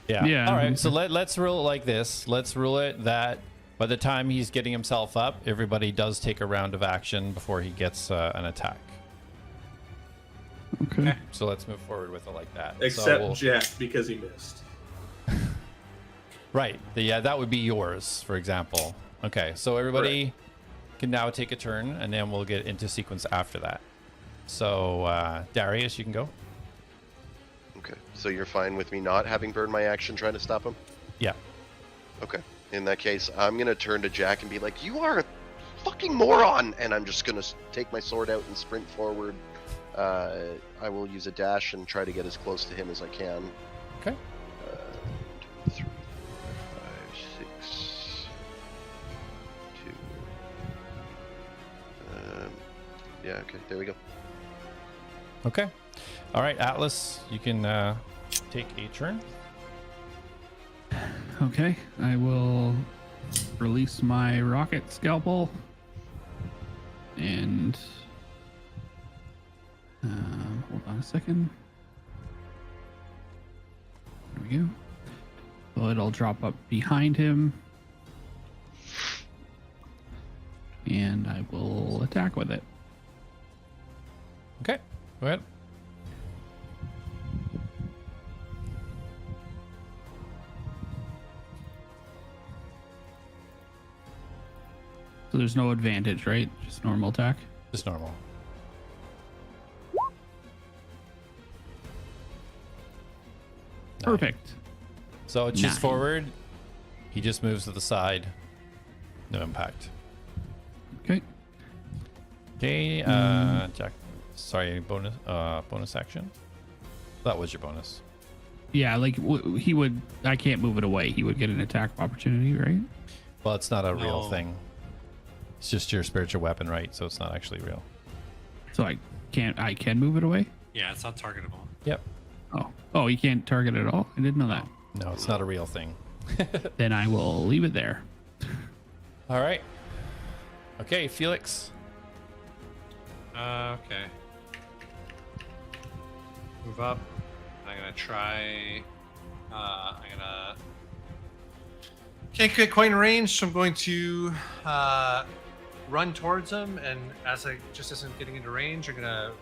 Yeah.
Yeah.
All right. So let's rule it like this. Let's rule it that by the time he's getting himself up, everybody does take a round of action before he gets an attack.
Okay.
So let's move forward with it like that. So
Except
we'll-
Jak because he missed.
Right. Yeah, that would be yours, for example. Okay. So everybody can now take a turn, and then we'll get into sequence after that. So Darius, you can go.
Okay. So you're fine with me not having burned my action trying to stop him?
Yeah.
Okay. In that case, I'm gonna turn to Jak and be like, "You are a fucking moron!" And I'm just gonna take my sword out and sprint forward. I will use a dash and try to get as close to him as I can.
Okay.
2, 3, 5, 6, 2. Yeah. Okay. There we go.
Okay. All right, Atlas, you can take a turn.
Okay. I will release my rocket scalpel and hold on a second. you. So it'll drop up behind him. And I will attack with it.
Okay, go ahead.
So there's no advantage, right? Just normal attack.
Just normal.
Perfect.
So it's just
9.
forward. He just moves to the side. No impact.
Okay.
Okay, Jack. Sorry, bonus action. That was your bonus.
Yeah, like he would. I can't move it away. He would get an attack opportunity, right?
Well, it's not a real
No.
thing. It's just your spiritual weapon, right? So it's not actually real.
So I can't. I can move it away.
Yeah, it's not targetable.
Yep.
Oh, he can't target at all. I didn't know that.
No, it's not a real thing.
Then I will leave it there.
All right. Okay, Felix.
Okay. Move up. I'm gonna try. Can't get quite in range, so I'm going to run towards him. And as I just as I'm getting into range, I'm gonna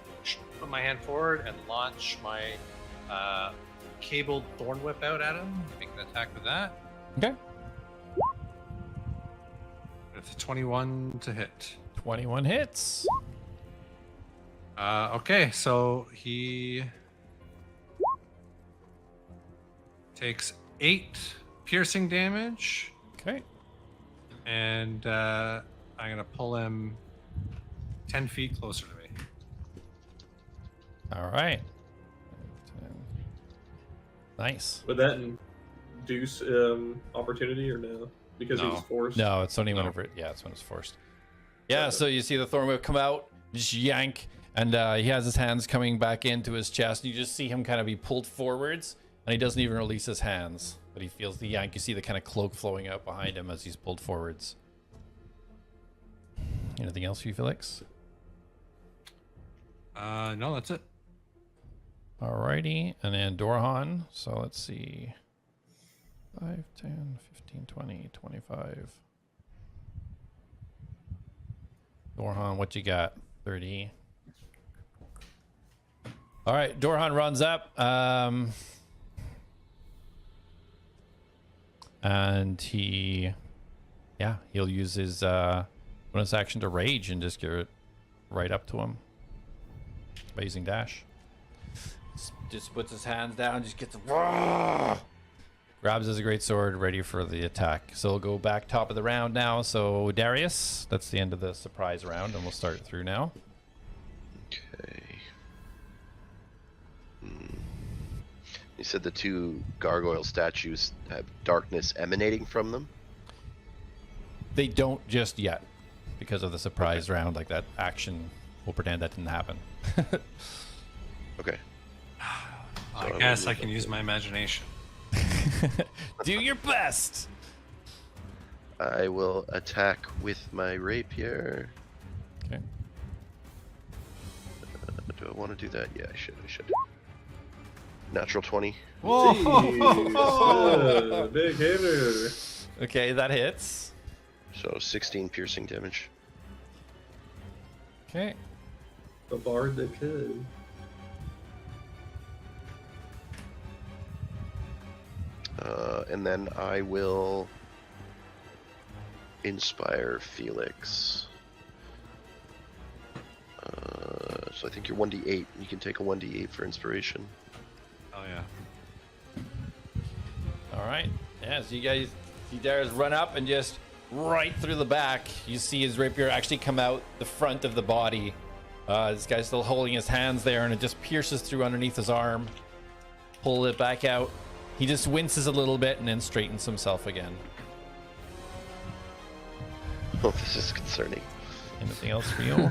put my hand forward and launch my cabled thorn whip out at him. Make an attack with that.
Okay.
It's a 21 to hit.
21 hits.
Okay, so he takes 8 piercing damage,
Okay.
and I'm gonna pull him 10 feet closer to me.
All right. Nice.
Would that induce opportunity or no? Because he
No.
was forced.
No, it's only
No.
whenever yeah, it's when it's forced. Yeah, so you see the thorn whip come out, just yank, and he has his hands coming back into his chest. You just see him kind of be pulled forwards, and he doesn't even release his hands, but he feels the yank. You see the kind of cloak flowing out behind him as he's pulled forwards. Anything else for you, Felix?
No, that's it.
Alrighty, and then Dorhan. So let's see. 5, 10, 15, 20, 25. Dorhan, what you got? 30. All right, Dorhan runs up. And he'll use his bonus action to rage and just get right up to him. Amazing dash. Just puts his hands down, just gets grabs his great sword, ready for the attack. So we'll go back top of the round now. So Darius, that's the end of the surprise round, and we'll start through now.
Okay. You said the 2 gargoyle statues have darkness emanating from them?
They don't just yet, because of the surprise round. Like that action, we'll pretend that didn't happen.
Okay.
I guess I can use my imagination.
Do your best.
I will attack with my rapier.
Okay.
Do I want to do that? Yeah, I should. Natural 20.
Jeez, big hitter.
Okay, that hits.
So 16 piercing damage.
Okay.
The bard that could.
And then I will inspire Felix. So I think you're 1d8. You can take a 1d8 for inspiration.
Oh yeah.
All right. Yeah, so you guys see Darius run up and just right through the back. You see his rapier actually come out the front of the body. This guy's still holding his hands there, and it just pierces through underneath his arm. Pull it back out. He just winces a little bit and then straightens himself again.
Oh, this is concerning.
Anything else for you?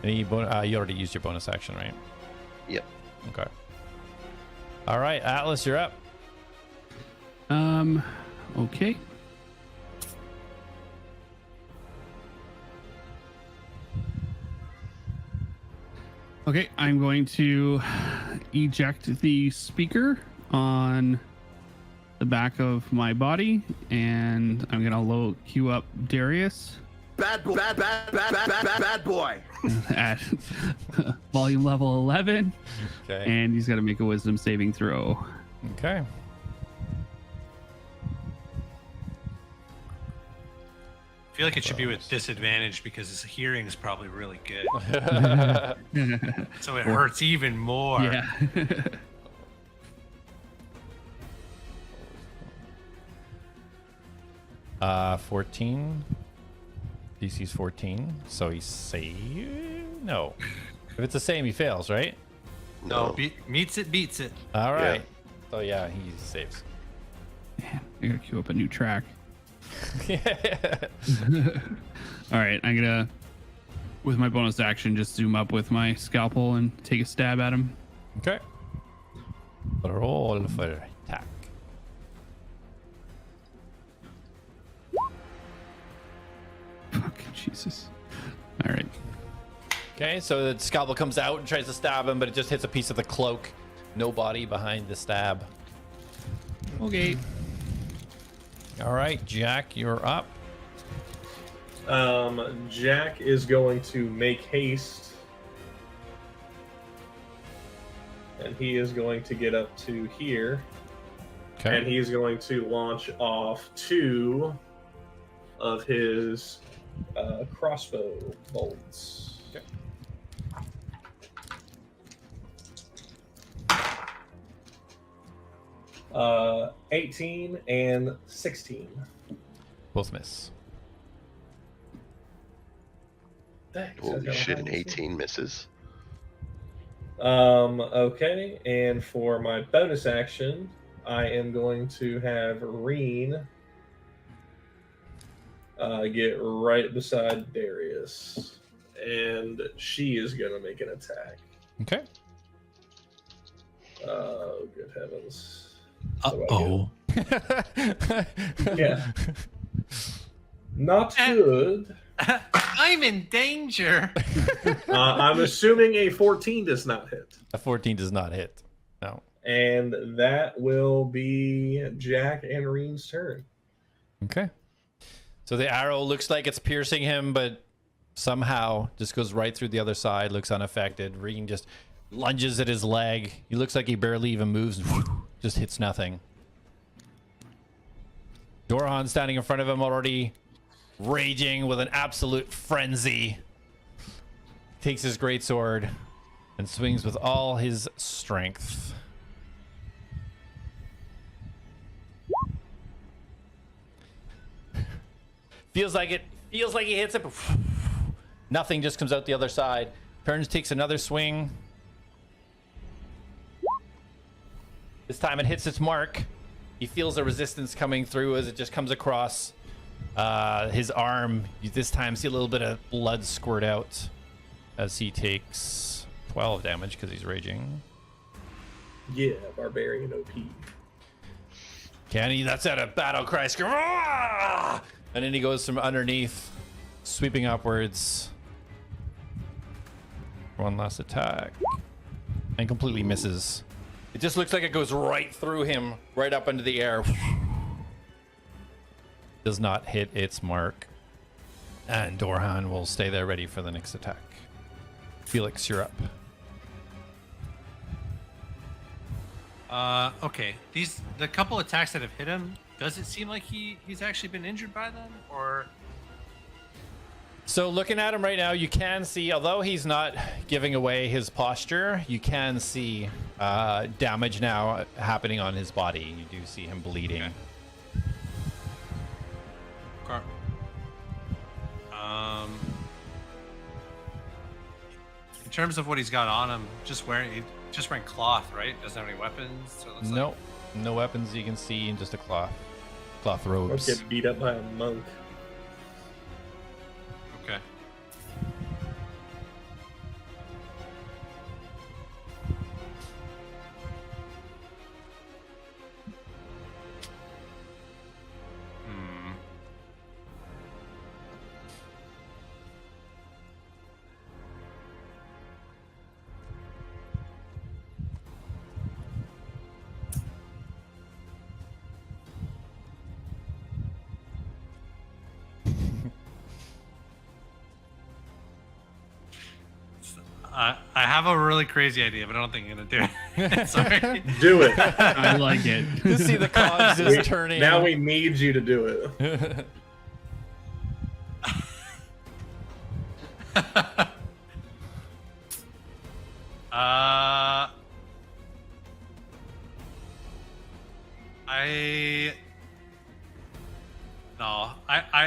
You already used your bonus action, right?
Yep.
Okay. All right, Atlas, you're up.
Okay. Okay, I'm going to eject the speaker on the back of my body, and I'm gonna queue up Darius.
Bad boy.
At volume level 11,
Okay.
and he's got to make a wisdom saving throw.
Okay.
I feel like it should be with disadvantage because his hearing is probably really good. So it hurts even more.
Yeah.
14. DC's 14, so he no. If it's the same, he fails, right?
No, meets it, beats it.
All right. So yeah, he saves.
Man, I gotta queue up a new track. All right, I'm gonna, with my bonus action, just zoom up with my scalpel and take a stab at him.
Okay. Roll for attack.
Fucking Jesus. All right.
Okay, so the scalpel comes out and tries to stab him, but it just hits a piece of the cloak. No body behind the stab.
Okay.
All right, Jak, you're up.
Jak is going to make haste. And he is going to get up to here.
Okay.
And he is going to launch off 2 of his crossbow bolts.
Okay.
Uh, 18 and 16.
Both miss.
Thanks.
Holy shit, an 18 misses.
Okay, and for my bonus action, I am going to have Reen get right beside Darius, and she is going to make an attack.
Okay.
Oh, good heavens.
Uh-oh.
Yeah. Not good.
I'm in danger.
I'm assuming a 14 does not hit.
A 14 does not hit. No.
And that will be Jak and Reen's turn.
Okay. So the arrow looks like it's piercing him, but somehow just goes right through the other side, looks unaffected. Reen just lunges at his leg. He looks like he barely even moves, just hits nothing. Dorhan standing in front of him, already raging with an absolute frenzy. Takes his greatsword and swings with all his strength. Feels like he hits it, but nothing, just comes out the other side. Turns, takes another swing. This time it hits its mark. He feels the resistance coming through as it just comes across his arm. You this time see a little bit of blood squirt out as he takes 12 damage because he's raging.
Yeah, barbarian OP.
Kenny, that's at a battle cry scream. "Ah!" And then he goes from underneath, sweeping upwards. One last attack. And completely misses. It just looks like it goes right through him, right up into the air. Does not hit its mark. And Dorhan will stay there ready for the next attack. Felix, you're up.
Okay. The couple attacks that have hit him, does it seem like he's actually been injured by them, or?
So looking at him right now, you can see, although he's not giving away his posture, you can see damage now happening on his body. You do see him bleeding.
Okay. In terms of what he's got on him, just wearing cloth, right? Doesn't have any weapons. So it looks
Nope. No weapons you can see, and just a cloth robes.
Let's get beat up by a monk.
Okay. I have a really crazy idea, but I don't think I'm gonna do it. Sorry.
Do it.
I like it.
You see the cogs is turning.
Now we need you to do it.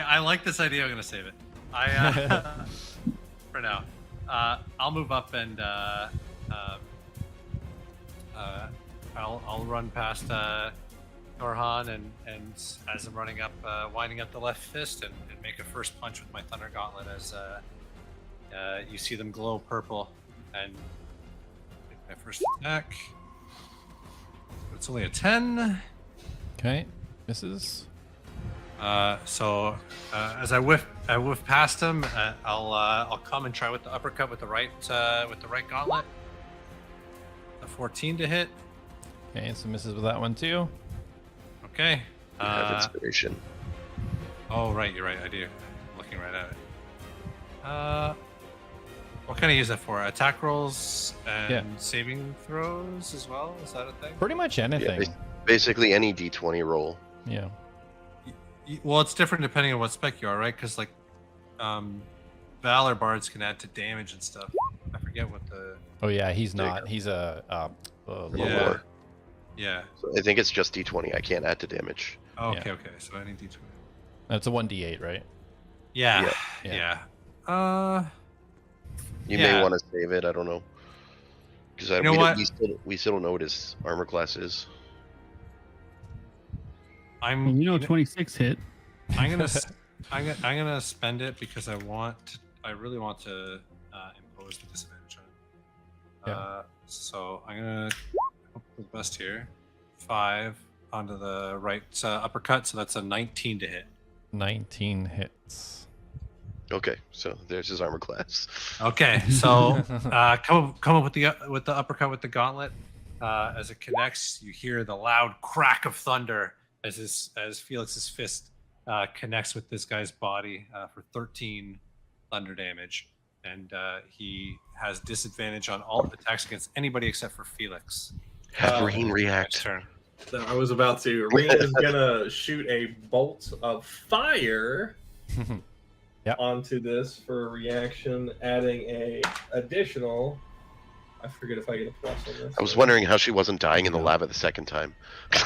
I like this idea. I'm gonna save it. For now. I'll move up and I'll run past Norhan and as I'm running up, winding up the left fist and make a first punch with my Thunder Gauntlet as you see them glow purple and make my first attack. It's only a 10.
Okay, misses.
So as I whiff past him, I'll come and try with the uppercut with the right gauntlet. A 14 to hit.
Okay, so misses with that one too.
Okay.
You have inspiration.
Oh right, you're right. I do. I'm looking right at it. What can I use that for? Attack rolls and saving throws as well. Is that a thing?
Pretty much anything.
Yeah, basically any D20 roll.
Yeah.
Well, it's different depending on what spec you are, right? Because like, Valor bards can add to damage and stuff. I forget what the.
Oh yeah, he's not. He's a
Lower.
Yeah.
So I think it's just D20. I can't add to damage.
Oh, okay, okay. So I need D20.
That's a 1d8, right?
Yeah.
Yeah.
Yeah.
You may want to save it. I don't know. Because we still don't know what his armor class is.
Well, 26 hit.
I'm gonna spend it because I really want to impose the disadvantage on it. So I'm gonna hope for the best here. 5 onto the right uppercut, so that's a 19 to hit.
19 hits.
Okay, so there's his armor class.
Okay, so come up with the uppercut with the gauntlet. As it connects, you hear the loud crack of thunder as Felix's fist connects with this guy's body for 13 thunder damage, and he has disadvantage on all attacks against anybody except for Felix.
Have Reen react.
Turn.
So I was about to. Reen is gonna shoot a bolt of fire onto this for a reaction, adding a additional. I forget if I get a plus on this.
I was wondering how she wasn't dying in the lava the second time.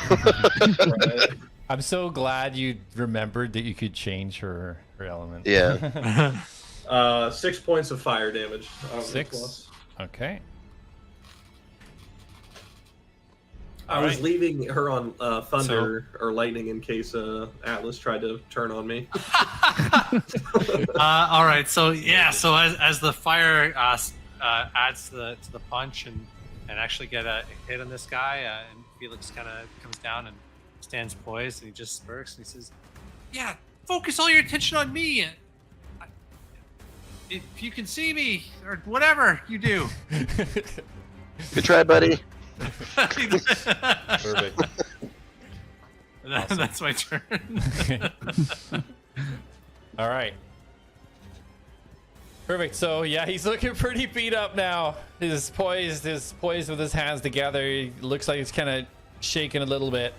Right.
I'm so glad you remembered that you could change her element.
Yeah.
6 points of fire damage.
6.
Plus.
Okay.
I was leaving her on thunder or lightning in case Atlas tried to turn on me.
All right, so as the fire adds to the punch and actually get a hit on this guy, and Felix kind of comes down and stands poised, and he just smirks and he says, "Yeah, focus all your attention on me. If you can see me or whatever you do."
Good try, buddy.
Perfect.
That's my turn.
All right. Perfect. So yeah, he's looking pretty beat up now. He's poised with his hands together. He looks like he's kind of shaking a little bit.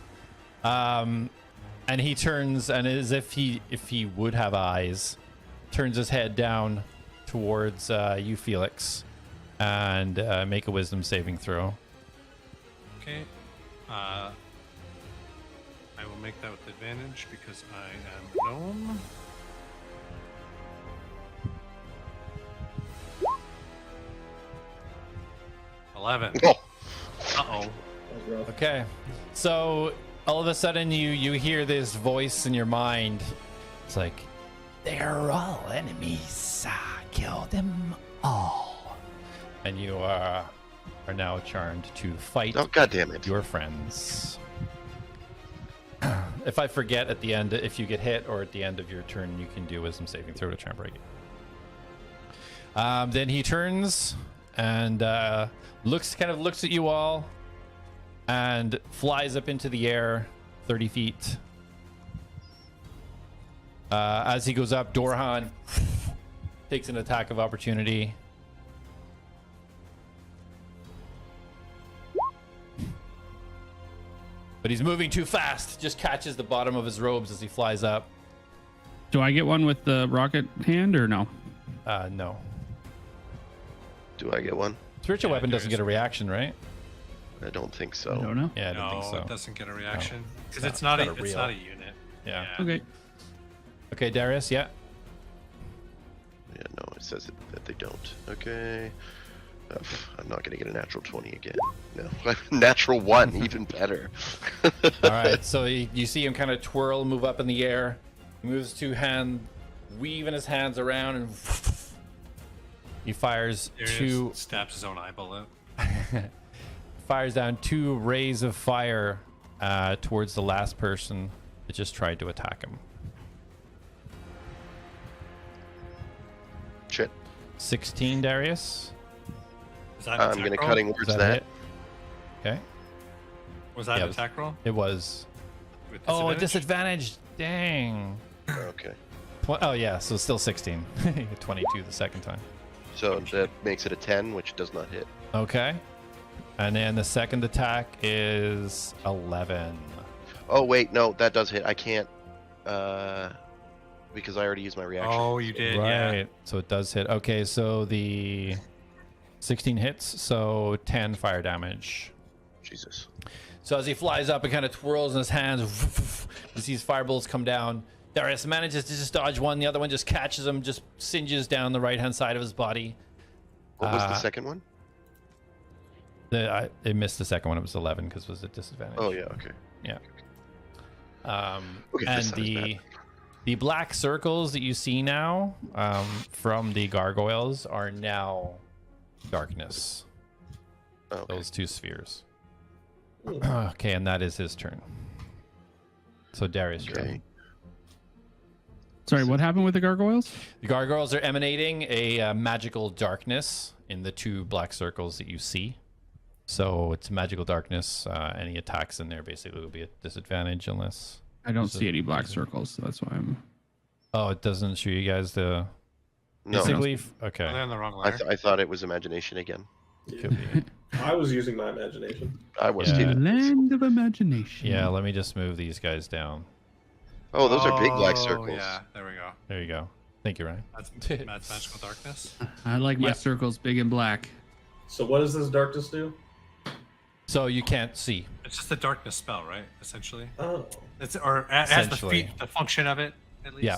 And he turns, and as if he would have eyes, turns his head down towards you, Felix, and make a wisdom saving throw.
Okay. I will make that with advantage because I am Gnome. Uh-oh.
Okay. So all of a sudden you hear this voice in your mind. It's like, they're all enemies. Kill them all. And you are now charmed to fight your friends. If I forget at the end, if you get hit or at the end of your turn, you can do wisdom saving throw to try and break it. Then he turns and looks at you all and flies up into the air 30 feet. As he goes up, Dorhan takes an attack of opportunity But he's moving too fast. Just catches the bottom of his robes as he flies up.
Do I get one with the rocket hand or no?
No.
Do I get one?
Spiritual weapon doesn't get a reaction, right?
I don't think so.
I don't know.
Yeah, I don't think so.
it doesn't get a reaction because
It's
it's not
not
a
a
it's
real-
not a unit.
Yeah.
Okay.
Okay, Darius, yeah.
Yeah, no, it says that they don't. Okay. I'm not going to get a natural 20 again. No. Natural 1, even better.
All right, so you see him kind of twirl, move up in the air. He moves 2 hands, weaving his hands around, and he fires
Darius
2.
stabs his own eyeball out.
Fires down 2 rays of fire towards the last person that just tried to attack him.
Shit.
16, Darius.
Was that an
I'm going to
attack roll?
cutting
Is
words
that a
that.
hit? Okay.
Was that
Yeah,
an attack roll?
It was.
With
Oh, a
disadvantage?
disadvantage. Dang.
Okay.
Oh, yeah, so still 16. 22 the second time.
So that makes it a 10, which does not hit.
Okay. And then the second attack is 11.
Oh, wait, no, that does hit. I can't, because I already used my reaction.
Oh, you did,
Right.
yeah.
So it does hit. Okay, so the 16 hits, so 10 fire damage.
Jesus.
So as he flies up and kind of twirls in his hands, he sees firebolts come down. Darius manages to just dodge one. The other one just catches him, just singes down the right-hand side of his body.
What was the second one?
It missed the second one. It was 11 because it was a disadvantage.
Oh, yeah, okay.
Yeah.
Okay,
And
this sounds bad.
the black circles that you see now from the gargoyles are now darkness.
Okay.
Those 2 spheres. Okay, and that is his turn. So Darius, you're up.
Okay.
Sorry, what happened with the gargoyles?
The gargoyles are emanating a magical darkness in the 2 black circles that you see. So it's magical darkness. Any attacks in there basically will be a disadvantage unless...
I don't see any black circles, so that's why I'm.
Oh, it doesn't show you guys the...
No,
Basically,
Oh, they're
okay.
in the wrong
I,
layer.
I thought it was imagination again.
Could be.
I was using my imagination.
I was
Yeah.
too.
Land of imagination.
Yeah, let me just move these guys down.
Oh, those are big black circles.
Yeah, there we go.
There you go. Thank you, Ryan.
That's magical darkness.
I like my
Yeah.
circles big and black.
So what does this darkness do?
So you can't see.
It's just a darkness spell, right? Essentially,
Oh.
it's or it has the
Essentially.
the function of it at least.
Yeah.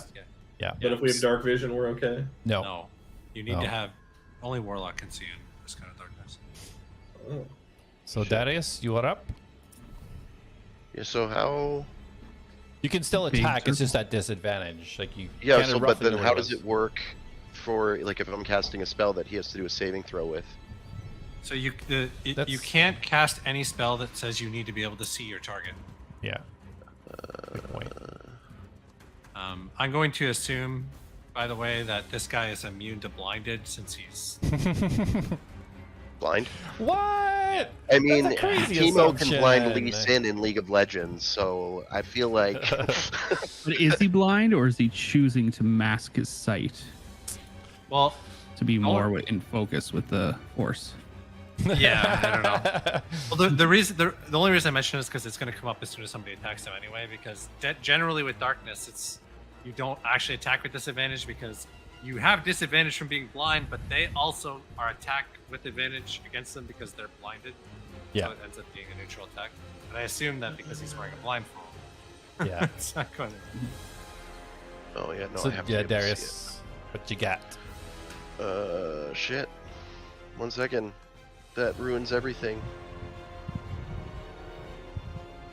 Yeah.
But if we have dark vision, we're okay.
No.
No, you need
Oh.
to have only Warlock can see in this kind of darkness.
Oh.
So Darius, you are up.
Yeah, so how...
You can still
Big
attack. It's
circle.
just at disadvantage. Like you.
Yeah,
kinda
so but
roughly
then
know where
how
it
does
is.
it work for, like, if I'm casting a spell that he has to do a saving throw with?
So you
That's-
you can't cast any spell that says you need to be able to see your target.
Yeah. Good point.
I'm going to assume, by the way, that this guy is immune to blinded since he's.
Blind?
What?
I mean,
That's a crazy
Teemo can blind
assumption.
Lee Sin in League of Legends, so I feel like...
But is he blind or is he choosing to mask his sight
Well,
to be
Oh.
more in focus with the horse?
yeah, I don't know. Well, the only reason I mention it is because it's going to come up as soon as somebody attacks him anyway. Because generally with darkness, it's you don't actually attack with disadvantage because you have disadvantage from being blind, but they also are attacked with advantage against them because they're blinded.
Yeah.
So it ends up being a neutral attack. But I assume that because he's wearing a blindfold,
Yeah.
it's not going to.
Oh, yeah, no,
So
I have to
yeah,
be able to see
Darius, what you got?
it. Shit. 1 second. That ruins everything.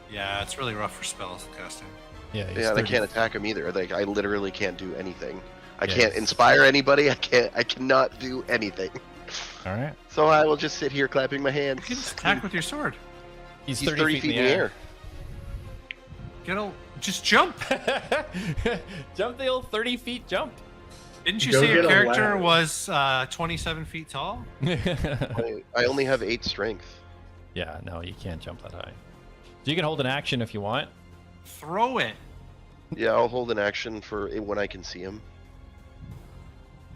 Yeah, it's really rough for spells casting.
Yeah. he's
Yeah, and I
30
can't attack him either. Like, I literally can't do anything. I
Yeah,
can't
it's-
inspire anybody. I cannot do anything.
All right.
So I will just sit here clapping my hands.
You can just attack with your sword.
He's
He's
30 feet
in the air.
Just jump.
Jump the old 30 feet jump.
Didn't you
Go
say
get
your
a
character
ladder.
was 27 feet tall?
I only have 8 strength.
Yeah, no, you can't jump that high. So you can hold an action if you want.
Throw it.
Yeah, I'll hold an action for when I can see him.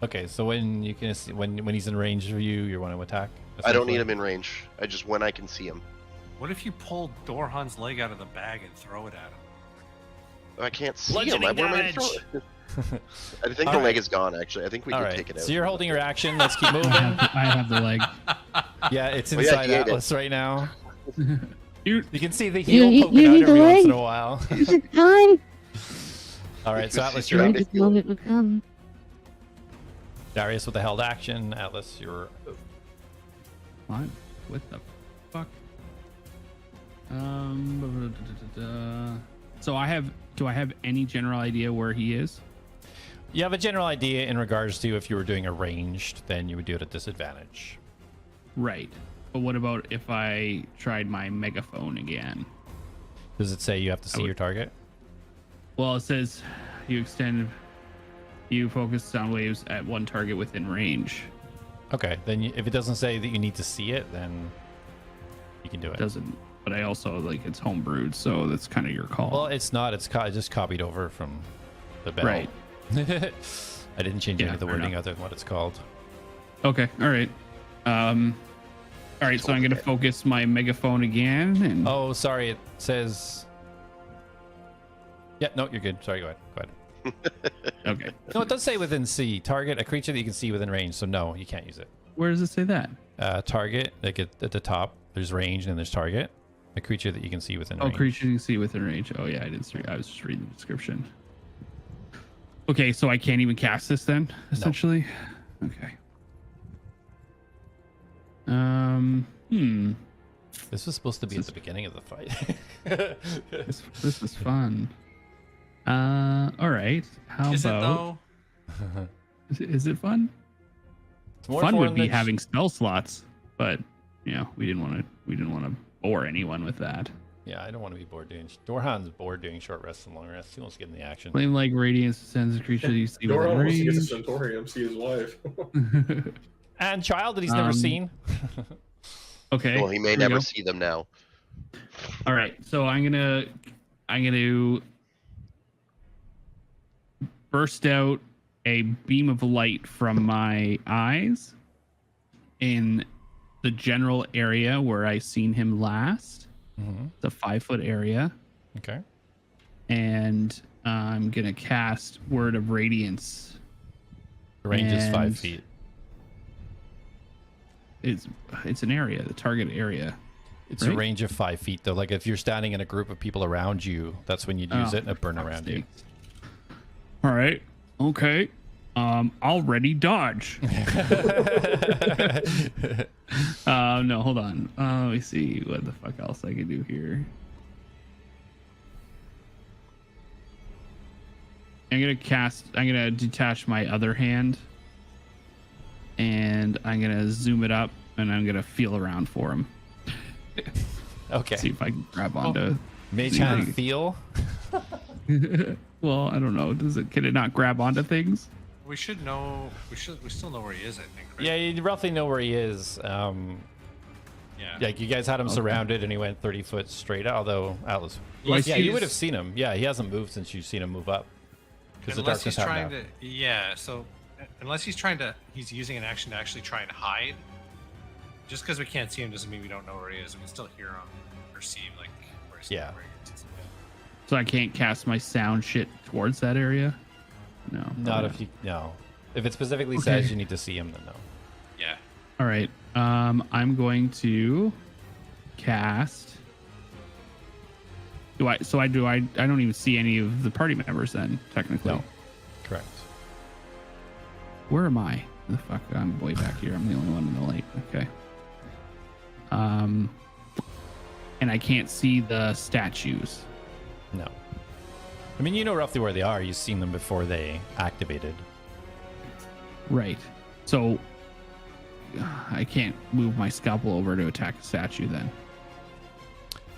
Okay, so when you can see, when he's in range of you, you want to attack.
I don't need
essentially?
him in range. I just when I can see him.
What if you pull Dorhan's leg out of the bag and throw it at him?
I can't see him.
Bludgeoning
Where am I gonna throw
damage.
it? I think the leg is gone. Actually, I think we
All
can
right.
take it out.
So you're holding your action. Let's keep moving.
I have the leg.
Yeah, it's
yeah,
inside
he ate it.
Atlas right now.
Dude,
You can see the heel
You
poking out
need the
every once
leg.
in a while.
Is it time?
All right, so Atlas,
You're
you're
right.
up.
This moment will come.
Darius with the held action. Atlas, you're
what? What the fuck? So do I have any general idea where he is?
You have a general idea in regards to if you were doing a ranged, then you would do it at disadvantage.
Right. But what about if I tried my megaphone again?
Does it say you have to see
would-
your target?
Well, it says you focus sound waves at one target within range.
Okay, then if it doesn't say that you need to see it, then you can do it.
It doesn't, but I also it's homebrewed, so that's kind of your call.
Well, it's not. It's just copied over from the bell.
Right.
I didn't change any
Yeah,
of the
fair
wording
enough.
other than what it's called.
Okay. All right. All right. So I'm gonna focus my megaphone again, and
Oh, sorry. It says. Yeah, no, you're good. Sorry, go ahead.
okay.
No, it does say within C. Target a creature that you can see within range. So no, you can't use it.
Where does it say that?
Target, like at the top, there's range and then there's target. A creature that you can see within
Oh,
range.
creature you can see within range. Oh yeah, I didn't see. I was just reading the description. Okay, so I can't even cast this then, essentially. Okay.
This was supposed to be at the beginning of the fight.
This is fun. All right. How
Is it
about?
though?
Is it fun?
It's more
Fun would be
than-
having spell slots, but we didn't want to bore anyone with that.
Yeah, I don't want to be bored doing. Dorhan's bored doing short rests and long rests. He wants to get in the action.
Flame like radiance sends a creature you see within
Doran wants to get to
range.
Centaurium, see his wife.
And child that he's never seen.
Okay.
Well, he may
here we
never
go.
see them now.
All right, so I'm gonna burst out a beam of light from my eyes in the general area where I seen him last.
Mm-hmm.
The 5-foot area,
Okay.
and I'm gonna cast Word of Radiance.
The range is 5
And-
feet.
It's an area, the target area.
It's a
right?
range of 5 feet, though. Like if you're standing in a group of people around you, that's when you'd use
Oh,
it and it burn
for
around
fuck's
you.
sake. All right. Okay. Already dodge. No, hold on. Let me see what the fuck else I can do here. I'm gonna detach my other hand, and I'm gonna zoom it up, and I'm gonna feel around for him.
Okay.
See if I can grab onto.
Mage
see if I
hand
can-
feel.
Well, I don't know. Can it not grab onto things?
We should know. We still know where he is. I think. Right?
Yeah, you roughly know where he is.
Yeah.
Like you guys had him surrounded, and he went 30 foot straight. Although Atlas,
Unless
yeah, you
he's-
would have seen him. Yeah, he hasn't moved since you've seen him move up. Because the
Unless
darkness
he's
happened
trying
now.
to. Yeah. So unless he's using an action to actually try and hide. Just because we can't see him doesn't mean we don't know where he is. We can still hear him, perceive like where he's.
Yeah.
Where he is.
So I can't cast my sound shit towards that area? No.
Not
probably
if you no. If it specifically
Okay.
says you need to see him, then no.
Yeah.
All right. I'm going to cast. I don't even see any of the party members then, technically.
No. Correct.
Where am I? The fuck? I'm way back here. I'm the only one in the light. Okay. And I can't see the statues.
No. I mean, you know roughly where they are. You've seen them before they activated.
Right. So I can't move my scalpel over to attack a statue then.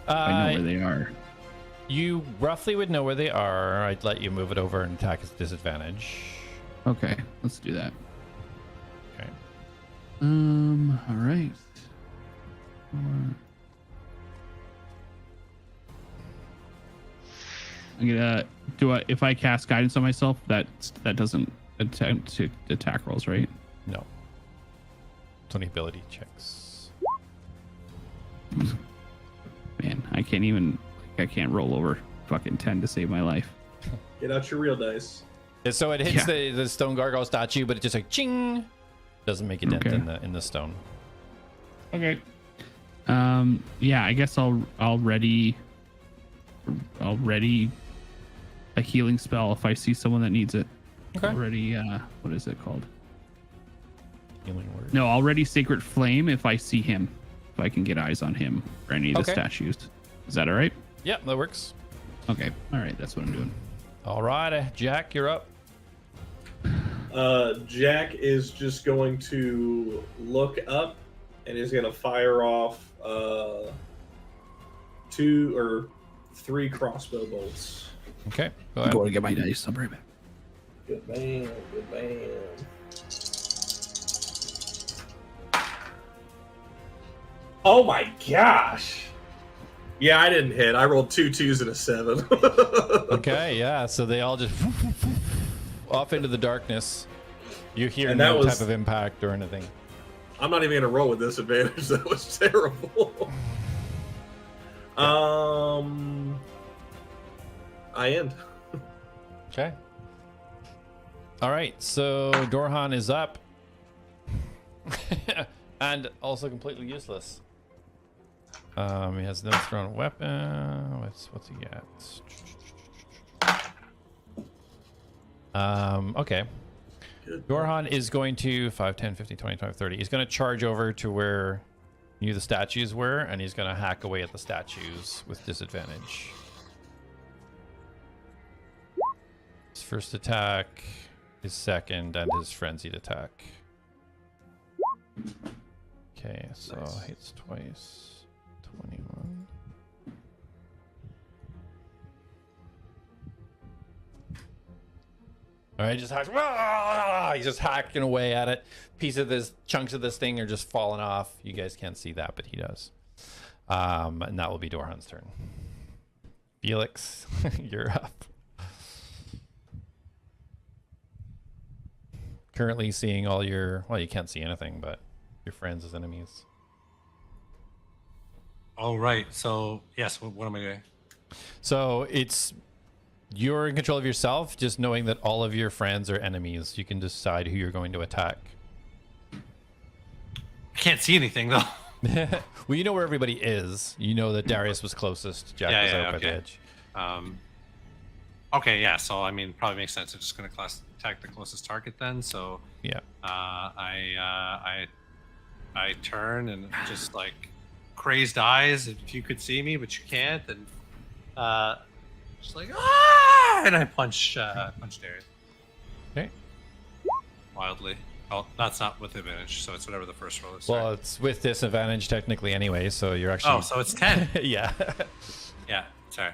I know where they are.
You roughly would know where they are. I'd let you move it over and attack at disadvantage.
Okay, let's do that.
Okay.
All right. I'm gonna if I cast guidance on myself, that doesn't attempt to attack rolls, right?
No. It's only ability checks.
I can't roll over fucking 10 to save my life.
Get out your real dice.
And so it hits
Yeah.
the stone gargoyle statue, but it just like ching, doesn't make a dent
Okay.
in the stone.
Okay. Yeah, I guess I'll ready a healing spell if I see someone that needs it.
Okay.
Already, what is it called?
Healing word.
No, already Sacred Flame if I see him. If I can get eyes on him or any of the
Okay.
statues. Is that all right?
Yeah, that works.
Okay. All right. That's what I'm doing.
All right, Jak, you're up.
Jak is just going to look up and is going to fire off 2 or 3 crossbow bolts.
Okay, go ahead.
to get my dice. I'll bring it back.
Good man, good man. Oh my gosh! Yeah, I didn't hit. I rolled 2 2s and a 7.
Okay, yeah. So they all just off into the darkness. You hear
And that
no
was-
type of impact or anything.
I'm not even gonna roll with disadvantage. That was terrible. I end.
Okay. All right. So Dorhan is up, and also completely useless. He has no thrown weapon. What's he got? Okay. Dorhan is going to 5, 10, 15, 20, 25, 30. He's going to charge over to where you the statues were, and he's going to hack away at the statues with disadvantage. His first attack, his second, and his frenzied attack. Okay, so hits twice. 21. All right, just hacks. He's just hacking away at it. Chunks of this thing are just falling off. You guys can't see that, but he does. And that will be Dorhan's turn. Felix, you're up. Currently seeing all your, well, you can't see anything, but your friends as enemies.
Oh, right. So, yes, what am I doing?
So you're in control of yourself, just knowing that all of your friends are enemies. You can decide who you're going to attack.
I can't see anything, though.
Well, you know where everybody is. You know that Darius was closest. Jak was out by the edge.
Okay, yeah. So, I mean, probably makes sense. I'm just going to attack the closest target then. So,
Yeah.
I turn and just like crazed eyes. If you could see me, but you can't, and just like and I punch Darius.
Okay.
Wildly. Oh, that's not with advantage, so it's whatever the first roll is.
Well, it's with disadvantage technically anyway, so you're actually.
Oh, so it's 10.
Yeah.
Yeah, sorry.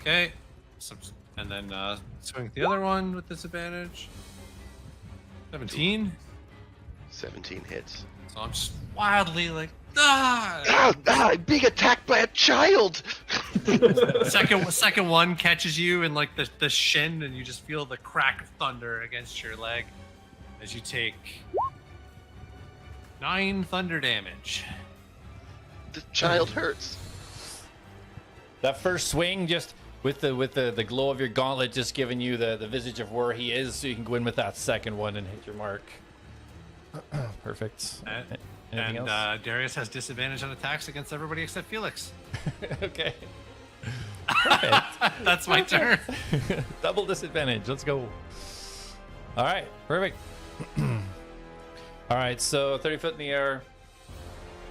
Okay. So, and then swing the other one with disadvantage. 17.
17 hits.
So I'm just wildly like,
I'm being attacked by a child!
Second one catches you in like the shin, and you just feel the crack of thunder against your leg as you take 9 thunder damage.
The child hurts.
That first swing, just with the glow of your gauntlet, just giving you the visage of where he is, so you can go in with that second one and hit your mark. Perfect. Anything
And
else?
Darius has disadvantage on attacks against everybody except Felix.
Okay.
That's my turn.
Double disadvantage. Let's go. All right. Perfect. All right. So 30 foot in the air.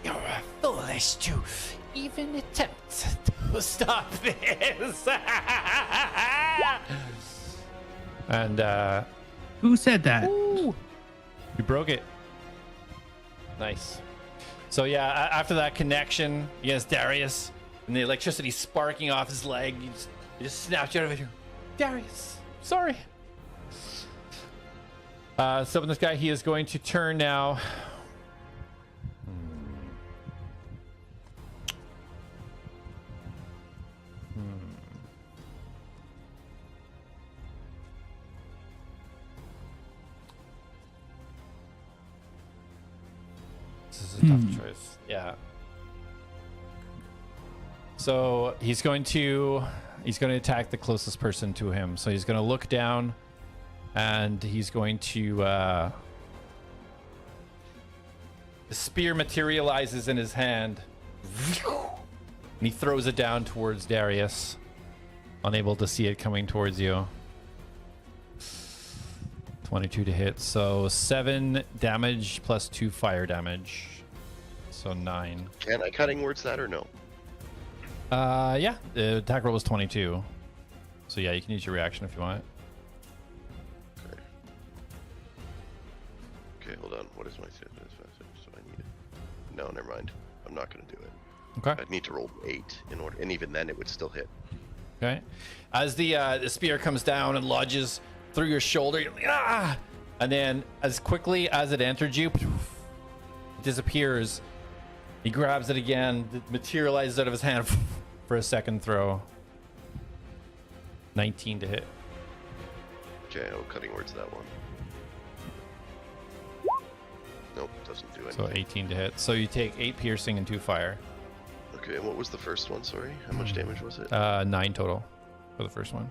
You're foolish to even attempt to stop this. And
Who said that?
you broke it. Nice. So yeah, after that connection against Darius and the electricity sparking off his leg, you just snapped you out of it. Darius, sorry. So with this guy, he is going to turn now. This is a tough choice. Yeah. So he's going to attack the closest person to him. So he's going to look down, and he's going to. The spear materializes in his hand, and he throws it down towards Darius, unable to see it coming towards you. 22 to hit, so 7 damage plus 2 fire damage, so 9.
Can I cutting words that or no?
Yeah, the attack roll was 22, so yeah, you can use your reaction if you want.
Okay, hold on. What is my so I need it. No, never mind. I'm not going to do it.
Okay.
I'd need to roll 8 in order, and even then it would still hit.
Okay. As the spear comes down and lodges through your shoulder, you're like, ah! And then as quickly as it entered you, it disappears. He grabs it again, it materializes out of his hand for a second throw. 19 to hit.
Okay, I'll cutting words that one. Nope, doesn't do anything.
So 18 to hit. So you take 8 piercing and 2 fire.
Okay, and what was the first one? Sorry, how much damage was it?
9 total for the first one.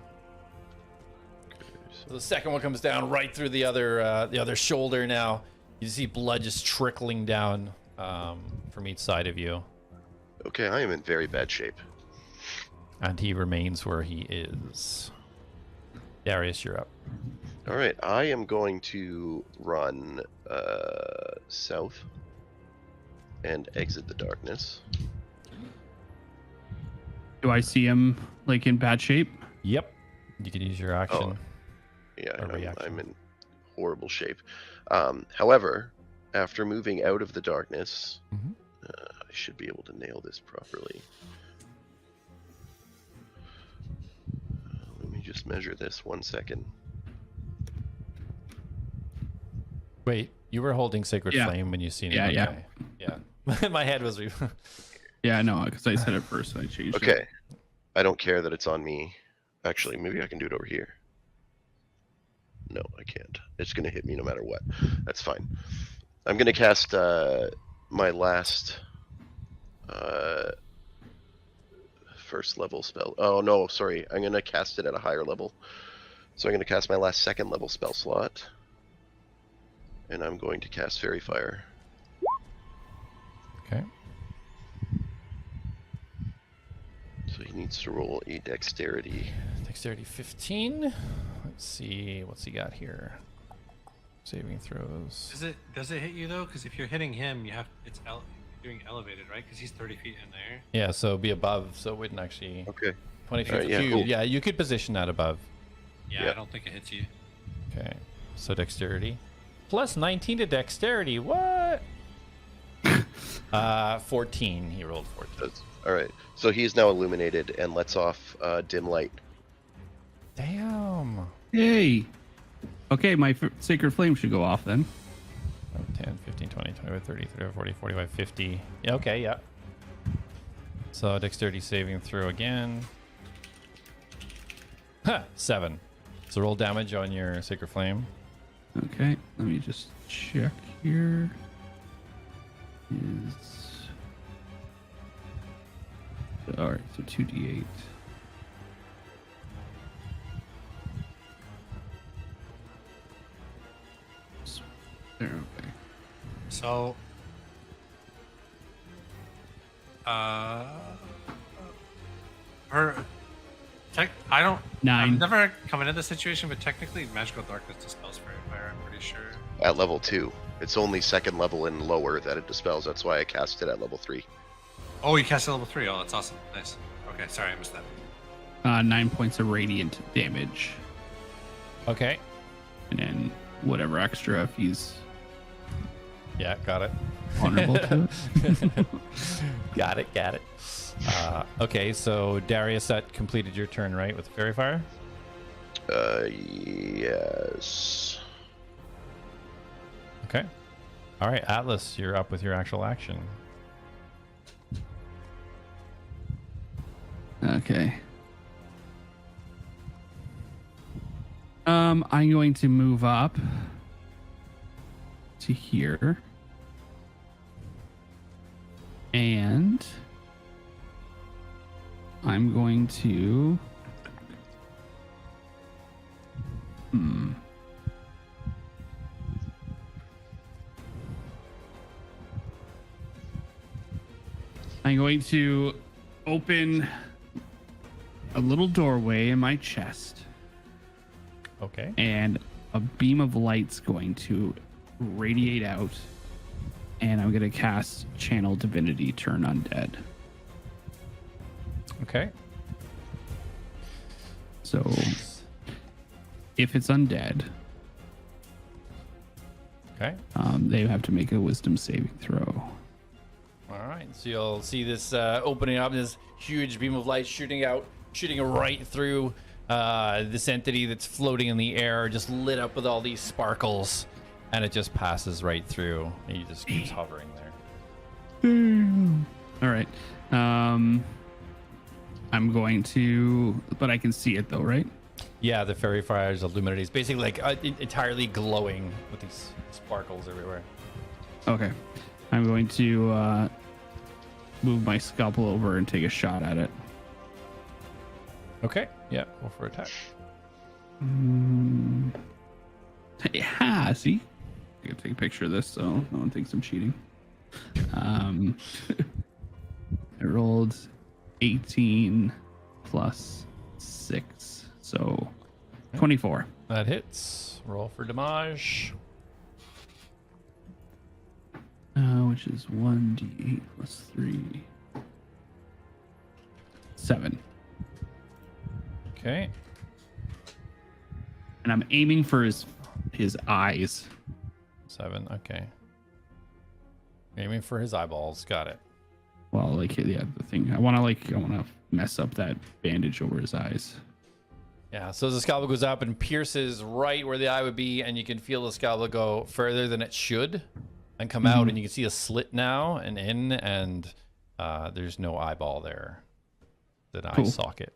So the second one comes down right through the other shoulder. Now you see blood just trickling down from each side of you.
Okay, I am in very bad shape.
And he remains where he is. Darius, you're up.
All right, I am going to run south and exit the darkness.
Do I see him like in bad shape?
Yep. You can use your action.
Oh, yeah,
or reaction.
I'm in horrible shape. However, after moving out of the darkness, I should be able to nail this properly. Let me just measure this 1 second.
Wait, you were holding Sacred
Yeah.
Flame when you seen it.
Yeah,
okay. Yeah. My head was.
Yeah, no, because I said it first and I changed it.
Okay, I don't care that it's on me. Actually, maybe I can do it over here. No, I can't. It's going to hit me no matter what. That's fine. I'm going to cast my last first level spell. Oh, no, sorry. I'm going to cast it at a higher level. So I'm going to cast my last second level spell slot. And I'm going to cast Fairy Fire.
Okay.
So he needs to roll a dexterity.
Dexterity 15. Let's see what's he got here. Saving throws.
Does it hit you though? Because if you're hitting him, you have you're doing elevated, right? Because he's 30 feet in there.
Yeah, so be above, so it wouldn't actually.
Okay.
20 feet.
Alright, yeah,
you,
cool.
yeah, you could position that above.
Yeah,
Yeah.
I don't think it hits you.
Okay. So dexterity. Plus 19 to dexterity. What? 14. He rolled 14.
All right. So he is now illuminated and lets off dim light.
Damn.
Hey. Okay, my sacred flame should go off then.
10, 15, 20, 25, 30, 35, 40, 45, 50. Yeah, okay, yeah. So dexterity saving throw again. Huh, 7. So roll damage on your Sacred Flame.
Okay, let me just check here. All right, so 2d8. There, okay.
So, I don't.
9.
I've never come into this situation, but technically, magical darkness dispels fairy fire. I'm pretty sure.
At level 2. It's only second level and lower that it dispels. That's why I cast it at level 3.
Oh, you cast it level 3. Oh, that's awesome. Nice. Okay, sorry, I missed that.
9 points of radiant damage.
Okay.
And then whatever extra if he's
Yeah, got it.
honorable to it.
Got it. Okay, so Darius, that completed your turn, right, with the Fairy Fire?
Yes.
Okay. All right, Atlas, you're up with your actual action.
Okay. I'm going to move up to here. And I'm going to. I'm going to open a little doorway in my chest,
Okay.
and a beam of light's going to radiate out, and I'm going to cast Channel Divinity Turn Undead.
Okay.
So if it's undead,
Okay.
they have to make a Wisdom saving throw.
All right. So you'll see this opening up, this huge beam of light shooting right through this entity that's floating in the air, just lit up with all these sparkles, and it just passes right through, and he just keeps hovering there.
All right. I'm going to, but I can see it though, right?
Yeah, the fairy fire's illuminated. It's basically like entirely glowing with these sparkles everywhere.
Okay. I'm going to move my scalpel over and take a shot at it.
Okay. Yeah. Go for attack.
Yeah, see? I'm gonna take a picture of this so no one thinks I'm cheating. I rolled 18 plus 6, so 24.
That hits. Roll for damage.
Which is 1d8 plus 3. 7.
Okay.
And I'm aiming for his eyes.
7. Okay. Aiming for his eyeballs. Got it.
Well, like, yeah, the thing. I want to mess up that bandage over his eyes.
Yeah, so the scalpel goes up and pierces right where the eye would be, and you can feel the scalpel go further than it should and come out, and you can see a slit now and in, and there's no eyeball there. An eye socket.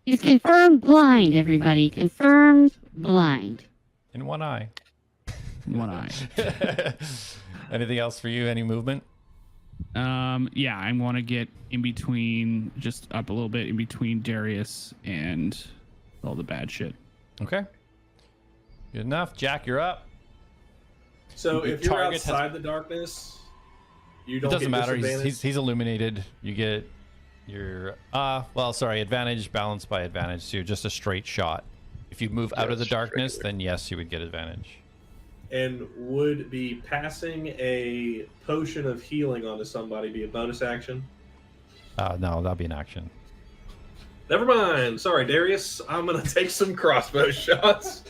He's confirmed blind, everybody. Confirmed blind.
In one eye.
One eye.
Anything else for you? Any movement?
Yeah, I want to get in between, just up a little bit in between Darius and all the bad shit.
Okay. Good enough. Jak, you're up.
So
Your
if you're
target
outside the darkness, you
It
don't
doesn't
get
matter.
disadvantage.
He's illuminated. You get your advantage balanced by advantage. So you're just a straight shot. If you move out of the darkness, then yes, you would get advantage.
And would be passing a potion of healing onto somebody be a bonus action?
No, that'd be an action.
Never mind. Sorry, Darius. I'm gonna take some crossbow shots.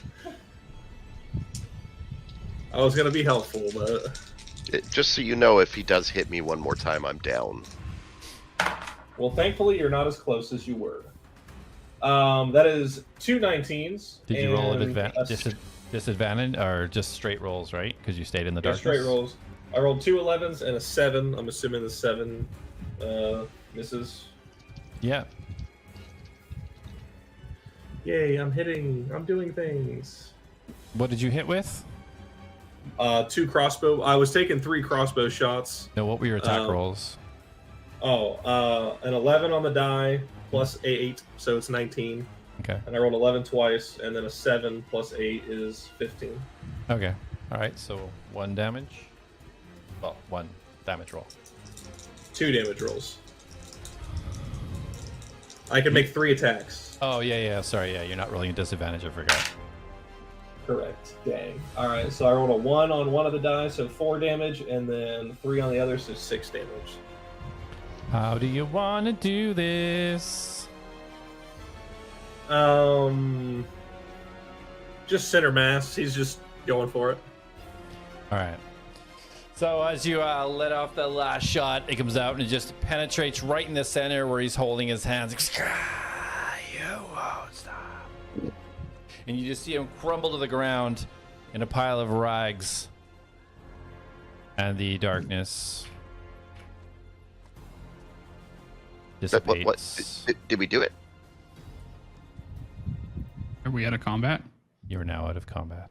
I was gonna be helpful, but
Just so you know, if he does hit me one more time, I'm down.
well, thankfully you're not as close as you were. That is 2 19s.
Did you roll
and
at disadvantage or just straight rolls, right? Because you stayed in the
Yeah,
darkness.
straight rolls. I rolled 2 11s and a 7. I'm assuming the 7 misses.
Yeah.
Yay, I'm doing things.
What did you hit with?
2 crossbow. I was taking 3 crossbow shots.
No, what were your attack rolls?
An 11 on the die plus 8, so it's 19.
Okay.
And I rolled 11 twice, and then a 7 plus 8 is 15.
Okay. All right. So 1 damage. Well, 1 damage roll.
2 damage rolls. I can make 3 attacks.
Oh yeah. Sorry. Yeah, you're not rolling a disadvantage. I forgot.
Correct. Dang. All right. So I rolled a 1 on one of the die, so 4 damage, and then 3 on the other, so 6 damage.
How do you want to do this?
Just center mass. He's just going for it.
All right. So as you let off the last shot, it comes out and it just penetrates right in the center where he's holding his hands. You won't stop. And you just see him crumble to the ground in a pile of rags. And the darkness dissipates.
Did we do it?
Are we out of combat?
You're now out of combat.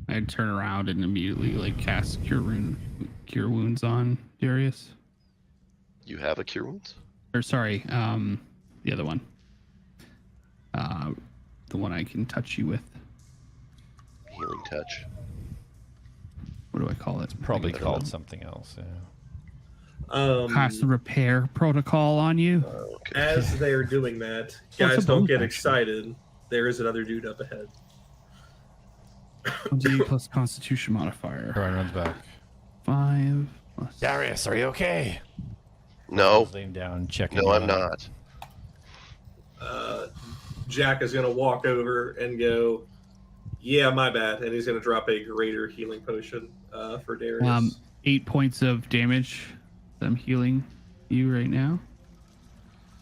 I'd turn around and immediately cast cure wounds on Darius.
You have a cure wounds?
Or sorry, the other one. The one I can touch you with.
Healing touch.
What do I call it?
Probably called something else. Yeah.
Cast the repair protocol on you.
Okay.
As they are doing that,
Well, it's
guys,
a
don't
bonus
get
action.
excited. There is another dude up ahead.
D plus Constitution modifier.
Ryan runs back.
5 plus.
Darius, are you okay?
No,
Laying down, checking.
no, I'm not.
Jack is going to walk over and go, yeah, my bad. And he's going to drop a greater healing potion for Darius.
8 points of damage. I'm healing you right now.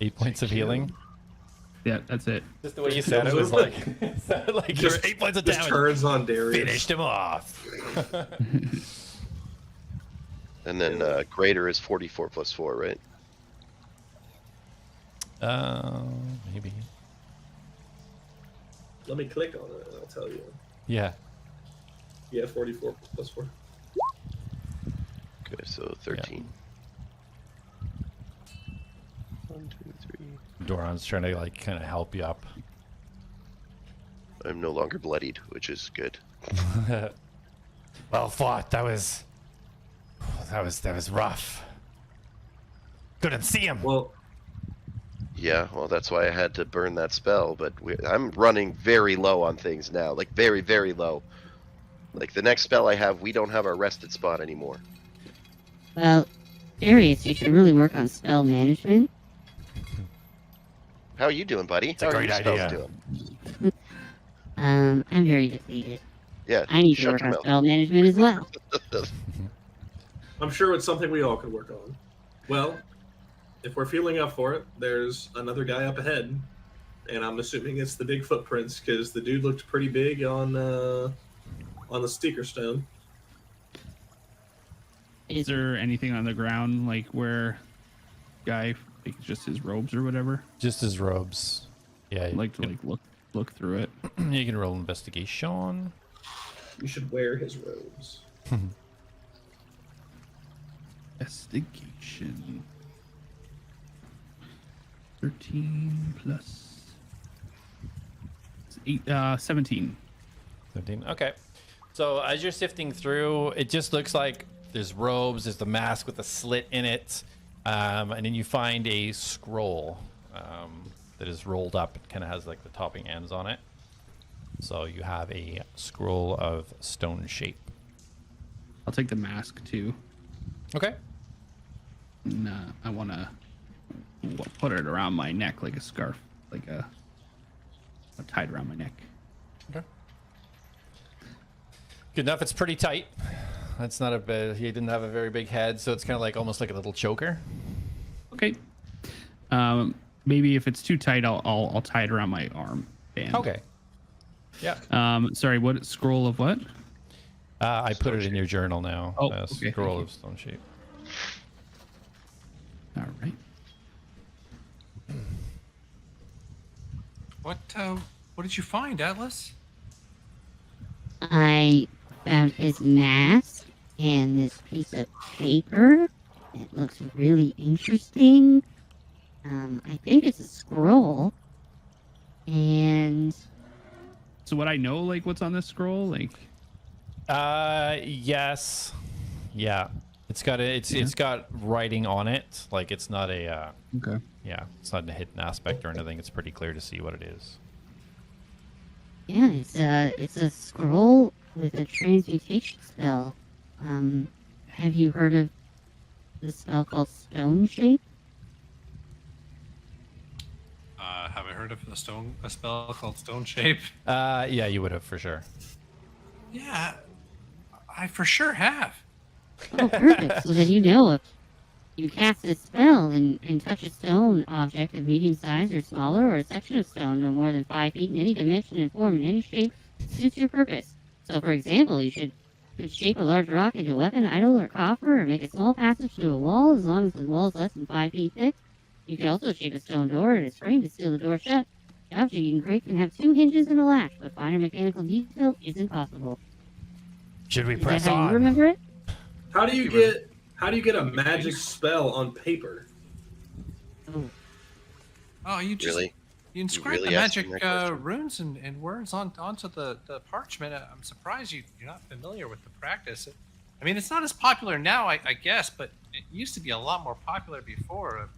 8 points of healing.
Yeah, that's it.
Just the way you said it was like, it sounded like
Just-
you're 8 points of
Just
damage.
turns on Darius.
Finished him off.
And then greater is 44 plus 4, right?
Maybe.
Let me click on it and I'll tell you.
Yeah.
Yeah, 44 plus 4.
Okay, so 13. 1, 2, 3.
Doran's trying to like kind of help you up.
I'm no longer bloodied, which is good.
Well fought. That was rough. Couldn't see him.
Well,
Yeah, well, that's why I had to burn that spell, but I'm running very low on things now. Like, very, very low. Like, the next spell I have, we don't have our rested spot anymore.
Well, Darius, you should really work on spell management.
How are you doing, buddy?
It's a
How are
great
your spells
idea.
doing?
I'm very defeated.
Yeah,
I need to
shut
work
your
on
mouth.
spell management as well.
I'm sure it's something we all could work on. Well, if we're feeling up for it, there's another guy up ahead, and I'm assuming it's the big footprints because the dude looked pretty big on the Steeker Stone.
Is there anything on the ground like where guy like just his robes or whatever?
Just his robes. Yeah.
I'd like to like look through it.
You can roll investigation.
You should wear his robes.
Investigation. 13 plus 8, 17.
17. Okay. So as you're sifting through, it just looks like there's robes, there's the mask with a slit in it, and then you find a scroll that is rolled up. It kind of has like the topping ends on it. So you have a scroll of stone shape.
I'll take the mask too.
Okay.
And, I want to put it around my neck like a scarf, like tied around my neck.
Okay. Good enough. It's pretty tight. That's not a bit. He didn't have a very big head, so it's kind of like almost like a little choker.
Okay. Maybe if it's too tight, I'll tie it around my arm band.
Okay. Yeah.
Sorry. What scroll of what?
I put it in your journal now.
Oh, okay,
Scroll
thank
of stone shape.
All right.
What did you find, Atlas?
I found his mask and this piece of paper. It looks really interesting. I think it's a scroll. And
So would I know like what's on this scroll? Like,
Yes. Yeah. It's got writing on it. Like it's not a
okay.
yeah, it's not a hidden aspect or anything. It's pretty clear to see what it is.
yeah, it's a scroll with a transmutation spell. Have you heard of the spell called Stone Shape?
Have I heard of a spell called Stone Shape?
Yeah, you would have for sure.
Yeah, I for sure have.
Oh, perfect. So then you know if you cast this spell and touch a stone object of medium size or smaller, or a section of stone no more than 5 feet in any dimension and form in any shape, suits your purpose. So, for example, you should shape a large rock into a weapon, idol, or coffer, or make a small passage to a wall as long as the wall is less than 5 feet thick. You can also shape a stone door and a spring to seal the door shut. The object you can create can have 2 hinges and a latch, but finer mechanical detail isn't possible.
Should we
Is that
press
how you
on?
remember it?
How do you get a magic spell on paper?
Oh,
Oh, you just
Really?
you inscribed
really
the
asking
magic
that question?
runes and words onto the parchment. I'm surprised you're not familiar with the practice. I mean, it's not as popular now, I guess, but it used to be a lot more popular before.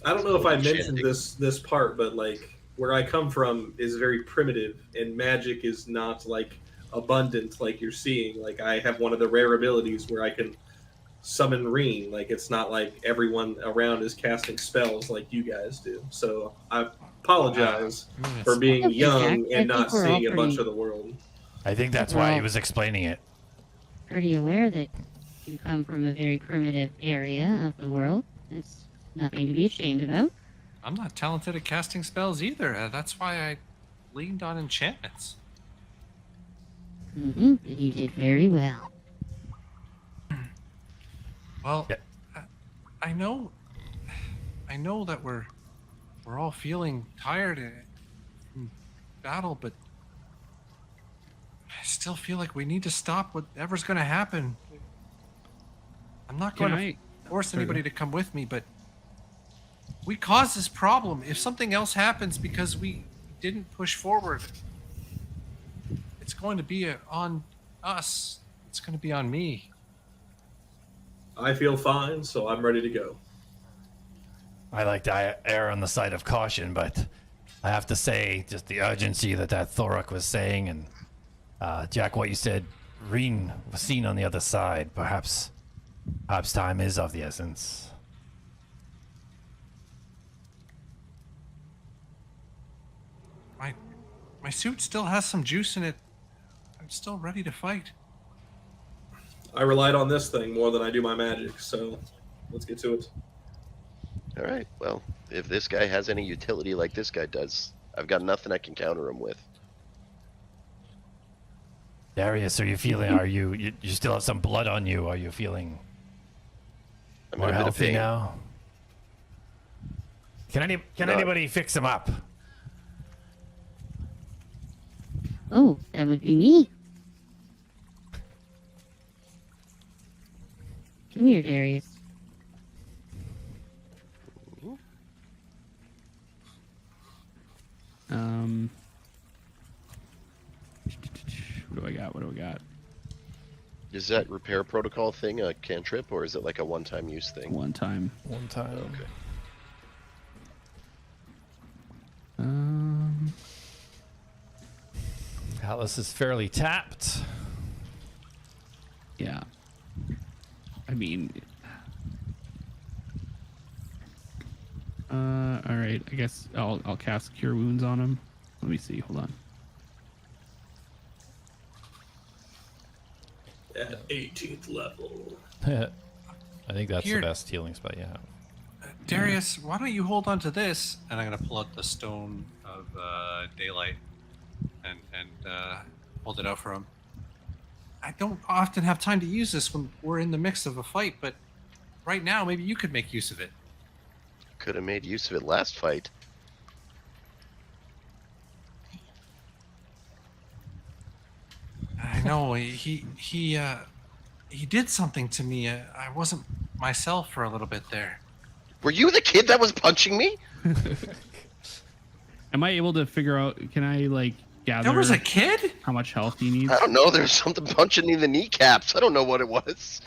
I don't know if I
Holy
mentioned
shit.
this part, but like where I come from is very primitive, and magic is not like abundant like you're seeing. Like I have one of the rare abilities where I can summon Reen. Like it's not like everyone around is casting spells like you guys do. So I apologize
I mean,
for being
Okay,
young
Jack, I
and not
think we're all
seeing a bunch
pretty-
of the world.
I think that's why he
Well-
was explaining it.
pretty aware that you come from a very primitive area of the world. It's nothing to be ashamed about.
I'm not talented at casting spells either. That's why I leaned on enchantments.
Mm-hmm. You did very well.
Well,
Yeah.
I know that we're all feeling tired from battle, but I still feel like we need to stop whatever's going to happen. I'm not going to force anybody to come with me, but we caused this problem. If something else happens because we didn't push forward, it's going to be on us. It's going to be on me.
I feel fine, so I'm ready to go.
I like to err on the side of caution, but I have to say, just the urgency that Thorok was saying, and Jack, what you said, Reen was seen on the other side. Perhaps time is of the essence.
My suit still has some juice in it. I'm still ready to fight.
I relied on this thing more than I do my magic, so let's get to it.
All right. Well, if this guy has any utility like this guy does, I've got nothing I can counter him with.
Darius, are you feeling? Are you still have some blood on you? Are you feeling
I'm
more
in a bit of
healthy
pain.
now? Can
Not-
anybody fix him up?
Oh, that would be me. Come here, Darius.
What do I got? What do I got?
Is that repair protocol thing a cantrip, or is it like a one-time use thing?
One time.
One time.
Okay.
Atlas is fairly tapped.
Yeah. I mean, all right. I guess I'll cast Cure Wounds on him. Let me see. Hold on.
At 18th level.
I think that's
Here.
the best healing spell you have.
Darius, why don't you hold on to this? And I'm gonna pull out the stone of daylight and hold it out for him. I don't often have time to use this when we're in the midst of a fight, but right now maybe you could make use of it.
Could have made use of it last fight.
I know he did something to me. I wasn't myself for a little bit there.
Were you the kid that was punching me?
Am I able to figure out? Can I like gather
There was a kid?
how much health he needs?
I don't know. There was something punching me in the kneecaps. I don't know what it was.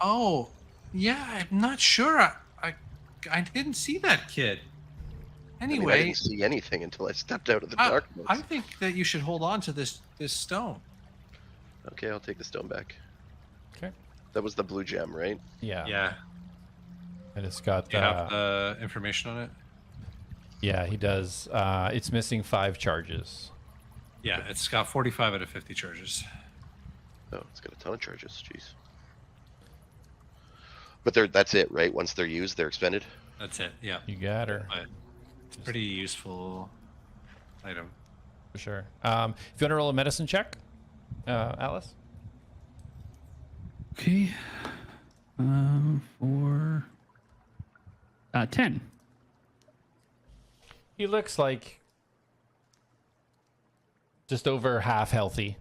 Oh, yeah. I'm not sure. I didn't see that kid.
I mean, I
Anyway,
didn't see anything until I stepped out of the
I
darkness.
think that you should hold on to this stone.
Okay, I'll take the stone back.
Okay.
That was the blue gem, right?
Yeah.
Yeah.
And it's got.
Do you have the information on it?
Yeah, he does. It's missing 5 charges.
Yeah, it's got 45 out of 50 charges.
Oh, it's got a ton of charges. Jeez. But that's it, right? Once they're used, they're expended?
That's it. Yeah.
You got her.
But it's a pretty useful item.
For sure. If you want to roll a medicine check, Atlas.
Okay. For 10.
He looks like just over half healthy.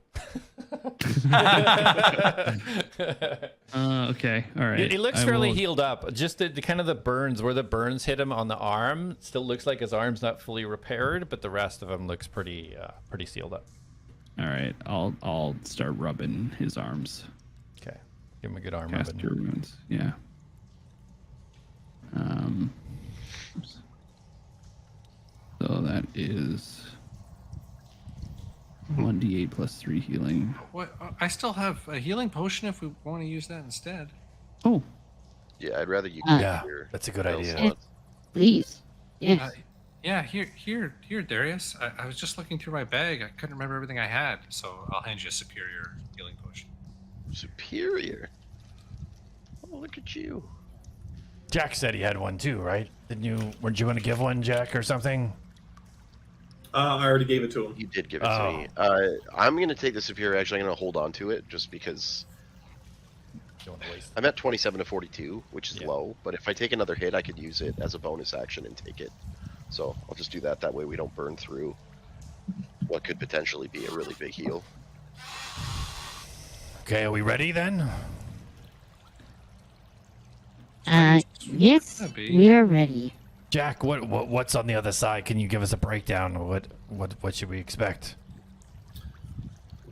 Okay, all right.
He looks
I
fairly
will-
healed up. Just the kind of the burns, where the burns hit him on the arm, still looks like his arm's not fully repaired, but the rest of him looks pretty sealed up.
All right, I'll start rubbing his arms.
Okay, give him a good arm
Cast
rubbing.
Cure Wounds. Yeah. Oops. So that is 1d8 plus 3 healing.
What? I still have a healing potion if we want to use that instead.
Oh,
Yeah, I'd rather you
Yeah,
keep your
that's a good
spell
idea.
slots.
Please. Yes.
Yeah, here, Darius. I was just looking through my bag. I couldn't remember everything I had, so I'll hand you a superior healing potion.
Superior. Oh, look at you.
Jak said he had one too, right? Weren't you going to give one, Jak, or something?
I already gave it to him.
You did give it to
Oh.
me. I'm gonna take the superior. Actually, I'm gonna hold on to it just because
Don't wanna waste.
I'm at 27 to 42, which is
Yeah.
low. But if I take another hit, I could use it as a bonus action and take it. So I'll just do that. That way we don't burn through what could potentially be a really big heal.
Okay, are we ready then?
Yes,
Could be.
we are ready.
Jak, what's on the other side? Can you give us a breakdown? What should we expect?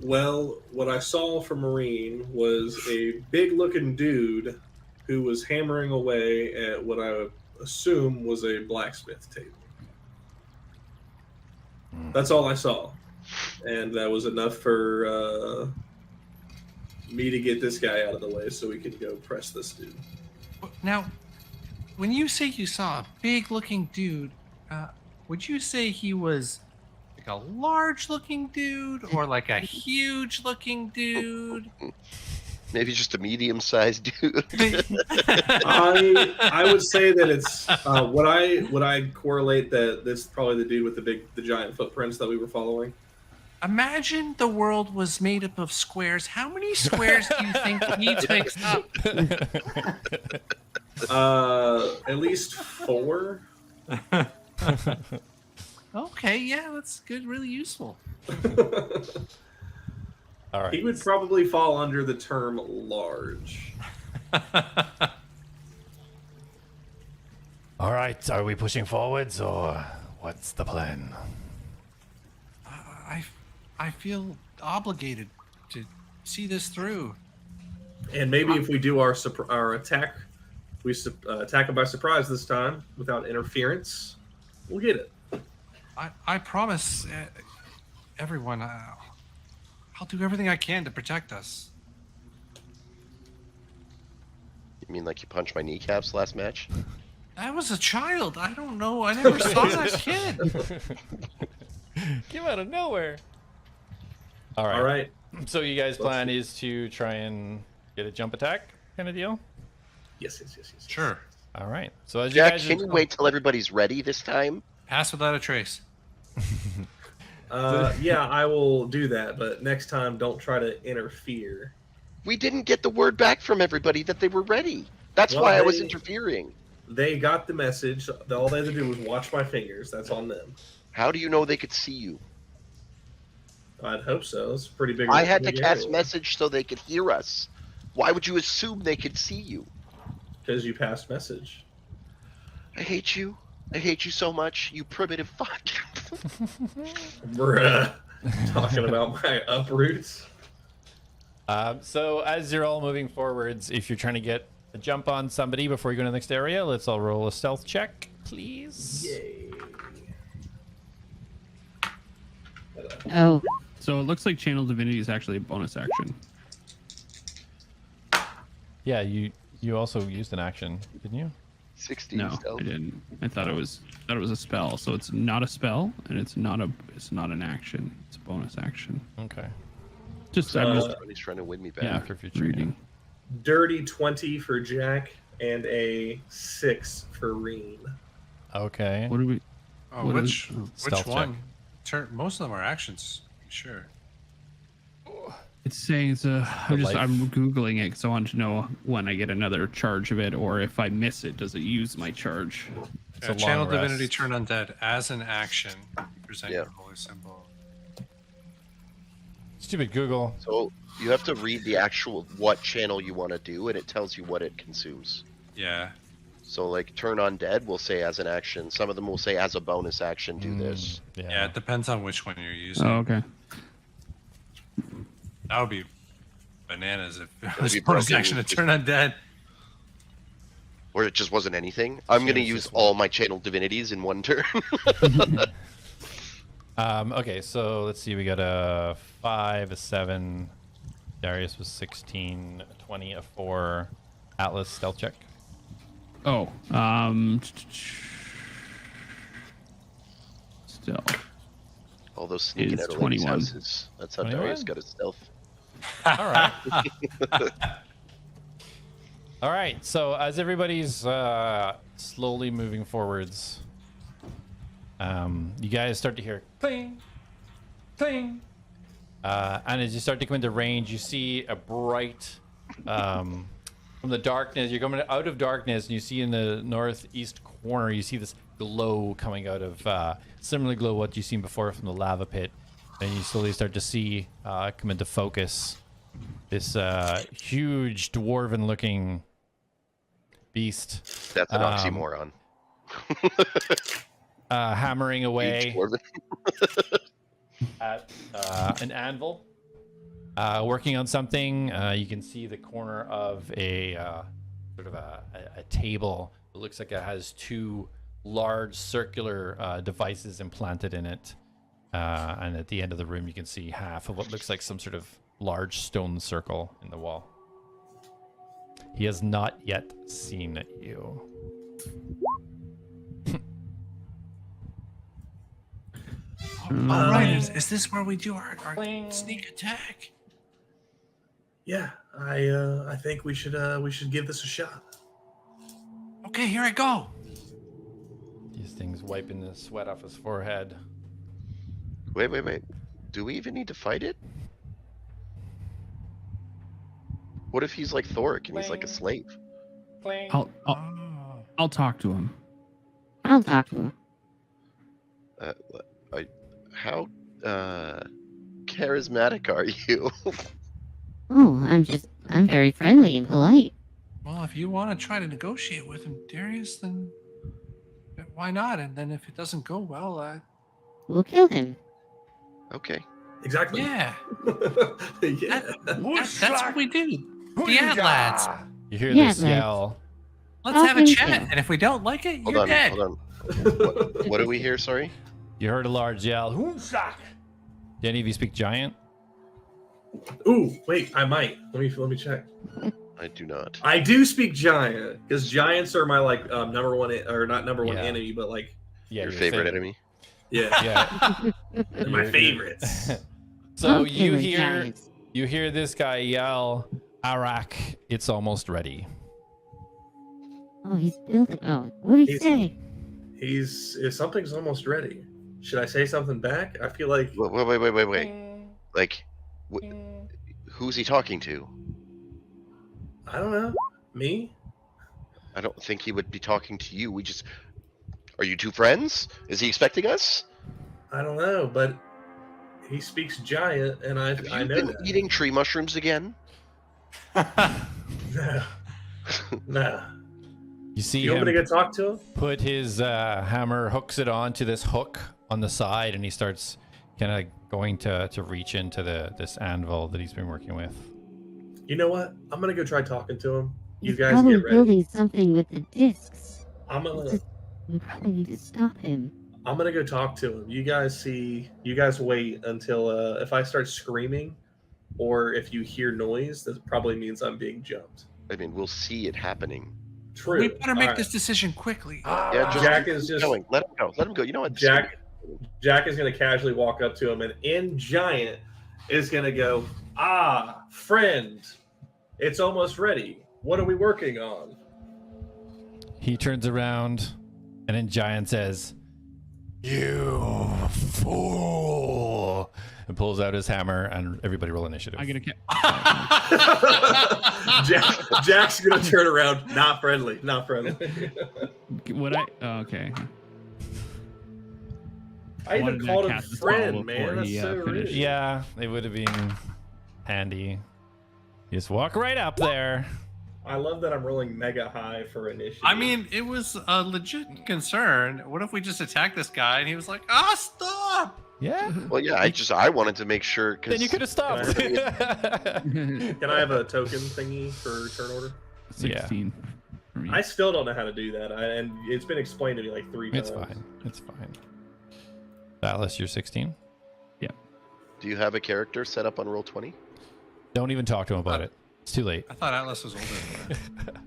Well, what I saw from Marine was a big-looking dude who was hammering away at what I assume was a blacksmith table. That's all I saw, and that was enough for me to get this guy out of the way so we can go press this dude.
Now, when you say you saw a big-looking dude, would you say he was like a large-looking dude or like a huge-looking dude?
Maybe just a medium-sized dude.
I would say that it's what I correlate that this is probably the dude with the giant footprints that we were following.
Imagine the world was made up of squares. How many squares do you think he takes up?
At least 4.
Okay, yeah, that's good. Really useful.
All right.
He would probably fall under the term large.
All right, are we pushing forwards or what's the plan?
I feel obligated to see this through.
And maybe if we do our attack, we attack him by surprise this time without interference, we'll get it.
I promise everyone, I'll do everything I can to protect us.
You mean like you punched my kneecaps last match?
I was a child. I don't know. I never saw that kid.
Came out of nowhere. All right.
All right.
So you guys' plan is to try and get a jump attack kind of deal?
Yes.
Sure.
All right. So as
Jack,
you guys
can you wait till everybody's ready this time?
Pass without a trace.
Yeah, I will do that, but next time don't try to interfere.
We didn't get the word back from everybody that they were ready. That's
Well,
why I was
they-
interfering.
They got the message. All they had to do was watch my fingers. That's on them.
How do you know they could see you?
I'd hope so. It's a pretty big.
I had to
big
cast
area.
message so they could hear us. Why would you assume they could see you?
Because you passed message.
I hate you. I hate you so much, you primitive fuck.
Bruh. Talking about my uproots.
So as you're all moving forwards, if you're trying to get a jump on somebody before you go to the next area, let's all roll a stealth check, please.
Yay.
Oh,
so it looks like Channel Divinity is actually a bonus action.
Yeah, you also used an action, didn't you?
16
No,
stealth.
I didn't. I thought it was a spell. So it's not a spell, and it's not an action. It's a bonus action.
Okay.
Just I'm just
Somebody's trying to win me back.
yeah,
for future,
reading.
Dirty 20 for Jack and a 6 for Reen.
Okay.
What do we?
Oh,
What
which
is- oh.
Stealth
one? Most of them are actions. Sure.
It's saying it's a.
life.
I'm googling it because I want to know when I get another charge of it, or if I miss it, does it use my charge?
It's a
Channel
long
Divinity
rest.
Turn Undead as an action. Present
Yeah.
your holy symbol.
It's Stupid Google.
So you have to read the actual what channel you want to do, and it tells you what it consumes.
Yeah.
So like turn undead will say as an action. Some of them will say as a bonus action do this.
Yeah, it depends on which one you're using.
Oh, okay.
That would be bananas if it
It'd
was
be
bonus
broken.
action to turn undead.
Or it just wasn't anything. I'm gonna use all my channel divinities in one turn.
Okay, so let's see. We got a 5, a 7. Darius was 16, a 20, a 4. Atlas stealth check.
Oh, still.
All those sneaking
Is
out of ladies'
21.
houses. That's how
21?
Darius got his stealth.
All right. All right. So as everybody's slowly moving forwards, you guys start to hear cling, cling, and as you start to come into range, you see a bright from the darkness. You're coming out of darkness, and you see in the northeast corner, you see this glow coming out of similar glow what you've seen before from the lava pit, and you slowly start to see come into focus this huge dwarven-looking beast.
That's an oxymoron.
Hammering away
Huge dwarven.
at an anvil, working on something. You can see the corner of a sort of a table. It looks like it has 2 large circular devices implanted in it. And at the end of the room, you can see half of what looks like some sort of large stone circle in the wall. He has not yet seen you.
All right, is this where we do our sneak attack?
Yeah, I think we should give this a shot.
Okay, here I go.
These things wiping the sweat off his forehead.
Wait. Do we even need to fight it? What if he's like Thoric and he's like a slave?
I'll talk to him.
I'll talk to him.
How charismatic are you?
Oh, I'm very friendly and polite.
Well, if you want to try to negotiate with him, Darius, then why not? And then if it doesn't go well,
We'll kill him.
Okay.
Exactly.
yeah,
Yeah.
that's what we do. The Atlads.
You hear
Yeah,
this
like-
yell.
Let's have a
Okay,
chat,
yeah.
and if we don't like it,
Hold
you're
on.
dead.
Hold on. What do we hear? Sorry.
You heard a large yell. Hoonsak! Do any of you speak giant?
Ooh, wait, I might. Let me check.
I do not.
I do speak giant because giants are my like number one or not number one
Yeah.
enemy, but like
Yeah,
Your favorite enemy?
yeah,
Yeah.
they're my favorites.
So
Okay,
you
we're
hear
giants.
this guy yell, "Arak, it's almost ready."
Oh, he's building. Oh, what did he
He's-
say?
If something's almost ready, should I say something back? I feel like
Wait. Like, who's he talking to?
I don't know. Me?
I don't think he would be talking to you. Are you two friends? Is he expecting us?
I don't know, but he speaks giant, and I
Have you
know
been
that.
eating tree mushrooms again?
No. No.
You see
You want
him
me to go talk to him?
put his hammer, hooks it onto this hook on the side, and he starts kind of going to reach into this anvil that he's been working with.
You know what? I'm gonna go try talking to him. You
He's
guys
probably
get ready.
building something with the discs.
I'm gonna
We probably need to stop him.
go talk to him. You guys wait until if I start screaming or if you hear noise, that probably means I'm being jumped.
I mean, we'll see it happening.
True.
We better make
All
this decision quickly.
Yeah, just
Jack
keep
is just
going. Let him go. Let him go. You know what?
Jack is gonna casually walk up to him and in giant is gonna go, friend, it's almost ready. What are we working on?
He turns around, and in giant says, "You fool!" and pulls out his hammer, and everybody roll initiative.
I get a
Jack's gonna turn around. Not friendly. Not friendly.
Would I? Oh, okay.
I even
wanted to
called him
cast the spell
friend,
before
man. That's
he,
so rude.
finished.
Yeah, it would have been handy. You just walk right up there.
I love that I'm rolling mega high for initiative.
I mean, it was a legit concern. What if we just attacked this guy and he was like, stop!
Yeah.
Well, yeah, I wanted to make sure because
Then you could have stopped.
Can I have a token thingy for turn order?
16. For me.
I still don't know how to do that, and it's been explained to me like 3 times.
It's fine. It's fine. Atlas, you're 16.
Do you have a character set up on Roll20?
Don't even talk to him about it. It's too late.
I thought Atlas was older.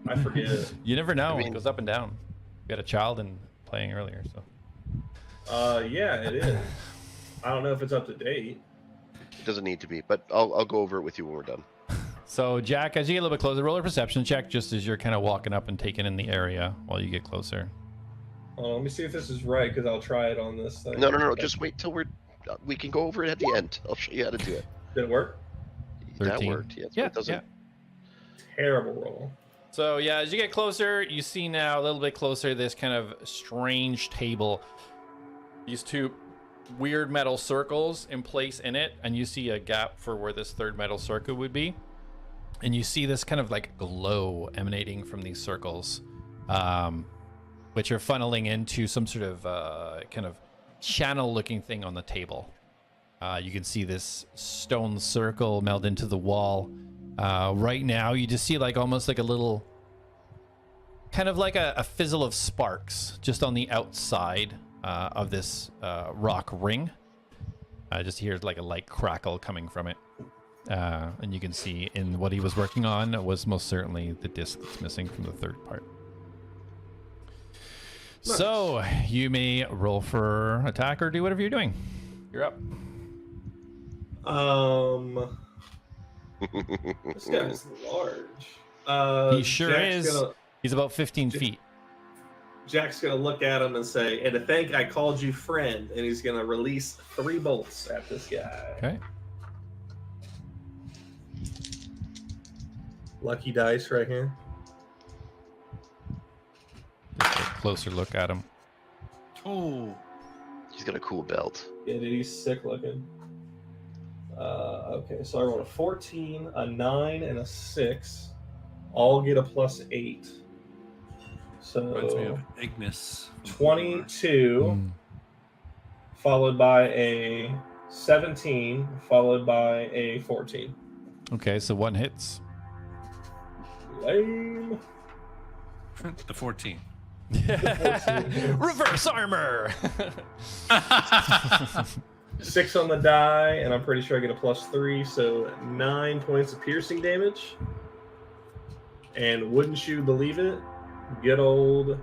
I forget.
You never know.
I mean-
It goes up and down. You got a child and playing earlier, so.
Yeah, it is. I don't know if it's up to date.
It doesn't need to be, but I'll go over it with you when we're done.
So, Jack, as you get a little bit closer, roll a perception check just as you're kind of walking up and taking in the area while you get closer.
Hold on, let me see if this is right, because I'll try it on this thing.
No. Just wait till we can go over it at the end. I'll show you how to do it.
Did it work?
That
13.
worked. Yeah,
Yeah,
it doesn't.
yeah.
Terrible roll.
So, yeah, as you get closer, you see now a little bit closer this kind of strange table. These two weird metal circles in place in it, and you see a gap for where this third metal circle would be. And you see this kind of like glow emanating from these circles, which are funneling into some sort of kind of channel looking thing on the table. You can see this stone circle meld into the wall. Right now, you just see like almost like a little, kind of like a fizzle of sparks just on the outside of this rock ring. Just hear like a light crackle coming from it. And you can see in what he was working on was most certainly the disc that's missing from the third part.
Nice.
So you may roll for attack or do whatever you're doing. You're up.
This guy's large.
He sure
Jack's
is. He's about 15 feet.
Jack's gonna look at him and say, "And to think I called you friend," and he's gonna release 3 bolts at this guy.
Okay.
Lucky dice right here.
Just a closer look at him.
Oh,
He's got a cool belt.
Yeah, dude, he's sick looking. Okay, so I rolled a 14, a 9, and a 6. All get a +8.
reminds me
So
of Ignis.
22, followed by a 17, followed by a 14.
Okay, so 1 hits.
Lame.
The 14.
14.
Reverse armor.
6 on the die, and I'm pretty sure I get a +3, so 9 points of piercing damage. And wouldn't you believe it? Good old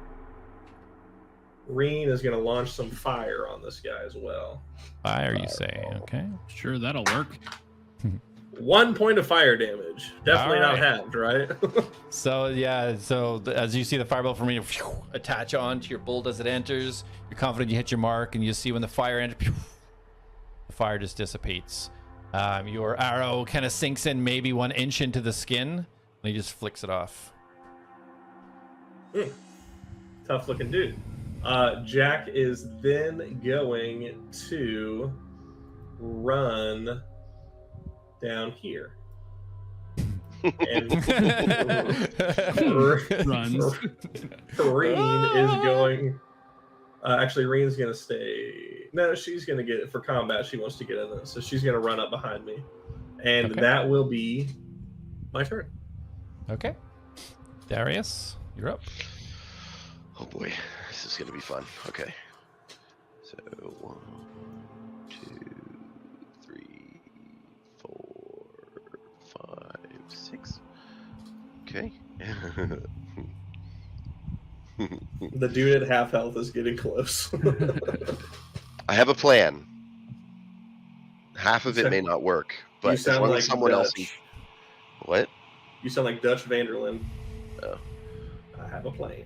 Reen is going to launch some fire on this guy as well.
Fire, you say?
Fireball.
Okay.
Sure, that'll work.
1 point of fire damage. Definitely
All
not
right.
halved, right?
So yeah, as you see the fireball from you attach on to your bolt as it enters, you're confident you hit your mark, and you see when the fire enters, the fire just dissipates. Your arrow kind of sinks in maybe 1 inch into the skin, and he just flicks it off.
Tough looking dude. Jack is then going to run down here. And
Runs.
Reen is going. Actually, Reen's going to stay. No, she's going to get it for combat. She wants to get in it, so she's going to run up behind me, and
Okay.
that will be my turn.
Okay. Darius, you're up.
Oh boy, this is gonna be fun. Okay. So 1, 2, 3, 4, 5, 6. Okay.
The dude at half health is getting close.
I have a plan. Half of it may not work, but
You
as
sound
long
like
as someone else.
Dutch.
What?
You sound like Dutch Vanderlyn.
Oh.
I have a plan.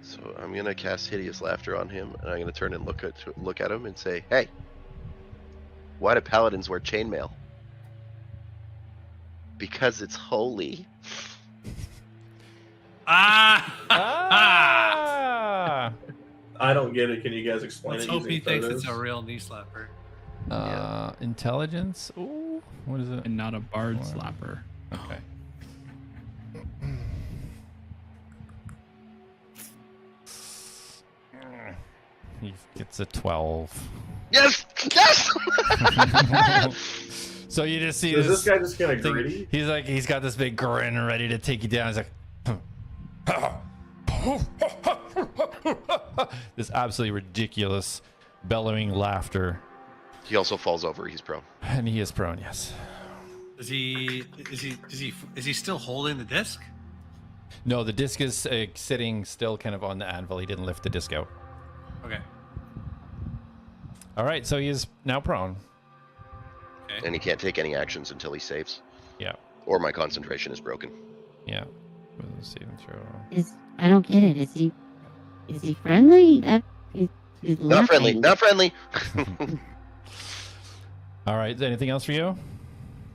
So I'm gonna cast Hideous Laughter on him, and I'm gonna turn and look at him and say, "Hey, why do paladins wear chainmail? Because it's holy."
Ah!
I don't get it. Can you guys explain
Let's
it
hope
using
he thinks
photos?
it's a real knee slapper.
Intelligence. Ooh, what is it?
And not a bard
Or-
slapper.
Okay. He gets a 12.
Yes! Yes!
So you just see
Is
this
this guy just kind of
thing-
greedy?
he's got this big grin ready to take you down. He's like, this absolutely ridiculous bellowing laughter,
He also falls over. He's prone.
and he is prone. Yes.
Is he still holding the disc?
No, the disc is sitting still, kind of on the anvil. He didn't lift the disc out.
Okay.
All right, so he is now prone.
Okay.
And he can't take any actions until he saves.
Yeah.
Or my concentration is broken.
Yeah. With a saving throw.
I don't get it. Is he friendly? He's
Not friendly.
laughing.
Not friendly.
All right. Is there anything else for you?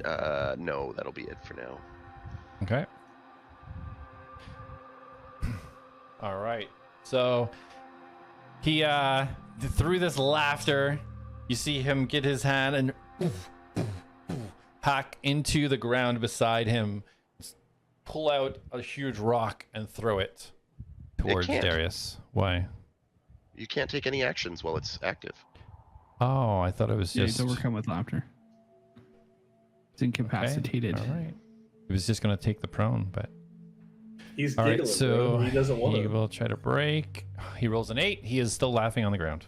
No, that'll be it for now.
Okay. All right. So he through this laughter, you see him get his hand and hack into the ground beside him, pull out a huge rock and throw it towards
can't.
Darius. Why?
You can't take any actions while it's active.
Oh, I thought it was
Yeah,
just
he's overcome with laughter. He's incapacitated.
Okay. All right. He was just gonna take the prone, but
He's
all
giggling,
right. So
bro. He doesn't want
he
to.
will try to break. He rolls an 8. He is still laughing on the ground.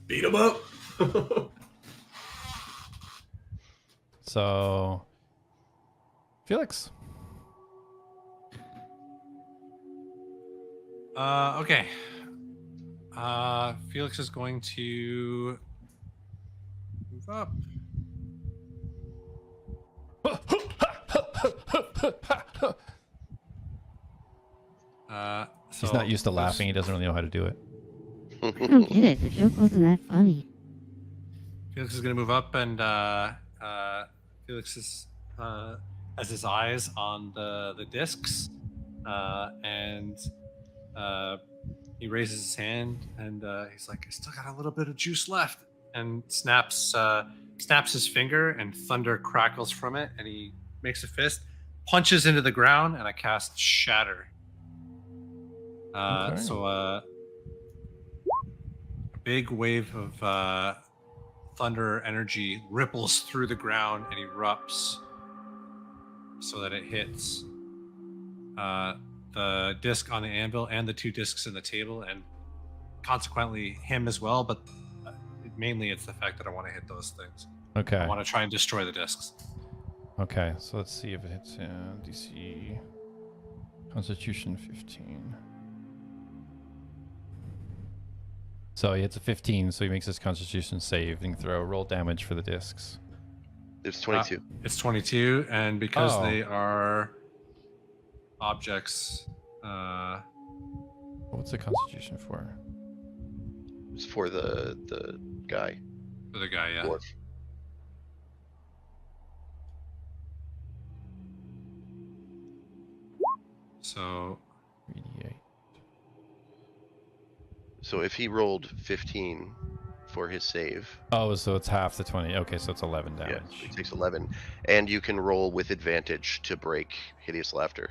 Beat him up.
So, Felix.
Okay. Felix is going to move up.
He's not used to laughing. He doesn't really know how to do it.
I don't get it. The joke wasn't that funny.
Felix is going to move up, and Felix is has his eyes on the discs, and he raises his hand, and he's like, "I still got a little bit of juice left," and snaps his finger, and thunder crackles from it, and he makes a fist, punches into the ground, and I cast Shatter.
Okay.
So a big wave of thunder energy ripples through the ground and erupts so that it hits the disc on the anvil and the 2 discs in the table, and consequently him as well, but mainly it's the fact that I want to hit those things.
Okay.
I want to try and destroy the discs.
Okay. So let's see if it hits DC. Constitution 15. So he hits a 15, so he makes his Constitution save and throw roll damage for the discs.
It's 22.
It's 22, and because
Oh.
they are objects,
What's the Constitution for?
It's for the guy.
for the guy, yeah.
Dwarf.
So
3d8.
So if he rolled 15 for his save,
Oh, so it's half the 20. Okay, so it's 11
yeah,
damage.
he takes 11. And you can roll with advantage to break hideous laughter.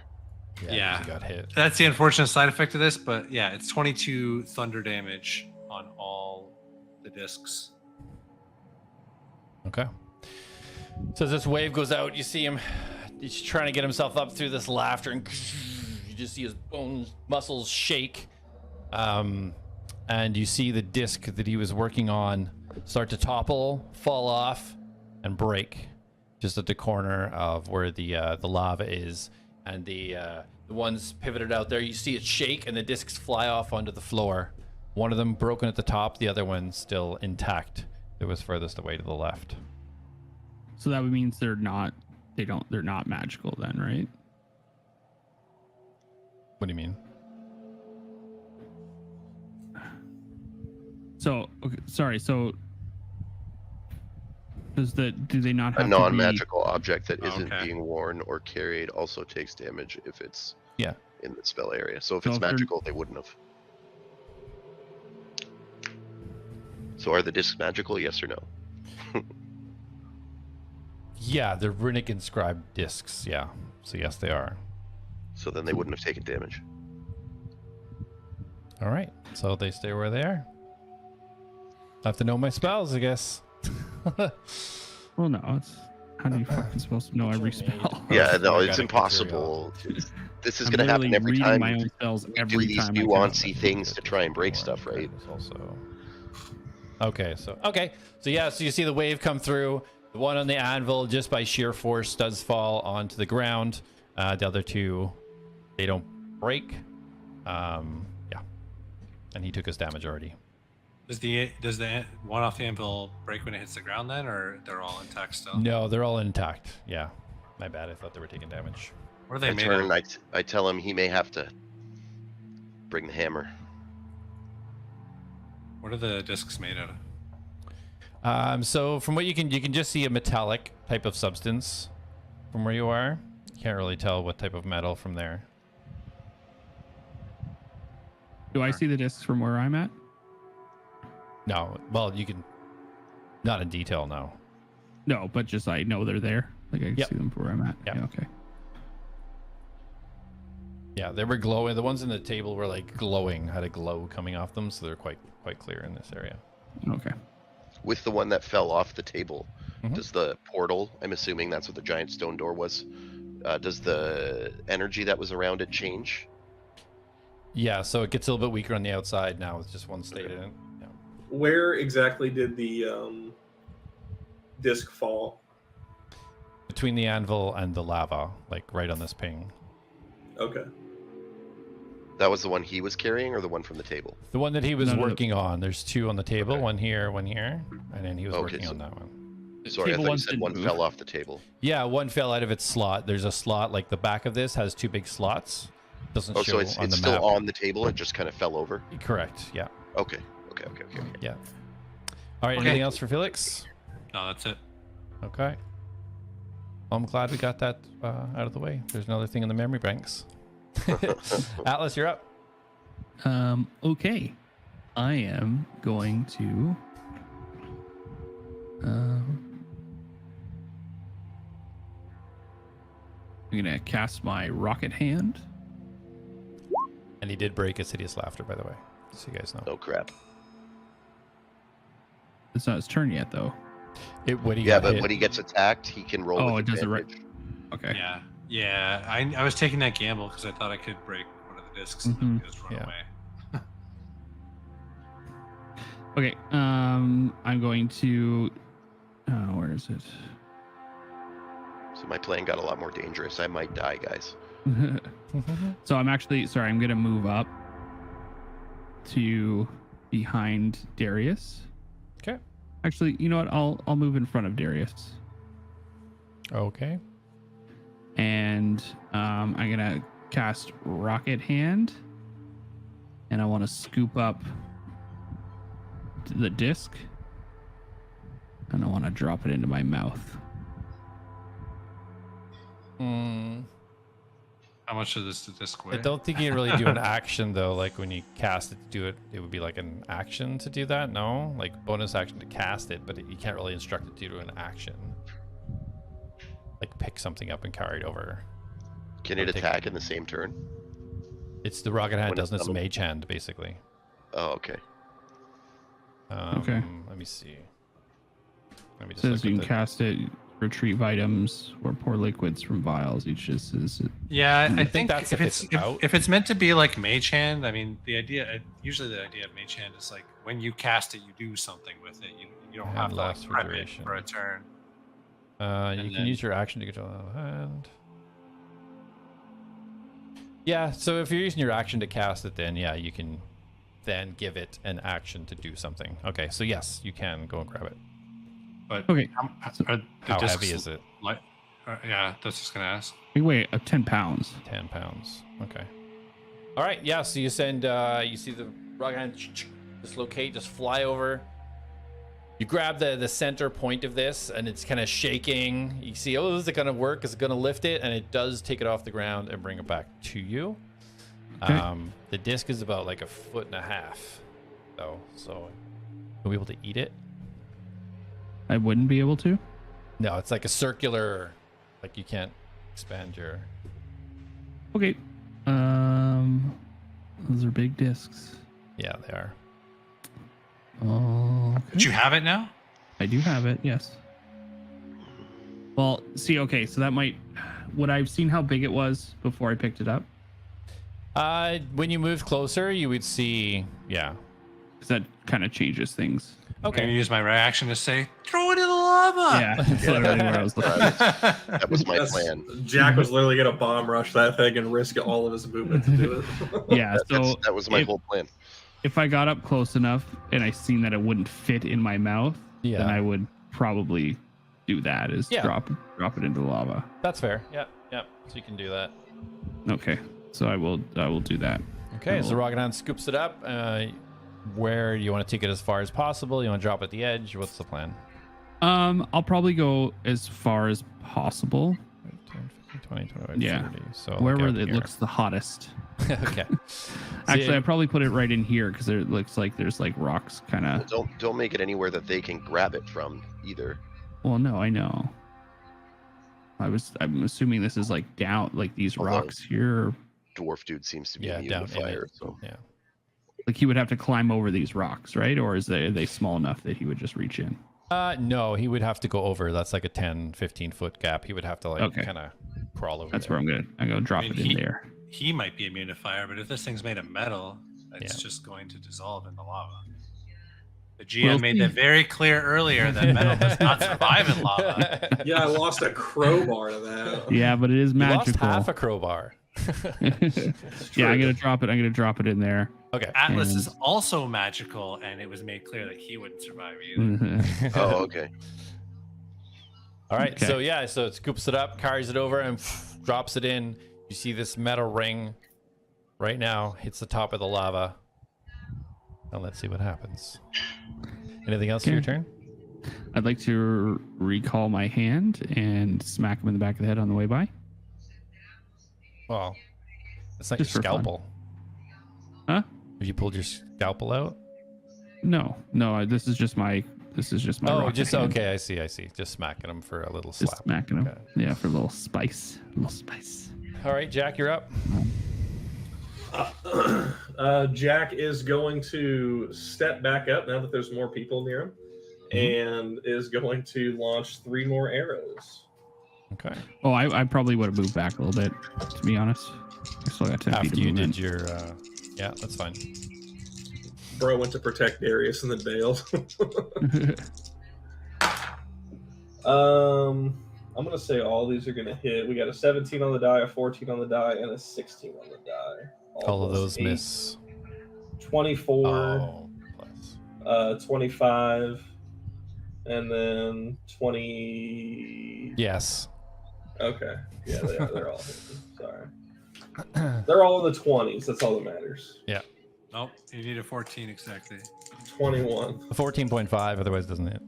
Yeah.
He got hit.
that's the unfortunate side effect of this, but yeah, it's 22 thunder damage on all the discs.
Okay. So as this wave goes out, you see him. He's trying to get himself up through this laughter, and you just see his bones, muscles shake. And you see the disc that he was working on start to topple, fall off, and break, just at the corner of where the lava is, and the ones pivoted out there. You see it shake, and the discs fly off onto the floor. One of them broken at the top, the other one still intact. It was furthest away to the left.
So that means they're not magical then, right?
What do you mean?
So okay, sorry. So do they not have
A
to
non-magical object that
Oh,
isn't
okay.
being worn or carried also takes damage if it's
Yeah.
in the spell area. So if
So
it's
if they're-
magical, they wouldn't have. So are the discs magical? Yes or no?
Yeah, they're runic inscribed discs. Yeah. So yes, they are.
So then they wouldn't have taken damage.
All right. So they stay where they are. I have to know my spells, I guess.
Well, no, it's how do you fucking supposed to know every spell?
Yeah, no,
I
it's
gotta
impossible. This is
I'm
going to happen
literally
every
reading
time
my
we
own spells
do
every
these
time I
nuancy
cast.
things to try and break stuff, right?
Okay, so yeah, so you see the wave come through. The one on the anvil, just by sheer force, does fall onto the ground. The other two, they don't break. Yeah, and he took his damage already.
Does the one off the anvil break when it hits the ground then, or they're all intact still?
No, they're all intact. Yeah, my bad. I thought they were taking damage.
What are they
I
made
turn,
of?
I tell him he may have to bring the hammer.
What are the discs made out of?
So from what you can just see a metallic type of substance from where you are. You can't really tell what type of metal from there.
Do I see the discs from where I'm at?
No, well, you can, not in detail, no.
No, but just I know they're there. Like I can
Yep.
see them from where I'm at.
Yep.
Yeah, okay.
Yeah, they were glowing. The ones in the table were like glowing, had a glow coming off them, so they're quite clear in this area.
Okay.
With the one that fell off the table,
Mhm.
does the portal, I'm assuming that's what the giant stone door was, does the energy that was around it change?
Yeah, so it gets a little bit weaker on the outside now with just one state in it. Yeah.
Where exactly did the disc fall?
Between the anvil and the lava, like right on this ping.
Okay.
That was the one he was carrying, or the one from the table?
The one that he was
No, no, no.
working on. There's two on the table,
Okay.
one here, and then he was
Okay,
working
so-
on that one.
Sorry, I
Table
thought you
ones
said
didn't
one
move.
fell off the table.
Yeah, one fell out of its slot. There's a slot, like the back of this has two big slots. Doesn't
Oh,
show
so it's
on the
still
map.
on the table, it just kind of fell over?
Correct, yeah.
Okay.
Yeah. All right,
Okay.
anything else for Felix?
No, that's it.
Okay. Well, I'm glad we got that out of the way. There's another thing in the memory banks. Atlas, you're up.
Okay. I am going to I'm gonna cast my rocket hand.
And he did break his hideous laughter, by the way, just so you guys know.
Oh, crap.
It's not his turn yet though.
When he
Yeah,
got
but
hit,
when he gets attacked, he can roll
Oh,
with
it does it right.
advantage.
Okay.
Yeah, yeah. I was taking that gamble because I thought I could break one of the discs and then just run
Yeah.
away.
Okay. I'm going to where is it?
So my plan got a lot more dangerous. I might die, guys.
So I'm actually sorry, I'm gonna move up to behind Darius.
Okay.
Actually, you know what? I'll move in front of Darius.
Okay.
And I'm gonna cast Rocket Hand. And I want to scoop up the disc. And I want to drop it into my mouth.
How much does the disc weigh?
I don't think you can really do an action though. Like when you cast it to do it, it would be like an action to do that. No, like bonus action to cast it, but you can't really instruct it to do an action. Like pick something up and carry it over.
Can it
Or take-
attack in the same turn?
It's the rocket hand
When it's
doesn't. It's
summoned.
mage hand basically.
Oh, okay.
Okay.
Let me see. Let me
It
just
says
look
you
at
can cast it, retrieve items, or pour liquids from vials. Each just is
Yeah, I think
that's
if
if
it's
it's out.
if it's meant to be like mage hand, I mean the idea usually the idea of mage hand is like when you cast it, you do something with it. You don't
Hand
have to like,
lasts for
prep it
duration.
for a turn.
You
and
can
then-
use your action to control the hand. Yeah, so if you're using your action to cast it, then yeah, you can then give it an action to do something. Okay, so yes, you can go and grab it.
But
Okay.
are the
How
discs
heavy is it?
Light? Yeah, that's just gonna ask.
we weigh 10 pounds.
10 pounds. Okay. All right. Yeah. So you send. You see the rocket hand dislocate, just fly over. You grab the center point of this, and it's kind of shaking. You see, oh, is it gonna work? Is it gonna lift it? And it does take it off the ground and bring it back to you. The disc is about like 1.5 feet, though. So you'll be able to eat it.
I wouldn't be able to.
No, it's like a circular. Like you can't expand your.
Okay. Those are big discs.
Yeah, they are.
Oh.
But you have it now?
I do have it. Yes. Well, see, okay, so that might. Would I've seen how big it was before I picked it up?
When you move closer, you would see. Yeah.
Because that kind of changes things.
I'm
Okay.
gonna use my reaction to say, throw it in the lava.
Yeah, that's literally where I was looking.
That was my
That's-
plan.
Jack was literally going to bomb rush that thing and risk all of his movement to do it.
Yeah, so
That was my
if,
whole plan.
if I got up close enough and I seen that it wouldn't fit in my mouth,
Yeah.
then I would probably do that. Is
Yeah.
drop it into the lava.
That's fair. Yep. So you can do that.
Okay, so I will do that.
Okay, so
Cool.
Ragadan scoops it up. Where you want to take it as far as possible? You want to drop it at the edge? What's the plan?
I'll probably go as far as possible.
10, 15, 20, 25,
Yeah.
30. So
Wherever
like out
it
here.
looks the hottest.
Okay.
Actually, I probably put it right in here because it looks like there's like rocks kind of.
Don't make it anywhere that they can grab it from either.
Well, no, I know. I'm assuming this is like down, like these
Although-
rocks here.
Dwarf dude seems to be
Yeah,
immune
down
to
in
fire.
it.
So
Yeah.
Like he would have to climb over these rocks, right? Or are they small enough that he would just reach in?
No, he would have to go over. That's like a 10, 15-foot gap. He would have to like
Okay.
kind of crawl over.
That's
there.
where I'm gonna drop
I mean,
it in there.
He might be immune to fire, but if this thing's made of metal, it's
Yeah.
just going to dissolve in the lava. The GM
We'll
made
see.
that very clear earlier that metal does not survive in lava.
Yeah, I lost a crowbar to that.
Yeah, but it is
You lost
magical.
half a crowbar.
Yeah, I'm gonna drop it. I'm gonna drop it in there.
Okay.
Atlas
And-
is also magical, and it was made clear that he wouldn't survive either.
oh, okay.
All right.
Okay.
So it scoops it up, carries it over, and drops it in. You see this metal ring right now hits the top of the lava. And let's see what happens. Anything else for your
Okay.
turn?
I'd like to recall my hand and smack him in the back of the head on the way by.
Well, it's not
Just
your
for fun.
scalpel.
Huh?
Have you pulled your scalpel out?
No. This is just my.
Oh,
rocket
just
hand.
okay. I see. Just smacking him for a little
Just
slap.
smacking him.
Okay.
Yeah, for a little spice.
All right, Jack, you're up.
Jack is going to step back up now that there's more people near him, and is going to launch 3 more arrows.
Okay.
Oh, I probably would have moved back a little bit, to be honest. I still got 10 feet
After
of
you
movement.
did your, yeah, that's fine.
Bro went to protect Darius and then bailed. I'm gonna say all these are gonna hit. We got a 17 on the die, a 14 on the die, and a 16 on the die.
All of
plus
those
8.
miss.
24,
Oh, plus.
25, and then 20.
Yes.
Okay. Yeah, they are. They're all hitting. Sorry. They're all in the 20s. That's all that matters.
Yeah.
Nope, you need a 14 exactly.
21.
14.5, otherwise it doesn't hit.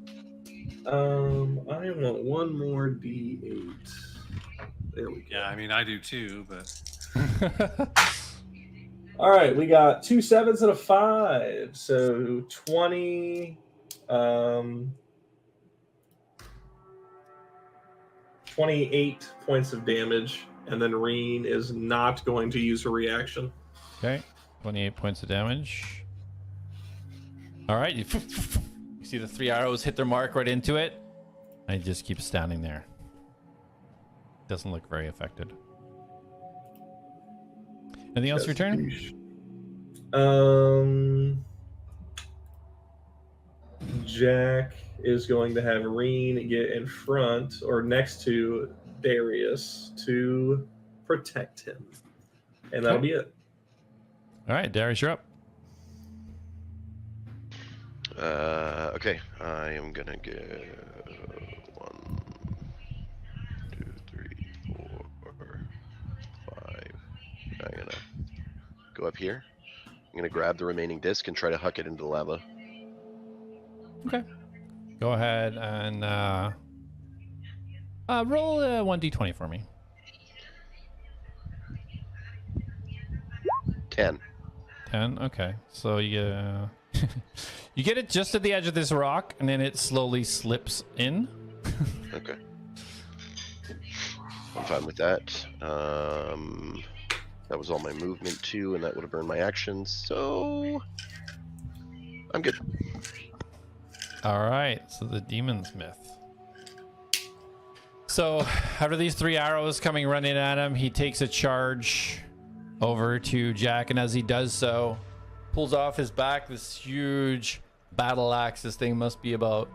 I want one more D8. There we go.
Yeah, I mean, I do too, but
All right, we got 2 7s and a 5. So 20. 28 points of damage, and then Reen is not going to use a reaction.
Okay. 28 points of damage. All right. You see the 3 arrows hit their mark right into it. And it just keeps standing there. Doesn't look very affected. Anything else for your turn?
Jack is going to have Reen get in front or next to Darius to protect him. And that'll be it.
All right, Darius, you're up.
Okay. I am gonna go 1, 2, 3, 4, 5. I'm gonna go up here. I'm gonna grab the remaining disc and try to huck it into the lava.
Okay. Go ahead and roll a 1d20 for me.
10.
10. Okay, so you you get it just at the edge of this rock, and then it slowly slips in.
Okay. I'm fine with that. That was all my movement too, and that would have burned my actions, so I'm good.
All right, so the demon's myth. So after these 3 arrows coming running at him, he takes a charge over to Jak, and as he does so, pulls off his back this huge battle axe. This thing must be about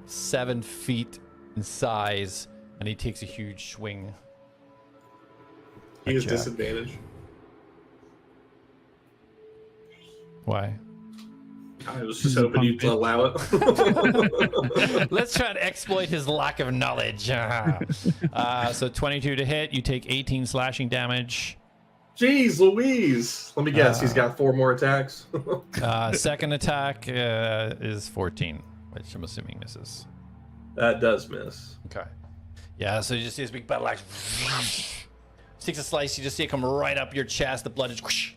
7 feet in size, and he takes a huge swing.
He has
Jak.
disadvantage.
Why?
I was just hoping you'd allow it.
Let's try to exploit his lack of knowledge. So 22 to hit. You take 18 slashing damage.
Jeez Louise. Let me guess, he's got 4 more attacks.
Second attack is 14, which I'm assuming misses.
That does miss.
Okay. Yeah, so you just see this big battle axe. Takes a slice. You just see it come right up your chest. The blood is whoosh.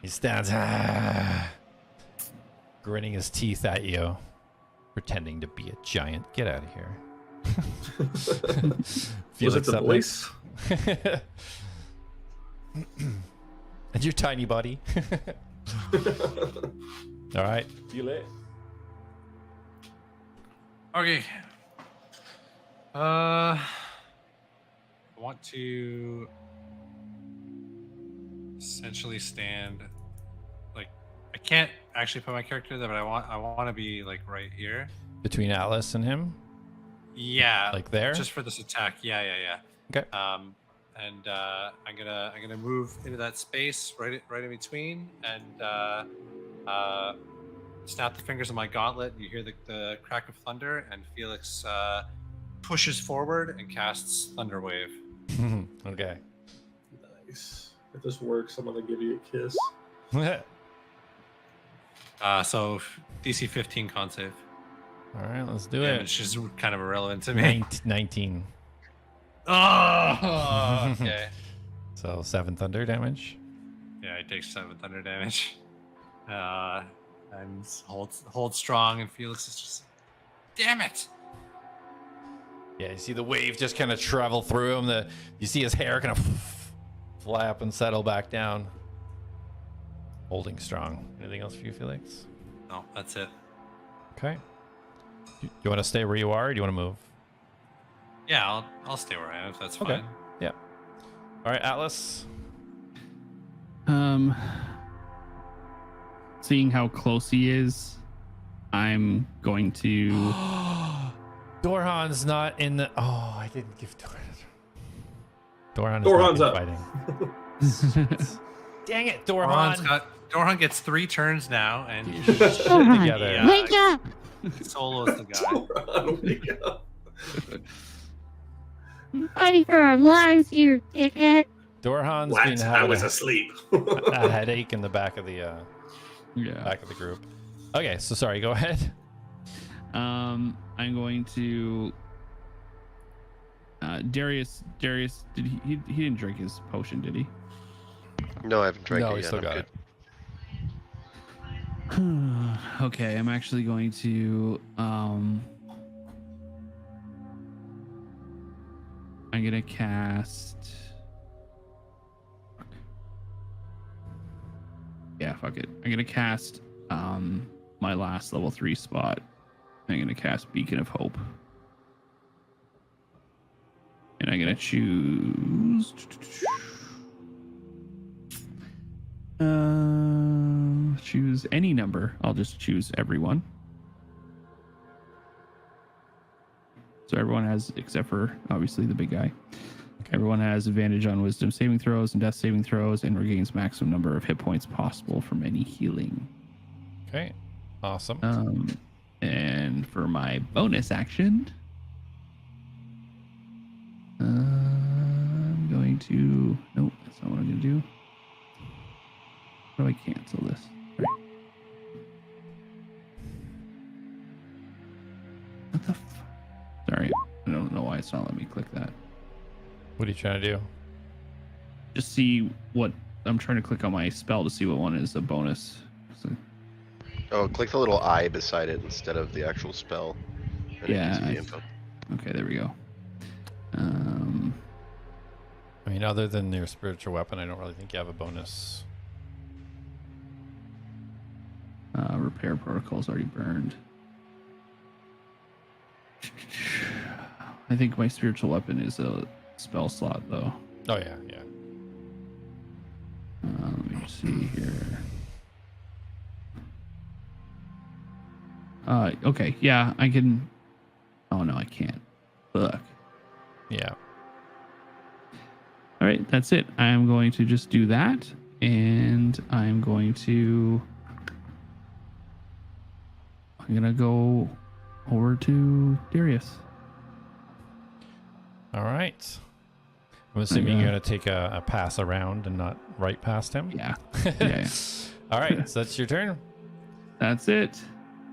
He stands, grinning his teeth at you, pretending to be a giant. Get out of here.
Was it the voice?
And your tiny body. All right. Feel it.
Okay. I want to essentially stand like I can't actually put my character there, but I want to be like right here.
Between Atlas and him?
Yeah.
Like there?
Just for this attack. Yeah.
Okay.
And I'm gonna move into that space right in between and snap the fingers of my gauntlet. You hear the crack of thunder, and Felix pushes forward and casts Thunder Wave.
Okay.
Nice. If this works, I'm gonna give you a kiss.
So DC 15 con save.
All right, let's do
And
it.
it's just kind of irrelevant to me.
19.
Oh, okay.
So 7 thunder damage.
Yeah, it takes 7 thunder damage. And hold strong, and Felix is just, damn it!
Yeah, you see the wave just kind of travel through him. You see his hair kind of fly up and settle back down. Holding strong. Anything else for you, Felix?
No, that's it.
Okay. Do you want to stay where you are, or do you want to move?
Yeah, I'll stay where I am if that's fine.
Okay. Yeah. All right, Atlas.
Seeing how close he is, I'm going to.
Dorhan's not in the. Oh, I didn't give Dorhan.
Dorhan's up.
Fighting. Dang it, Dorhan.
Dorhan gets 3 turns now, and
Dorhan,
together.
wake up!
Solo's the guy.
Dorhan, wake up.
I'm fighting for our lives here, dickhead.
Dorhan's
What?
been
I
having
was asleep.
a headache in the back of the
Yeah.
back of the group. Okay, so sorry. Go ahead.
I'm going to. Darius, did he didn't drink his potion, did he?
No, I haven't drank
No,
it
he
yet.
still
I'm
got
good.
it.
Okay, I'm actually going to. I'm gonna cast. Yeah, fuck it. I'm gonna cast my last level 3 spot. I'm gonna cast Beacon of Hope. And I'm gonna choose choose any number. I'll just choose everyone. So everyone has, except for obviously the big guy. Everyone has advantage on wisdom saving throws and death saving throws, and regains maximum number of hit points possible from any healing.
Okay, awesome.
And for my bonus action, I'm going to. Nope, that's not what I'm going to do. How do I cancel this? Right. What the? Sorry, I don't know why it's not letting me click that.
What are you trying to do?
Just see what I'm trying to click on my spell to see what one is a bonus. So,
Oh, click the little eye beside it instead of the actual spell. And it gives you the info.
okay, there we go.
I mean, other than your spiritual weapon, I don't really think you have a bonus.
Repair protocol's already burned. I think my spiritual weapon is a spell slot, though.
Oh, yeah, yeah.
Let me see here. Okay, yeah, I can. Oh, no, I can't. Look.
Yeah.
All right, that's it. I'm going to just do that, and I'm going to go over to Darius.
All right. I'm assuming you're going to take a pass around and not right past him?
Yeah. Yeah.
All right, so that's your turn.
That's it.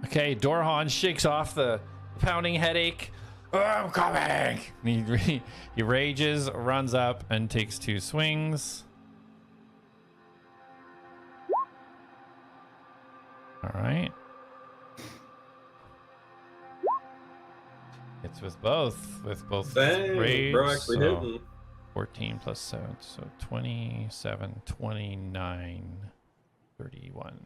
Okay, Dorhan shakes off the pounding headache. Oh, I'm coming! And he rages, runs up, and takes 2 swings. All right. It's with both
Dang,
rage.
bro, actually
So
hitting.
14 plus 7, so 27, 29, 31.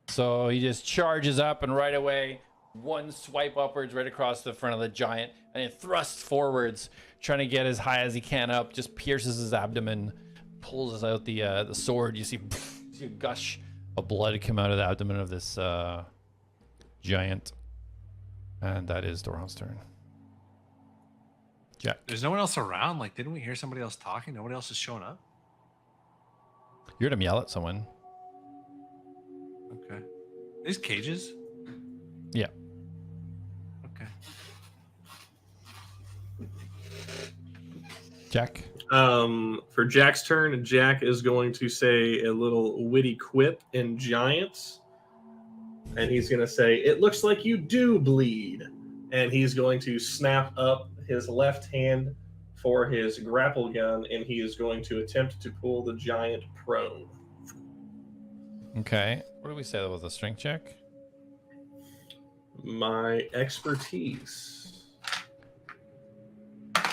So he just charges up, and right away, one swipe upwards right across the front of the giant, and it thrusts forwards, trying to get as high as he can up, just pierces his abdomen, pulls out the sword. You see a gush of blood come out of the abdomen of this giant. And that is Dorhan's turn. Jak.
There's no one else around. Like, didn't we hear somebody else talking? Nobody else is showing up.
You heard him yell at someone.
Okay. These cages?
Yeah.
Okay.
Jak.
For Jak's turn, Jak is going to say a little witty quip in Giants. And he's going to say, "It looks like you do bleed." And he's going to snap up his left hand for his grapple gun, and he is going to attempt to pull the giant prone.
Okay. What did we say that was a strength check?
My expertise.
If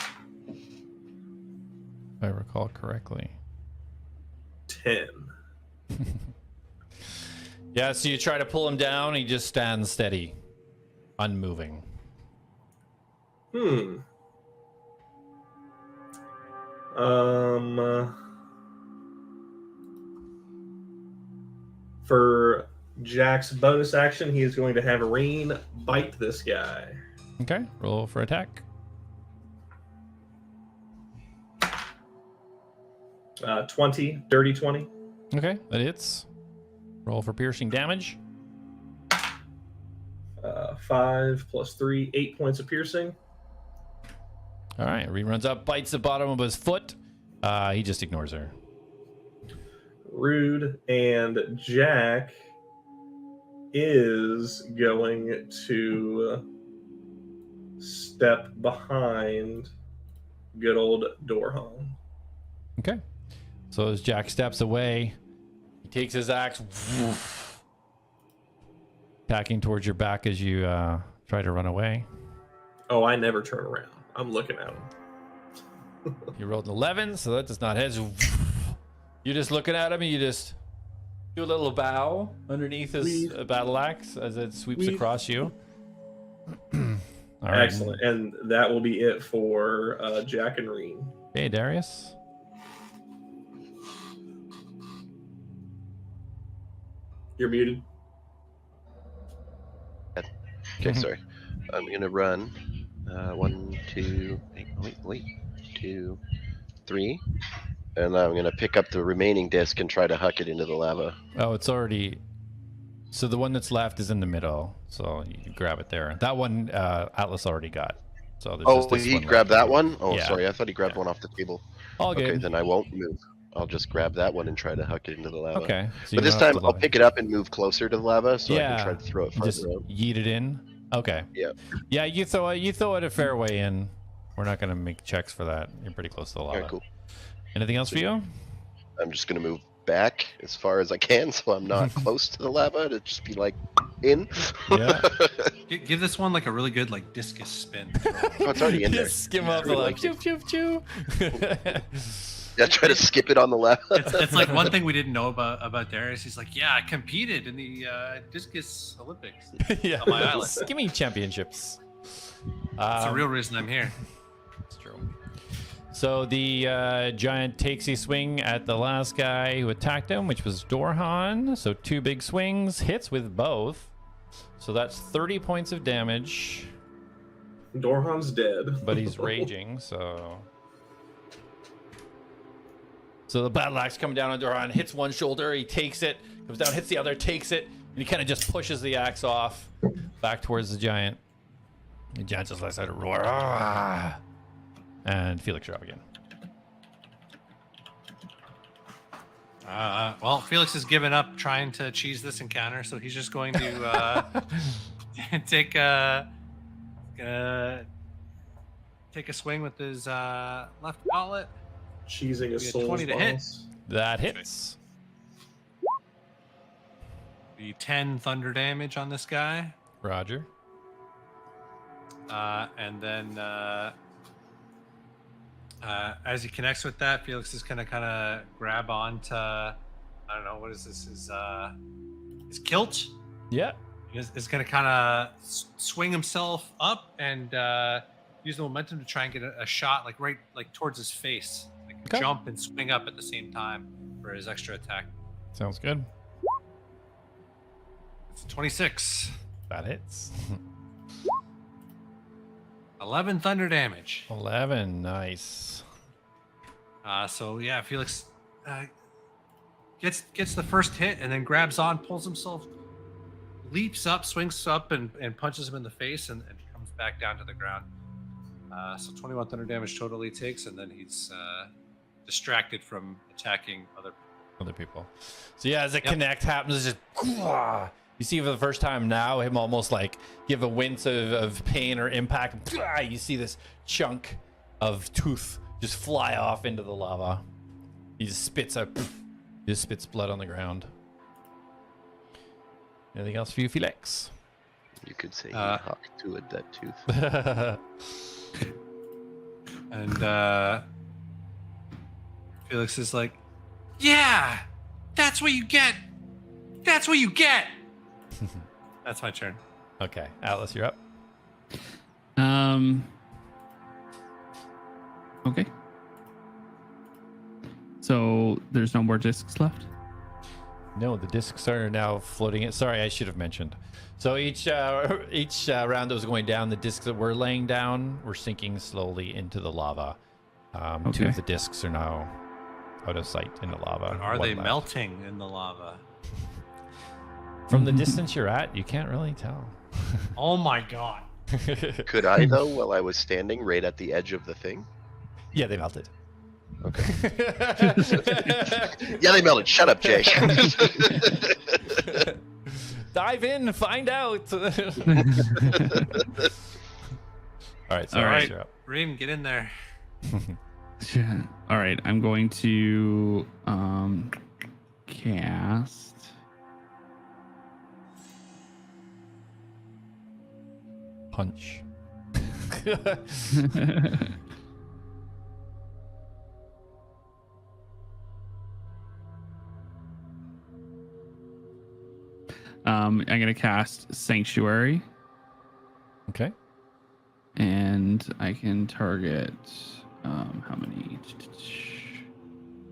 I recall correctly.
10.
Yeah, so you try to pull him down, he just stands steady, unmoving.
For Jak's bonus action, he is going to have Rain bite this guy.
Okay, roll for attack.
20, dirty 20.
Okay, that hits. Roll for piercing damage.
5 plus 3, 8 points of piercing.
All right, Reed runs up, bites the bottom of his foot. He just ignores her.
Rude, and Jak is going to step behind good old Dorhan.
Okay. So as Jak steps away, he takes his axe, tacking towards your back as you try to run away.
Oh, I never turn around. I'm looking at him.
You rolled an 11, so that does not hit. You're just looking at him, and you just do a little bow underneath his battle axe as it sweeps across you. All right.
Excellent. And that will be it for Jak and Reen.
Okay, Darius.
You're muted.
Okay, sorry. I'm gonna run. 1, 2, wait, 2, 3, and I'm gonna pick up the remaining disc and try to huck it into the lava.
Oh, it's already. So the one that's left is in the middle, so you can grab it there. That one, Atlas already got. So there's just this
he
one
grabbed
left.
that one? Oh,
Yeah.
sorry, I thought he grabbed one off the table.
All good.
Okay, then I won't move. I'll just grab that one and try to huck it into the lava.
Okay. So
But
you
this
don't have
time
to
I'll
look.
pick it up and move closer to the lava so I
Yeah.
can try to throw it
You just
farther out.
yeet it in. Okay.
Yeah.
Yeah, you throw it a fair way in. We're not going to make checks for that. You're pretty close to the lava.
Alright, cool.
Anything else for you?
I'm just gonna move back as far as I can, so I'm not close to the lava. To just be like in.
Yeah.
Give this one like a really good like discus spin.
Oh, it's already in there.
Just skim off the lava. Choo, choo, choo.
Yeah, try to skip it on the lava.
It's like one thing we didn't know about Darius. He's like, yeah, I competed in the discus Olympics
Yeah.
on my island.
Skimming championships.
That's the real reason I'm here.
It's true. So the giant takes a swing at the last guy who attacked him, which was Dorhan. So 2 big swings, hits with both. So that's 30 points of damage.
Dorhan's dead.
But he's raging, so... So the battle axe coming down on Dorhan, hits one shoulder, he takes it, comes down, hits the other, takes it, and he kind of just pushes the axe off back towards the giant. The giant just lets out a roar. Ah! And Felix, you're up again.
Well, Felix has given up trying to cheese this encounter, so he's just going to take a swing with his left gauntlet.
Cheesing a
We had
soul
20 to hit.
balls.
That hits.
The 10 thunder damage on this guy.
Roger.
And then as he connects with that, Felix is gonna kind of grab onto, I don't know, what is this? His kilt.
Yeah.
Is gonna kind of swing himself up and use the momentum to try and get a shot right towards his face. Like
Okay.
jump and swing up at the same time for his extra attack.
Sounds good.
It's 26.
That hits.
11 thunder damage.
11. Nice.
So yeah, Felix gets the first hit and then grabs on, pulls himself, leaps up, swings up, and punches him in the face and comes back down to the ground. So 21 thunder damage totally takes, and then he's distracted from attacking
Other people. So yeah, as the connect happens, it's just you see for the first time now him almost like give a wince of pain or impact. You see this chunk of tooth just fly off into the lava. He just spits blood on the ground. Anything else for you, Felix?
You could say he hocked to it that tooth.
And Felix is like, yeah, that's what you get. That's what you get. That's my turn.
Okay, Atlas, you're up.
Okay. So there's no more discs left?
No, the discs are now floating. Sorry, I should have mentioned. So each round that was going down, the discs that were laying down were sinking slowly into the lava. 2 of the discs are now out of sight in the lava.
But are
One
they
left.
melting in the lava?
From the distance you're at, you can't really tell.
Oh my god.
Could I though, while I was standing right at the edge of the thing?
Yeah, they melted.
Okay. Yeah, they melted. Shut up, Jay.
Dive in, find out. All right, so
All right,
you're up.
Reem, get in there.
All right, I'm going to cast
Punch.
I'm going to cast Sanctuary,
Okay.
and I can target how many?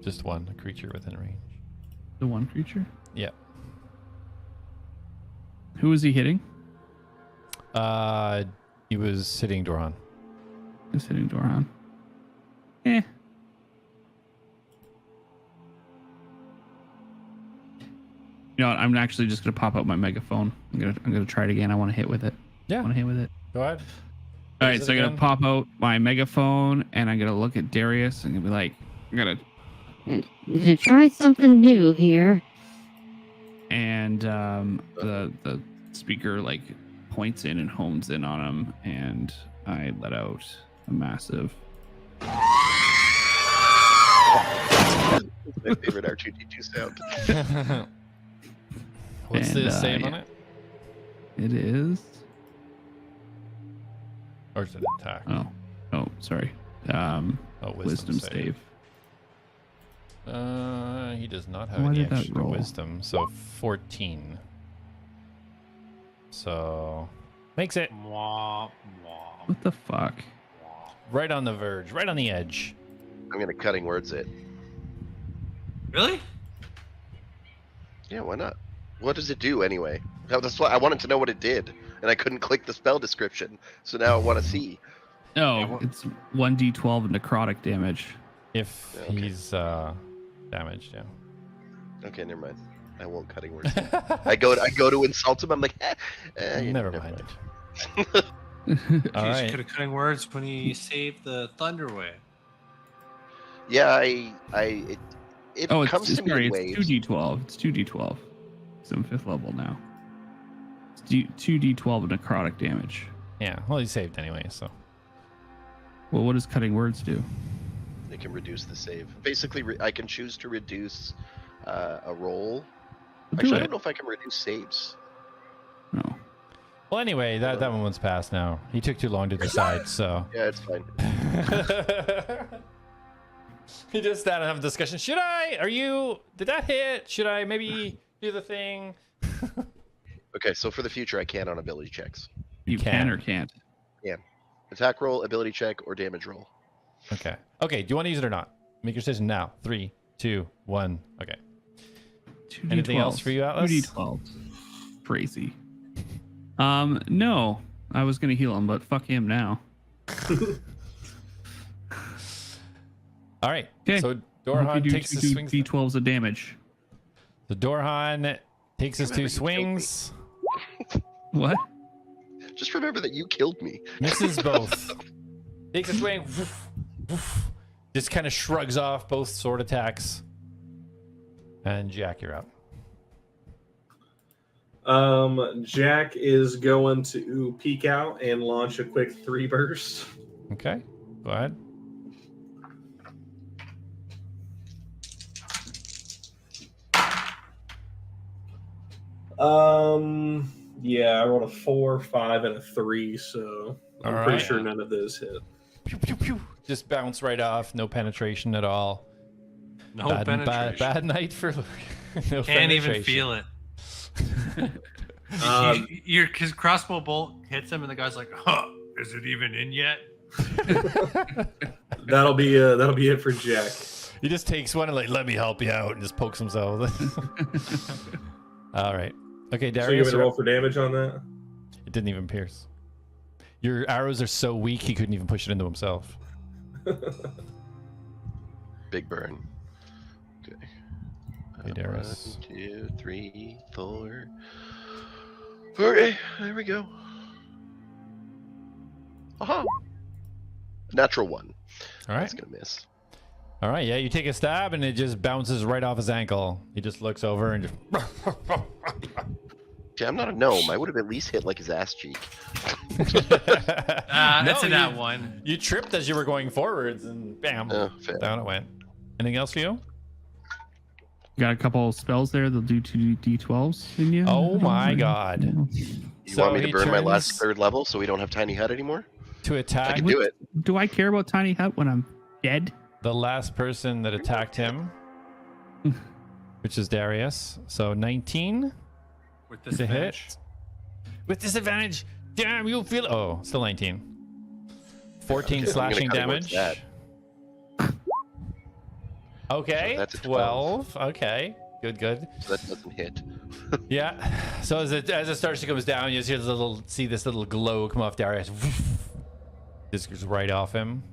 Just one creature within range.
The one creature?
Yeah.
Who is he hitting?
He was hitting Doran.
He's hitting Doran. You know what? I'm actually just gonna pop out my megaphone. I'm gonna try it again. I want to hit with it.
Yeah.
I want to hit with it.
Go ahead.
All right,
Is it
so I'm
again?
gonna pop out my megaphone and I'm gonna look at Darius and be like, I'm gonna
To try something new here.
and the speaker like points in and hones in on him, and I let out a massive.
My favorite R2D2 sound.
What's
And,
the save
yeah.
on it?
It is.
Or is it attack?
Oh, sorry. Wisdom save.
He does not have
Why
any
did that
extra
roll?
wisdom, so 14. So makes it
Mwah, mwah.
What the fuck?
right on the verge, right on the edge.
I'm gonna cutting words it.
Really?
Yeah, why not? What does it do anyway? That's why I wanted to know what it did, and I couldn't click the spell description. So now I want to see.
Oh, it's 1d12 necrotic damage.
If
Okay.
he's damaged, yeah.
Okay, never mind. I won't cutting words. I go to insult him. I'm like,
Never mind. All
Jeez,
right.
could have cutting words when he saved the Thunderwave.
Yeah, it
Oh,
comes
it's
to me
sorry,
in
it's
waves.
2d12. It's 2d12. So I'm 5th level now. It's 2d12 necrotic damage.
Yeah. Well, he saved anyway, so.
Well, what does cutting words do?
It can reduce the save. Basically, I can choose to reduce a roll.
Do
Actually, I
it.
don't know if I can reduce saves.
No.
Well, anyway, that one's passed now. He took too long to decide, so.
Yeah, it's fine.
He just sat and have a discussion. Should I? Did that hit? Should I maybe do the thing?
Okay, so for the future, I can on ability checks.
You can or can't.
Attack roll, ability check, or damage roll.
Okay. Okay, do you want to use it or not? Make your decision now. 3, 2, 1. Okay.
2d12.
Anything else for you, Atlas?
2d12. Crazy. No. I was gonna heal him, but fuck him now.
All right.
Okay.
So
I hope
Dorhan
you do
takes his
2
swings.
d12s of damage.
The Dorhan takes his 2
Remember, you killed me.
swings.
What?
Just remember that you killed me.
Misses both. Takes a swing. Woof, woof. Just kind of shrugs off both sword attacks. And Jak, you're up.
Jak is going to peek out and launch a quick 3 burst.
Okay. Go ahead.
Yeah, I rolled a 4, 5, and a 3, so I'm
All
pretty
right.
sure none of those hit.
Pew, pew, pew. Just bounce right off. No penetration at all.
No
bad,
penetration.
bad night for no
Can't even
penetration.
feel it. His crossbow bolt hits him, and the guy's like, "Huh? Is it even in yet?"
That'll be it for Jak.
He just takes one and let me help you out, and just pokes himself. All right. Okay,
So you're
Darius.
gonna roll for damage on that?
It didn't even pierce. Your arrows are so weak he couldn't even push it into himself.
Big burn. Okay.
Hey, Darius.
1, 2, 3, 4. Okay, there we go. Aha! Natural 1.
All right.
That's gonna miss.
All right. Yeah, you take a stab and it just bounces right off his ankle. He just looks over and just.
See, I'm not a gnome. I would have at least hit like his ass cheek.
That's
No,
a nat
you-
1.
You tripped as you were going forwards and bam,
Oh, fair.
down it went. Anything else for you?
Got a couple spells there. They'll do 2d12s in you.
Oh my god.
You want me to
he
burn my last
turns
3rd level so we don't have tiny hut anymore?
to
I
attack
can do it.
Do I care about Tiny Hut when I'm dead?
the last person that attacked him, which is Darius. So 19
With
to
disadvantage.
hit. With disadvantage. Damn, you'll feel. Oh, still 19. 14
Okay, I'm
slashing
gonna cut towards
damage. Okay,
So that's a
12. Okay, good, good.
So that doesn't hit.
Yeah. So as it starts to come down, you see this little glow come off Darius. This goes right off him.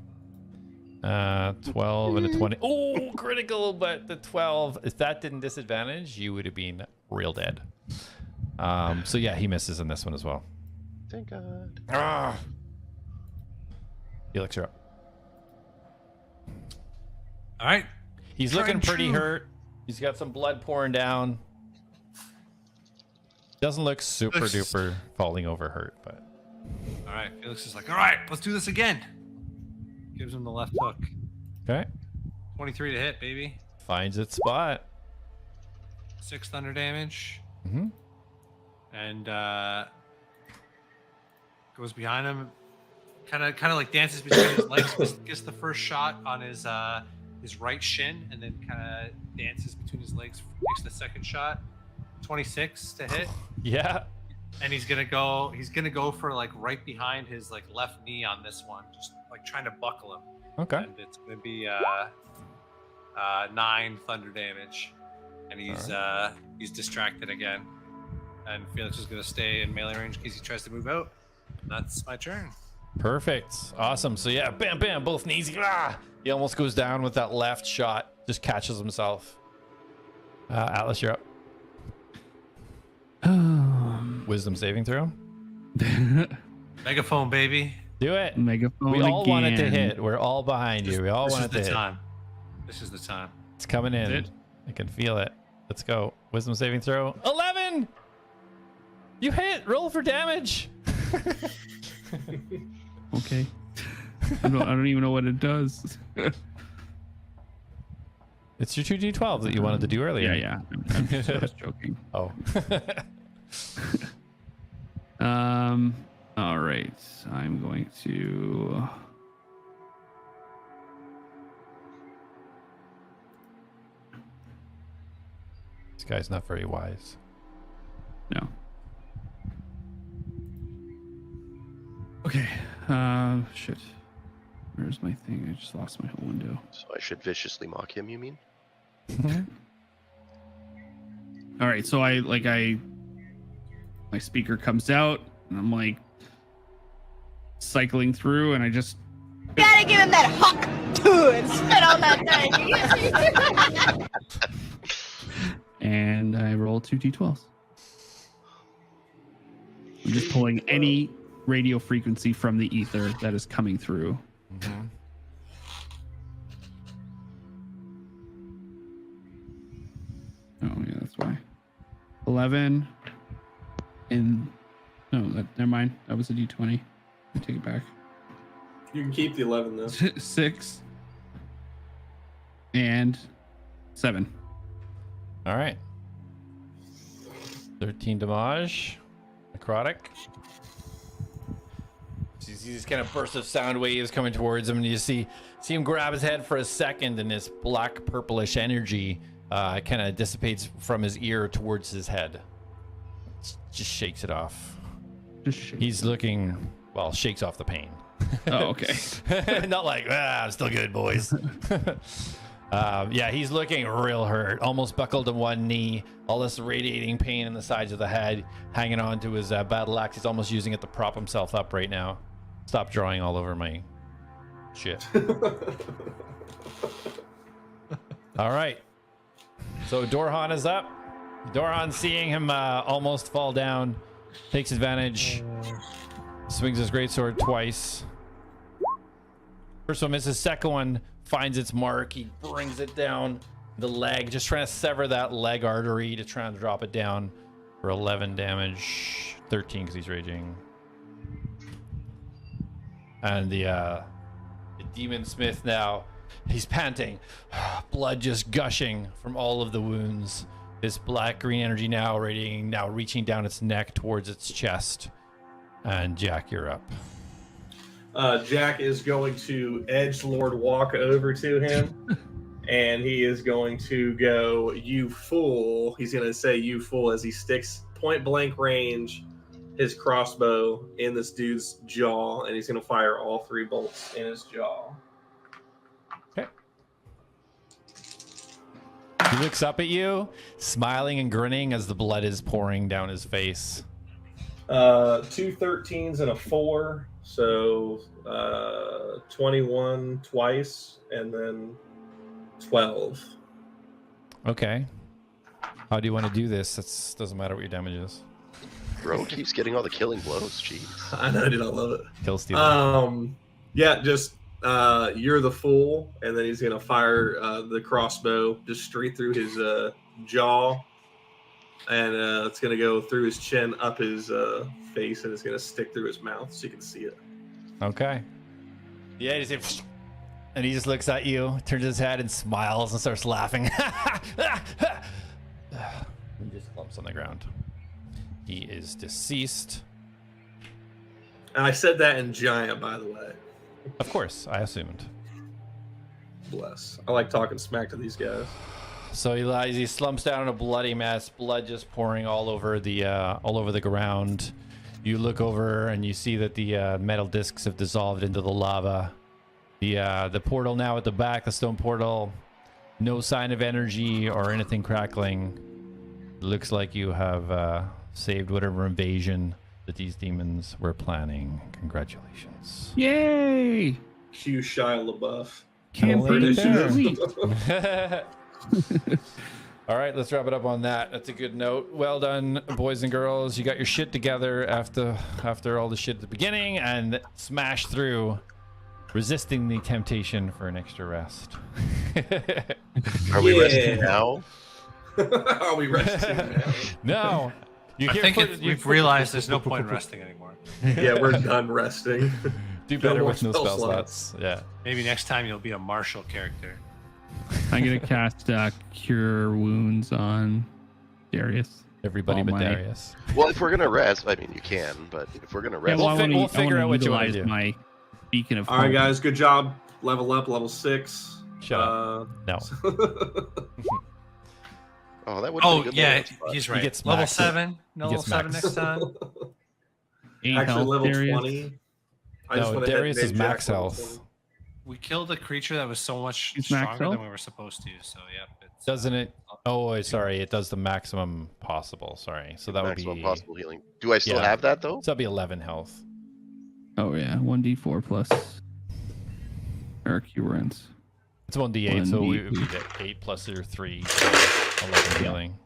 12 and a 20. Oh, critical, but the 12. If that didn't disadvantage, you would have been real dead. So yeah, he misses in this one as well.
Thank God.
Ah. Felix, you're up.
All right.
He's
Tried
looking
and
pretty
true.
hurt. He's got some blood pouring down. Doesn't look super
Looks-
duper falling over hurt, but
All right. Felix is like, "All right, let's do this again."
Gives him the left hook.
Okay.
23 to hit, baby.
Finds its spot.
6 thunder damage.
Mm-hmm.
And goes behind him. Kind of like dances between his legs. Gets the first shot on his right shin, and then kind of dances between his legs. Takes the second shot. 26 to hit.
Yeah.
And he's gonna go for like right behind his like left knee on this one, just like trying to buckle him.
Okay.
And it's gonna be 9 thunder damage, and he's distracted again. And Felix is gonna stay in melee range in case he tries to move out. And that's my turn.
Perfect. Awesome. So yeah, bam, bam, both knees. Ah! He almost goes down with that left shot. Just catches himself. Atlas, you're up. Wisdom saving throw.
Megaphone, baby.
Do it.
Megaphone.
We all want it to
again.
hit. We're all behind you. We all want it to hit.
This is the time.
It's coming in.
Is it?
I can feel it. Let's go. Wisdom saving throw. 11. You hit. Roll for damage.
Okay. I don't even know what it does.
It's your 2d12 that you wanted to do earlier.
Yeah. I'm just joking.
Oh.
All right. I'm going to.
This guy's not very wise.
No. Okay. Shit. Where's my thing? I just lost my whole window.
So I should viciously mock him, you mean?
All right. So my speaker comes out, and I'm like cycling through, and I just
gotta give him that hawk too and spit on that thing.
and I roll 2 d12s. I'm just pulling any radio frequency from the ether that is coming through.
Mm-hmm.
Oh yeah, that's why. 11 and never mind. That was a d20. I take it back.
You can keep the 11 though.
6 and 7.
All right. 13 damage. Necrotic. So you see this kind of burst of sound waves coming towards him, and you see him grab his head for a second, and this black purplish energy kind of dissipates from his ear towards his head. Just shakes it off. He's looking, well, shakes off the pain.
Oh, okay.
Not like, I'm still good, boys. Yeah, he's looking real hurt, almost buckled to one knee, all this radiating pain in the sides of the head, hanging on to his battle axe. He's almost using it to prop himself up right now. Stop drawing all over my shit. All right. So Dorhan is up. Dorhan, seeing him almost fall down, takes advantage, swings his greatsword twice. First one misses, second one finds its mark. He brings it down the leg, just trying to sever that leg artery to try and drop it down for 11 damage. 13 because he's raging. And the demon smith now, he's panting, blood just gushing from all of the wounds. This black green energy now radiating, now reaching down its neck towards its chest. And Jak, you're up.
Jak is going to edgelord walk over to him, and he is going to go, "You fool." He's going to say, "You fool," as he sticks point blank range his crossbow in this dude's jaw, and he's going to fire all 3 bolts in his jaw.
Okay. He looks up at you, smiling and grinning as the blood is pouring down his face.
2 13s and a 4, so 21 twice, and then 12.
Okay. How do you want to do this? It doesn't matter what your damage is.
Bro keeps getting all the killing blows. Jeez.
I know, dude. I love it.
Kill steal.
Yeah, just you're the fool, and then he's gonna fire the crossbow just straight through his jaw, and it's gonna go through his chin, up his face, and it's gonna stick through his mouth so you can see it.
Okay. Yeah, and he just looks at you, turns his head and smiles and starts laughing. He just clumps on the ground. He is deceased.
And I said that in giant, by the way.
Of course, I assumed.
Bless. I like talking smack to these guys.
So he lies. He slumps down in a bloody mess, blood just pouring all over the ground. You look over and you see that the metal discs have dissolved into the lava. The portal now at the back, the stone portal, no sign of energy or anything crackling. Looks like you have saved whatever invasion that these demons were planning. Congratulations.
Yay!
Cue Shia LaBeouf.
Campaign complete.
All right, let's wrap it up on that. That's a good note. Well done, boys and girls. You got your shit together after all the shit at the beginning and smashed through, resisting the temptation for an extra rest.
Are we resting now?
Are we resting now?
No.
I think we've realized there's no point in resting anymore.
Yeah, we're done resting.
Do better
more
with no
spell
spell slots. Yeah.
Maybe next time you'll be a martial character.
I'm gonna cast Cure Wounds on Darius.
Everybody
All
but
my-
Darius.
Well, if we're gonna rest, I mean, you can, but if we're gonna
Yeah,
rest,
well,
We'll figure out what you wanna
utilize
do.
my beacon of
All right,
hope.
guys. Good job. Level up, level 6.
Shut up. No.
oh, that would. be a good
yeah,
level spot.
he's right.
gets
Level
max.
7. No,
He
level
gets
7
max.
next time.
8
Actually,
health,
level
Darius.
20. I just
No,
went ahead
Darius
and
is
made
max
Jack level
health.
20.
We killed a creature that was so much
It's max
stronger
health?
than we were supposed to. So yeah, it's,
Doesn't it? Oh, sorry. It does the maximum possible. Sorry. So that would
Maximum
be.
possible healing. Do I still
Yeah.
have that though?
So that'd be 11 health.
Oh yeah, 1d4 plus our currents.
It's 1d8, so we
1d8.
get 8 plus your 3, so 11 healing.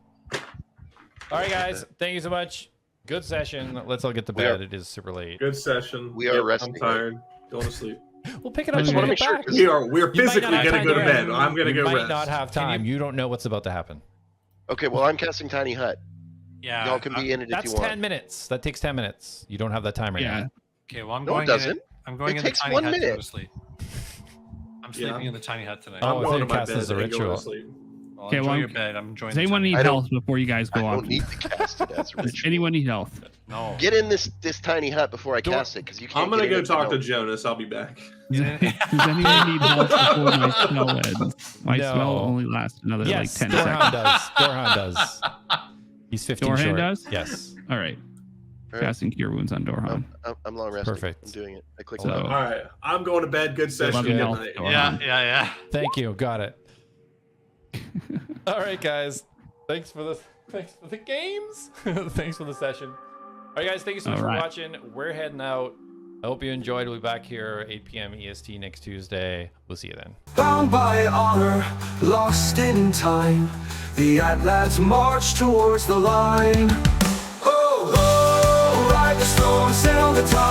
All right, guys. Thank you so much. Good session. Let's all get to
We are-
bed. It is super late.
Good session.
We are resting,
I'm tired. Going to sleep.
We'll pick it up
I just
when
wanna
we
make
get
sure,
back.
'cause-
We're
You might
physically
not have
gonna
time
go to
rest.
bed. I'm gonna
You
go
might
rest.
not have time. You don't know what's about to happen.
Okay, well, I'm casting Tiny Hut.
yeah.
Y'all can be in it if
That's
you want.
10 minutes. That takes 10 minutes. You don't have that time right
Yeah.
now.
Okay, well I'm
No, it
going.
doesn't.
I'm going
It
in the
takes
tiny
1
hut to go
minute.
to sleep. I'm
Yeah.
sleeping in the tiny hut tonight.
Oh, I
I'm
thought
going
you
to my
cast
bed
as a
and going to
ritual.
sleep.
Well,
Okay,
enjoy
well,
your bed. I'm enjoying.
Does anyone
the
need
I don't-
health before you guys
I
go off?
don't need to cast it as a
Does
ritual.
anyone need health?
No.
Get in this tiny hut before I
Don't-
cast it, because you can't.
I'm gonna
get in
go
it if
talk
you
to Jonas. I'll be back.
Does anyone need health before my spell ends? My
No.
spell only lasts another
Yes,
like 10
Dorhan
seconds.
does. Dorhan does. He's 15
Dorhan
short.
does?
Yes.
All right.
All right.
Casting Cure Wounds on Dorhan.
I'm long resting.
Perfect.
I'm doing it. I clicked
So-
the button.
All right, I'm going to bed. Good session.
Love you,
Good
health,
night.
Dorhan.
Yeah.
Thank you. Got it. All right, guys. Thanks for the games. Thanks for the session. All right, guys. Thank you so much
All
for
right.
watching. We're heading out. I hope you enjoyed. We'll be back here 8 p.m. EST next Tuesday. We'll see you then.
Bound by honor, lost in time, the Atlads march towards the line. Oh, oh, ride the storm, sail the tide.